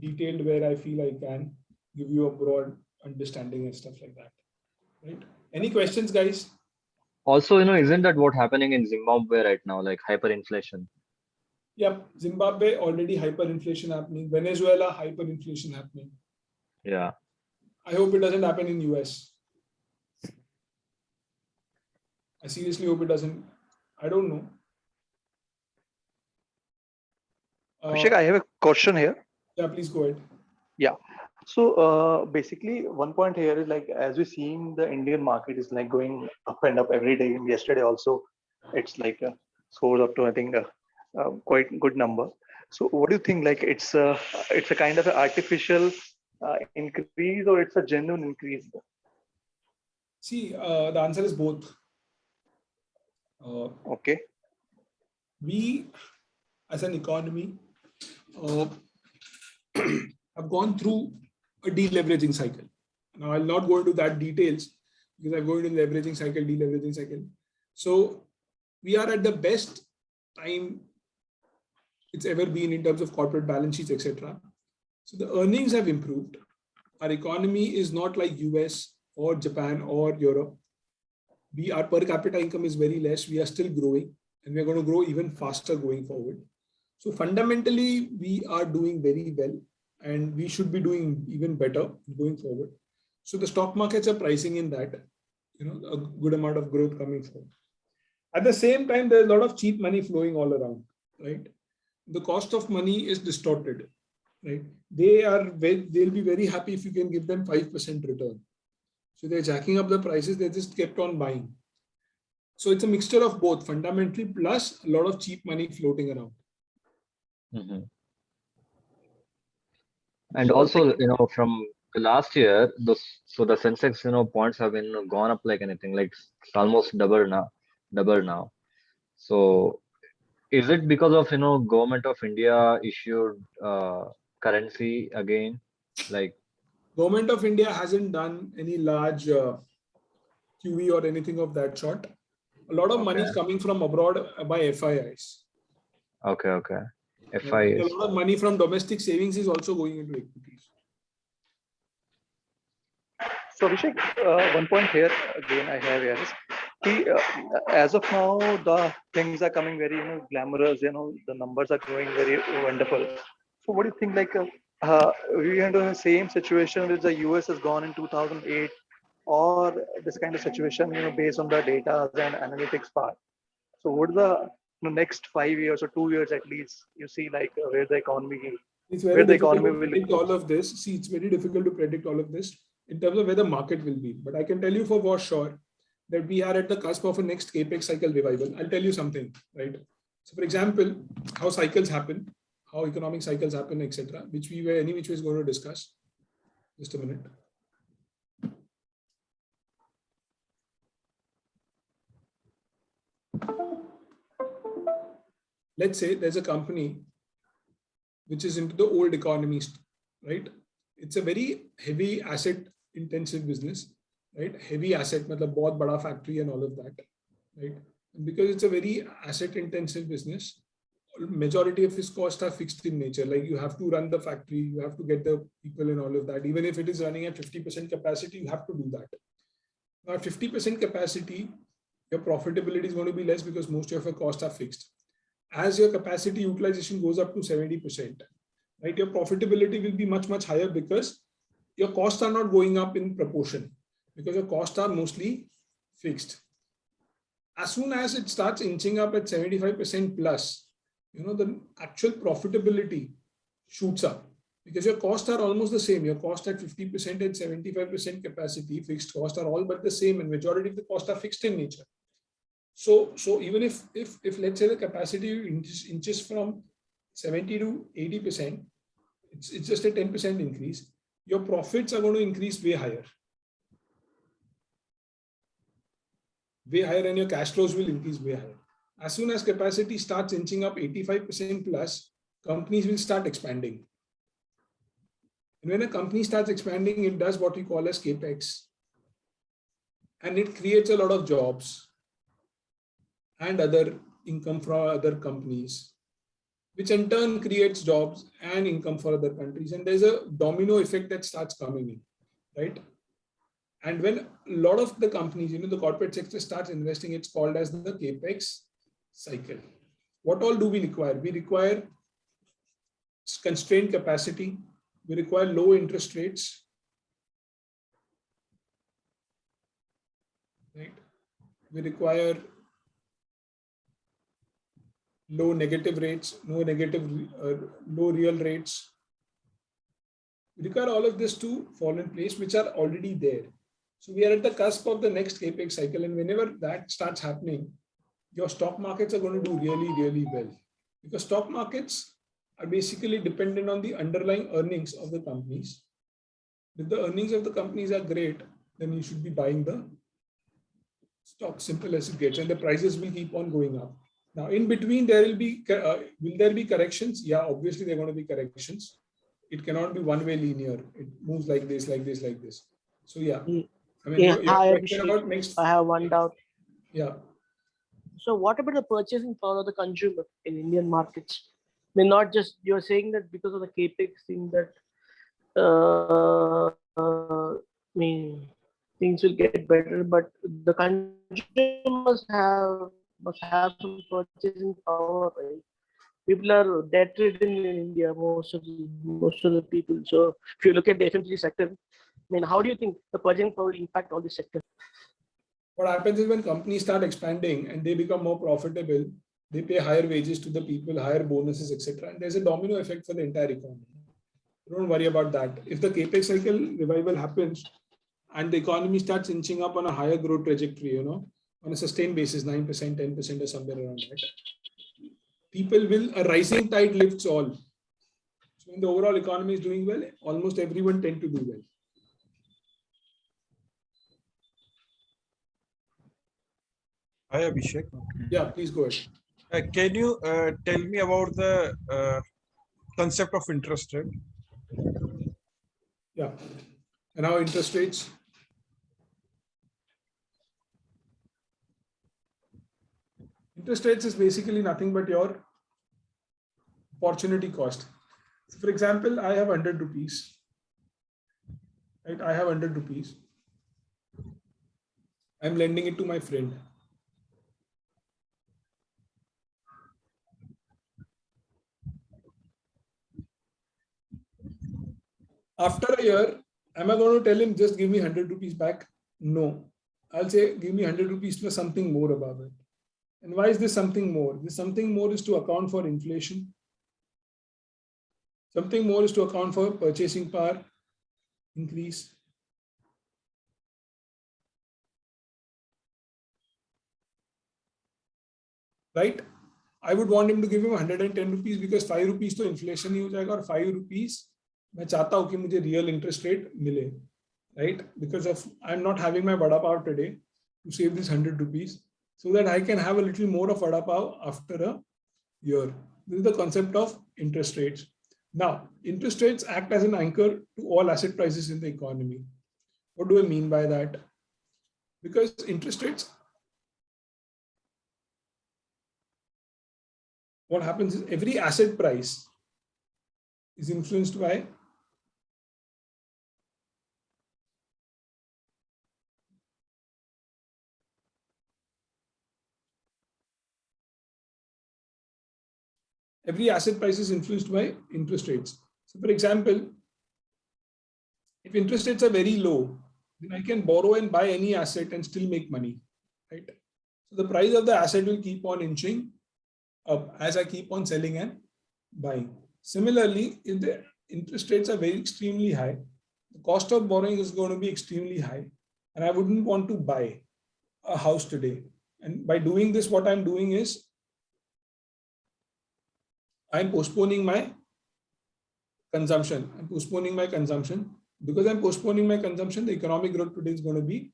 A: detailed where I feel I can give you a broad understanding and stuff like that. Right? Any questions, guys?
U: Also, isn't that what happening in Zimbabwe right now, like hyperinflation?
A: Yep, Zimbabwe already hyperinflation happening. Venezuela hyperinflation happening.
U: Yeah.
A: I hope it doesn't happen in US. I seriously hope it doesn't. I don't know.
F: Abhishek, I have a question here.
A: Yeah, please go ahead.
F: Yeah. So basically, one point here is like, as we're seeing, the Indian market is like going up and up every day. Yesterday also, it's like scores up to, I think, quite good number. So what do you think? Like, it's a kind of an artificial increase, or it's a genuine increase?
A: See, the answer is both.
F: Okay.
A: We, as an economy, have gone through a deleveraging cycle. Now, I'll not go into that details because I'm going to leveraging cycle, deleveraging cycle. So we are at the best time it's ever been in terms of corporate balance sheets, etc. So the earnings have improved. Our economy is not like US or Japan or Europe. Our per capita income is very less. We are still growing, and we are going to grow even faster going forward. So fundamentally, we are doing very well, and we should be doing even better going forward. So the stock markets are pricing in that, a good amount of growth coming forward. At the same time, there's a lot of cheap money flowing all around, right? The cost of money is distorted, right? They'll be very happy if you can give them 5% return. So they're jacking up the prices. They just kept on buying. So it's a mixture of both, fundamentally, plus a lot of cheap money floating around.
U: Mm-hmm. And also, from the last year, the Sensex, points have been gone up like anything, like it's almost double now. So is it because of, government of India issued currency again? Like,
A: Government of India hasn't done any large QE or anything of that sort. A lot of money is coming from abroad by FIIs.
U: Okay.
A: A lot of money from domestic savings is also going into equities.
F: So Abhishek, one point here again I have here is, as of now, the things are coming very glamorous. The numbers are growing very wonderful. So what do you think? Like, we are into the same situation which the US has gone in 2008, or this kind of situation, based on the data and analytics part. So what the next 5 years or 2 years at least, you see, like where the economy
A: It's very difficult to predict all of this. See, it's very difficult to predict all of this in terms of where the market will be. But I can tell you for sure that we are at the cusp of a next capex cycle revival. I'll tell you something, right? So, for example, how cycles happen, how economic cycles happen, etc., which we were which was going to discuss. Just a minute. Let's say there's a company which is into the old economy, right? It's a very heavy asset intensive business, right? Heavy asset, matlab bahut bada factory and all of that, right? And because it's a very asset intensive business, majority of its costs are fixed in nature. Like you have to run the factory, you have to get the people and all of that. Even if it is running at 50% capacity, you have to do that. Now at 50% capacity, your profitability is going to be less because most of your costs are fixed. As your capacity utilization goes up to 70%, right, your profitability will be much, much higher because your costs are not going up in proportion because your costs are mostly fixed. As soon as it starts inching up at 75% plus, the actual profitability shoots up because your costs are almost the same. Your cost at 50% and 75% capacity, fixed costs are all but the same, and majority of the costs are fixed in nature. So even if let's say the capacity inches from 70 to 80%, it's just a 10% increase. Your profits are going to increase way higher, and your cash flows will increase way higher. As soon as capacity starts inching up 85% plus, companies will start expanding. And when a company starts expanding, it does what we call as capex, and it creates a lot of jobs and other income for other companies, which in turn creates jobs and income for other countries. And there's a domino effect that starts coming in, right? And when a lot of the companies, the corporate sector starts investing, it's called as the capex cycle. What all do we require? We require constrained capacity. We require low interest rates, right? We require low negative rates, low real rates. We require all of this to fall in place, which are already there. So we are at the cusp of the next capex cycle, and whenever that starts happening, your stock markets are going to do really, really well, because stock markets are basically dependent on the underlying earnings of the companies. If the earnings of the companies are great, then you should be buying the stock, simple as it gets, and the prices will keep on going up. Now, in between, will there be corrections? Yeah, obviously there are going to be corrections. It cannot be one-way linear. It moves like this, like this, like this. So yeah, I mean,
R: Hi, Abhishek. I have one doubt.
A: Yeah.
R: So what about the purchasing power of the consumer in Indian markets? I mean, not just, you're saying that because of the capex thing that I mean, things will get better, but the consumer must have some purchasing power, right? People are debt ridden in India, most of the people. So if you look at the FMCG sector, I mean, how do you think the purchasing power will impact all this sector?
A: What happens is when companies start expanding and they become more profitable, they pay higher wages to the people, higher bonuses, etc. And there's a domino effect for the entire economy. Don't worry about that. If the capex cycle revival happens and the economy starts inching up on a higher growth trajectory, on a sustained basis, 9%, 10% or somewhere around that, a rising tide lifts all. So when the overall economy is doing well, almost everyone tend to do well.
K: Hi, Abhishek.
A: Yeah, please go ahead.
K: Can you tell me about the concept of interest rate?
A: Yeah. And how interest rates? Interest rates is basically nothing but your opportunity cost. So for example, I have 100 rupees. Right? I have 100 rupees. I'm lending it to my friend. After a year, am I going to tell him just give me 100 rupees back? No. I'll say give me 100 rupees plus something more above it. And why is this something more? This something more is to account for inflation. Something more is to account for purchasing power increase. Right? I would want him to give him 110 rupees because 5 rupees to inflation ही हो जाएगा और 5 rupees मैं चाहता हूँ कि मुझे real interest rate मिले. Right? Because I'm not having my vada pav today to save this 100 rupees so that I can have a little more of vada pav after a year. This is the concept of interest rates. Now, interest rates act as an anchor to all asset prices in the economy. What do I mean by that? Because interest rates, what happens is every asset price is influenced by interest rates. So for example, if interest rates are very low, then I can borrow and buy any asset and still make money, right? So the price of the asset will keep on inching up as I keep on selling and buying. Similarly, if the interest rates are very extremely high, the cost of borrowing is going to be extremely high, and I wouldn't want to buy a house today. And by doing this, what I'm doing is I'm postponing my consumption. I'm postponing my consumption. Because I'm postponing my consumption, the economic growth today is going to be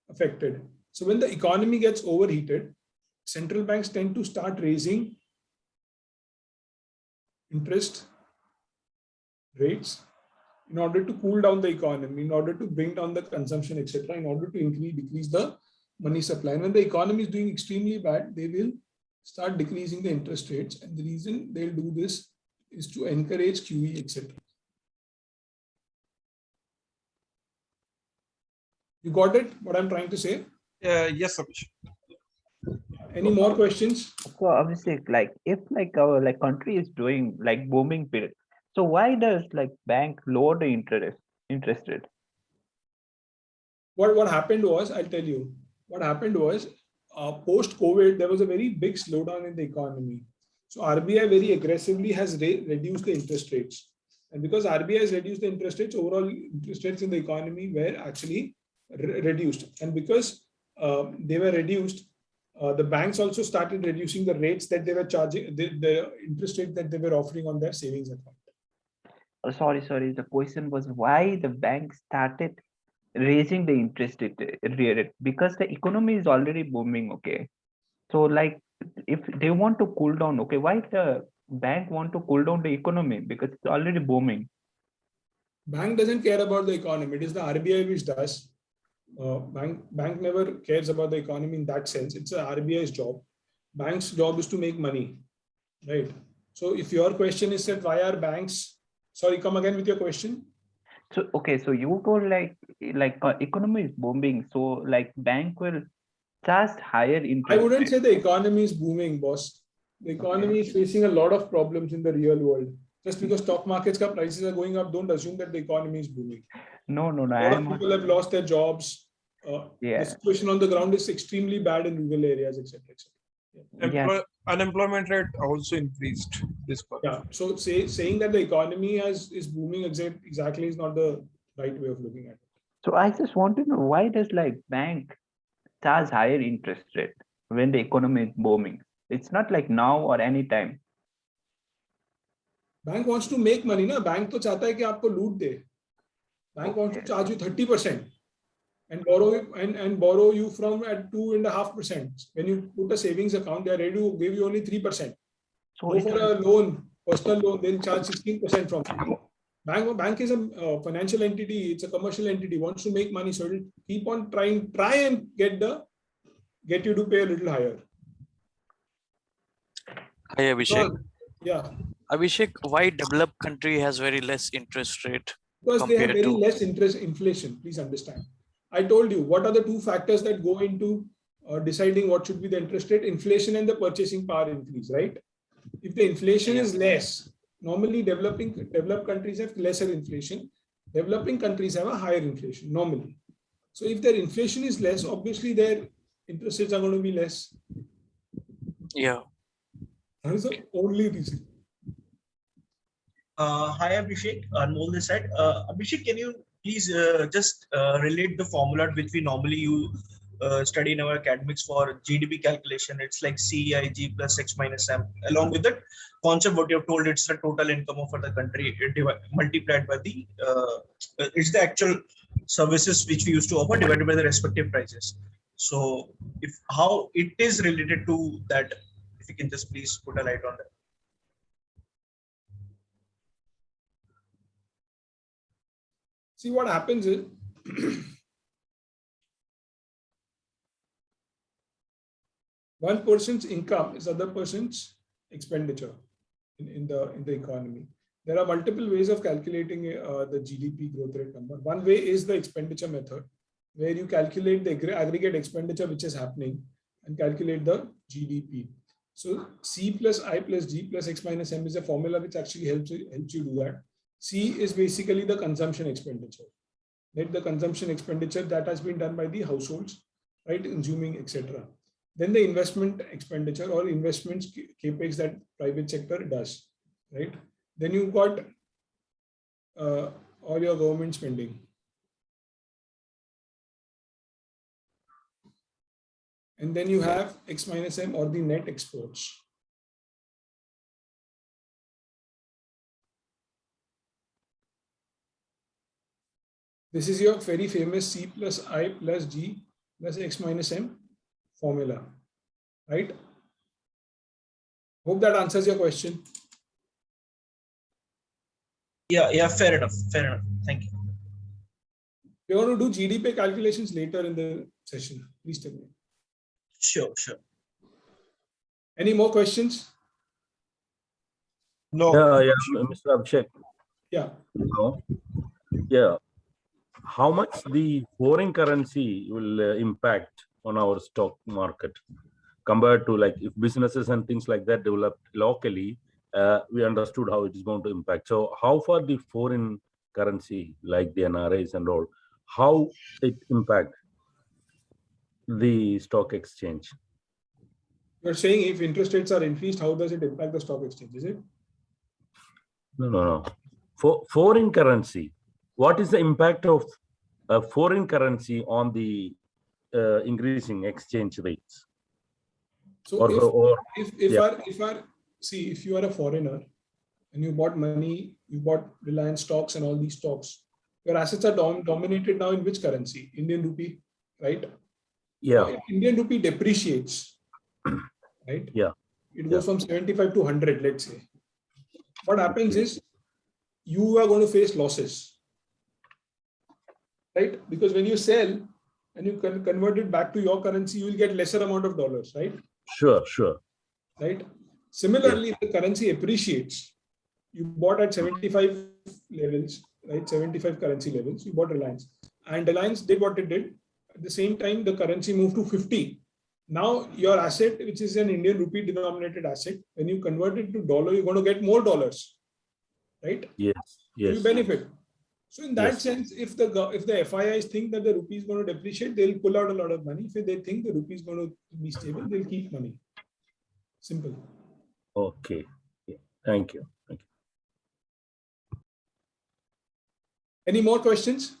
A: affected. So when the economy gets overheated, central banks tend to start raising interest rates in order to cool down the economy, in order to bring down the consumption, etc., in order to decrease the money supply. And when the economy is doing extremely bad, they will start decreasing the interest rates. And the reason they'll do this is to encourage QE, etc. You got it? What I'm trying to say?
K: Yes, Abhishek.
A: Any more questions?
S: So obviously, like if like our like country is doing like booming period, so why does like bank lower the interest rate?
A: What happened was, I'll tell you. What happened was, post-COVID, there was a very big slowdown in the economy. So RBI very aggressively has reduced the interest rates. And because RBI has reduced the interest rates, overall interest rates in the economy were actually reduced. And because they were reduced, the banks also started reducing the rates that they were charging, the interest rate that they were offering on their savings account.
S: Sorry. The question was why the bank started raising the interest rate because the economy is already booming. Okay, so like if they want to cool down, okay, why the bank want to cool down the economy because it's already booming?
A: Bank doesn't care about the economy. It is the RBI which does. Bank never cares about the economy in that sense. It's a RBI's job. Bank's job is to make money, right? So if your question is that why are banks, sorry, come again with your question.
S: So okay, so you told like economy is booming, so like bank will charge higher interest.
A: I wouldn't say the economy is booming, boss. The economy is facing a lot of problems in the real world. Just because stock markets prices are going up, don't assume that the economy is booming.
S: No.
A: A lot of people have lost their jobs.
S: Yeah.
A: The situation on the ground is extremely bad in rural areas, etc.
K: Unemployment rate also increased this quarter.
A: Yeah. So saying that the economy is booming exactly is not the right way of looking at it.
S: So I just want to know why does like bank charge higher interest rate when the economy is booming? It's not like now or any time.
A: Bank wants to make money, na? Bank to चाहता है कि आपको लूट दे. Bank wants to charge you 30% and borrow you from at 2.5%. When you put a savings account, they are ready to give you only 3%.
S: So
A: go for a loan, personal loan, they'll charge 16% from you. Bank is a financial entity, it's a commercial entity, wants to make money, so it'll keep on try and get you to pay a little higher.
N: Hi Abhishek.
A: So, yeah.
N: Abhishek, why developed country has very less interest rate?
A: Because they have very less inflation, please understand. I told you, what are the two factors that go into deciding what should be the interest rate? Inflation and the purchasing power increase, right? If the inflation is less, normally developed countries have lesser inflation. Developing countries have a higher inflation, normally. So if their inflation is less, obviously their interest rates are going to be less.
N: Yeah.
A: That is the only reason.
M: Hi Abhishek, Anmol this side. Abhishek, can you please just relate the formula which we normally study in our academics for GDP calculation? It's like CIG plus X minus M. Along with that concept, what you have told, it's the total income of the country multiplied by the it's the actual services which we used to offer divided by the respective prices. So if how it is related to that, if you can just please put a light on that.
A: See, what happens is one person's income is other person's expenditure in the economy. There are multiple ways of calculating the GDP growth rate number. One way is the expenditure method, where you calculate the aggregate expenditure which is happening and calculate the GDP. So C plus I plus G plus X minus M is a formula which actually helps you do that. C is basically the consumption expenditure. Right? The consumption expenditure that has been done by the households, right? Consuming, etc. Then the investment expenditure or investments capex that private sector does, right? Then you've got all your government spending. And then you have X minus M or the net exports. This is your very famous C plus I plus G plus X minus M formula, right? Hope that answers your question.
M: Yeah, fair enough. Fair enough. Thank you.
A: We're going to do GDP calculations later in the session. Please tell me.
M: Sure.
A: Any more questions?
M: No.
H: Yeah, Mr. Abhishek.
A: Yeah.
H: No. Yeah. How much the foreign currency will impact on our stock market compared to like if businesses and things like that developed locally, we understood how it is going to impact. So how far the foreign currency like the NRIs and all, how it impact the stock exchange?
A: You're saying if interest rates are increased, how does it impact the stock exchange? Is it?
H: No. For foreign currency, what is the impact of foreign currency on the increasing exchange rates?
A: So if you are a foreigner and you bought money, you bought Reliance stocks and all these stocks, your assets are dominated now in which currency? Indian rupee, right?
H: Yeah.
A: Now, if Indian rupee depreciates, right?
H: Yeah.
A: It goes from 75 to 100, let's say. What happens is you are going to face losses, right? Because when you sell and you convert it back to your currency, you will get lesser amount of dollars, right?
H: Sure.
A: Right. Similarly, if the currency appreciates, you bought at 75 levels, right? 75 currency levels, you bought Reliance. And Reliance did what it did. At the same time, the currency moved to 50. Now, your asset, which is an Indian rupee denominated asset, when you convert it to dollar, you're going to get more dollars, right?
H: Yes.
A: So you benefit. So in that sense, if the FIIs think that the rupee is going to depreciate, they'll pull out a lot of money. If they think the rupee is going to be stable, they'll keep money. Simple.
H: Okay. Yeah. Thank you.
A: Any more questions?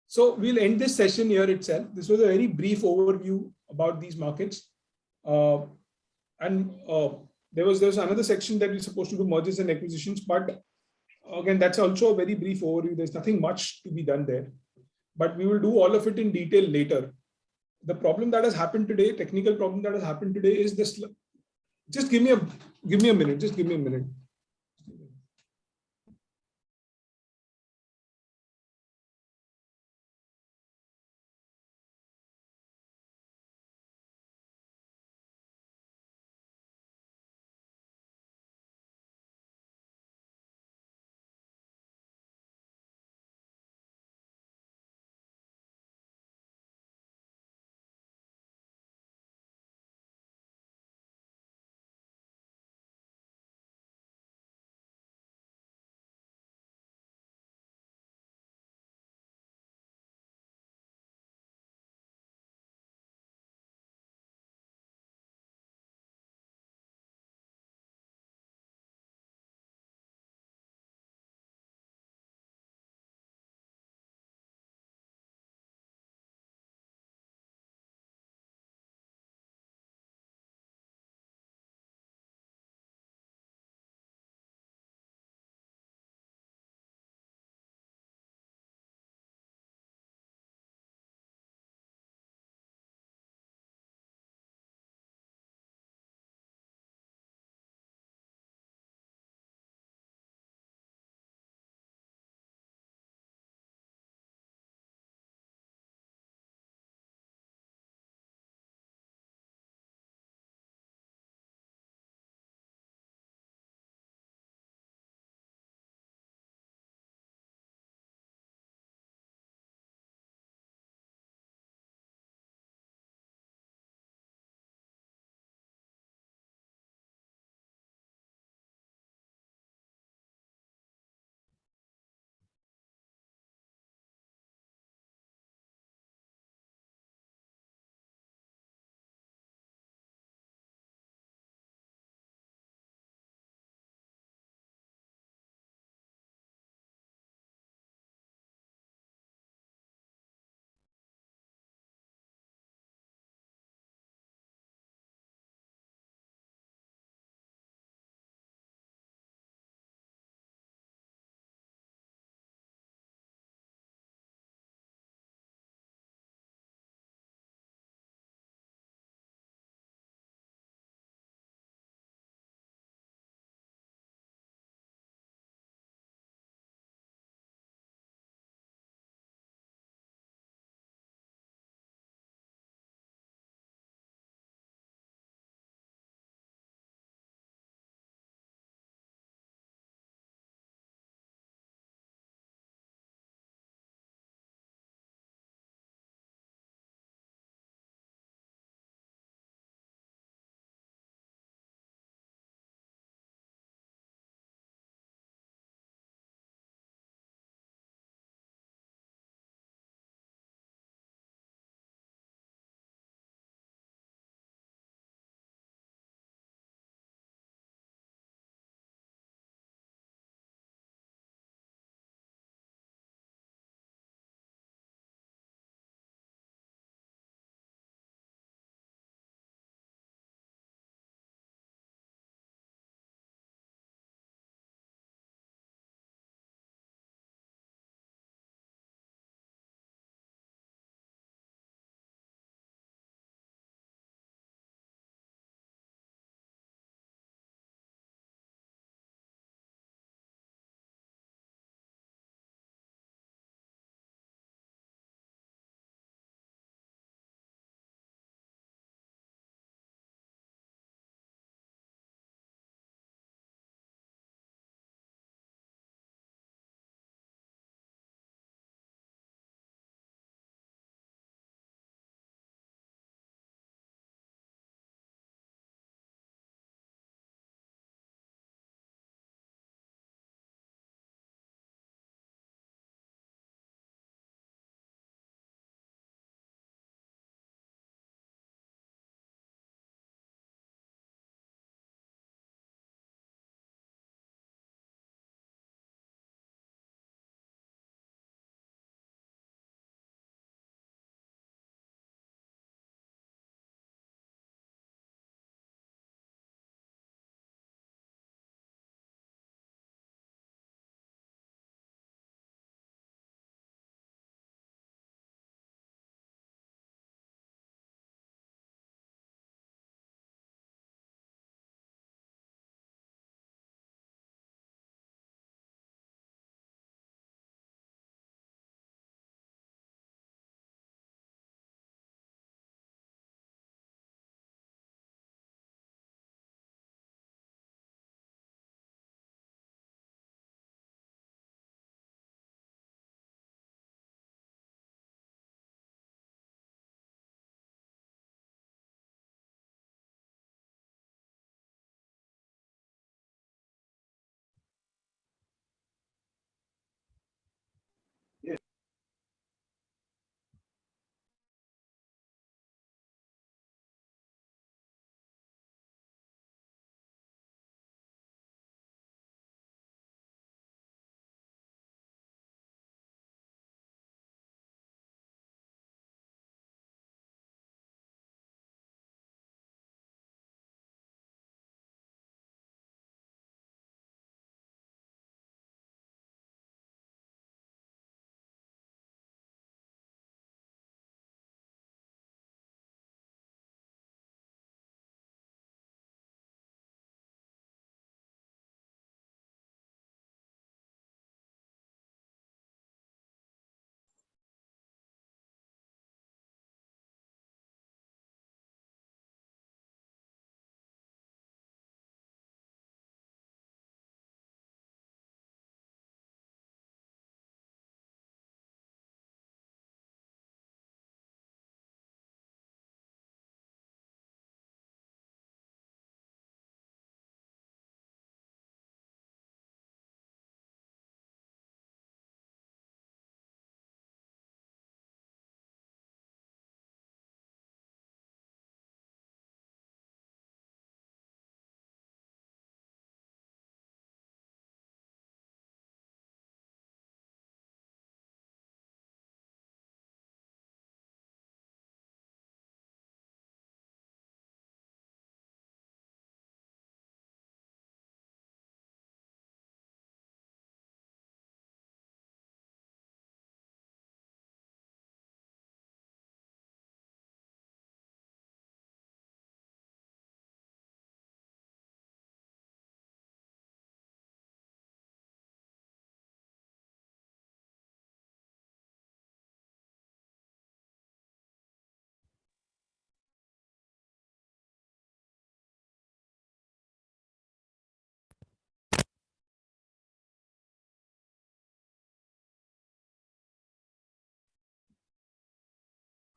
A: So we'll end this session here itself. This was a very brief overview about these markets. There's another section that we're supposed to do mergers and acquisitions, but again, that's also a very brief overview. There's nothing much to be done there, but we will do all of it in detail later. The problem that has happened today, technical problem that has happened today is this. Just give me a minute. Just give me a minute.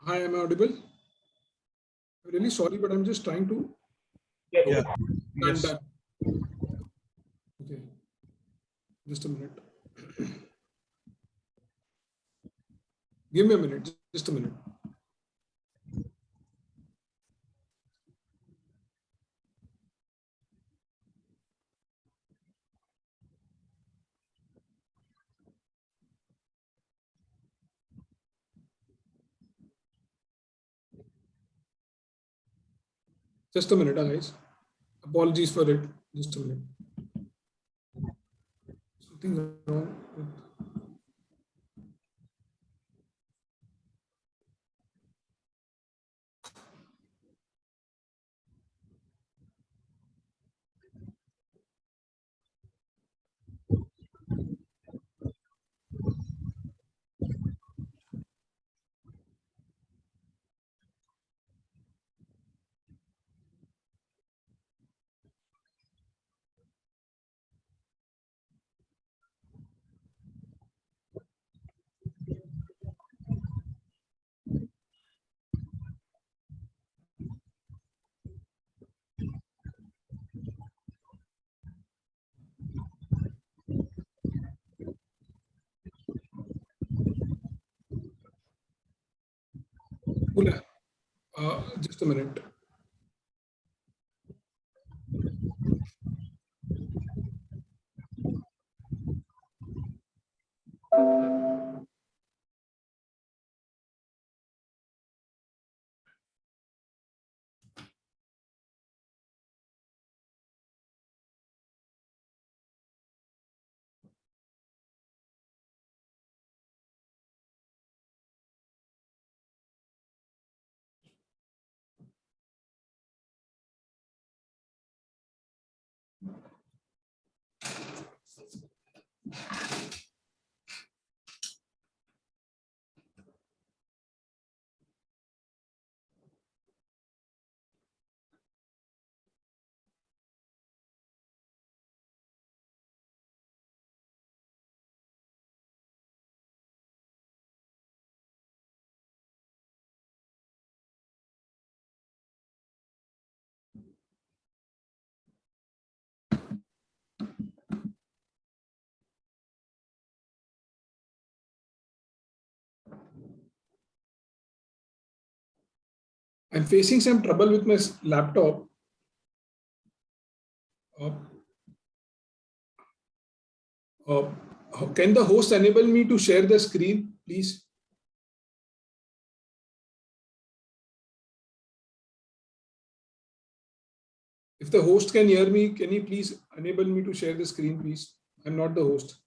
A: Hi, am I audible? I'm really sorry, but I'm just trying to.
K: Yeah.
A: I'm
K: Yes.
A: done. Okay. Just a minute. Give me a minute. Just a minute. Just a minute, guys. Apologies for it. Just a minute. Something's wrong with. Just a minute. I'm facing some trouble with my laptop. Can the host enable me to share the screen, please? If the host can hear me, can you please enable me to share the screen, please? I'm not the host.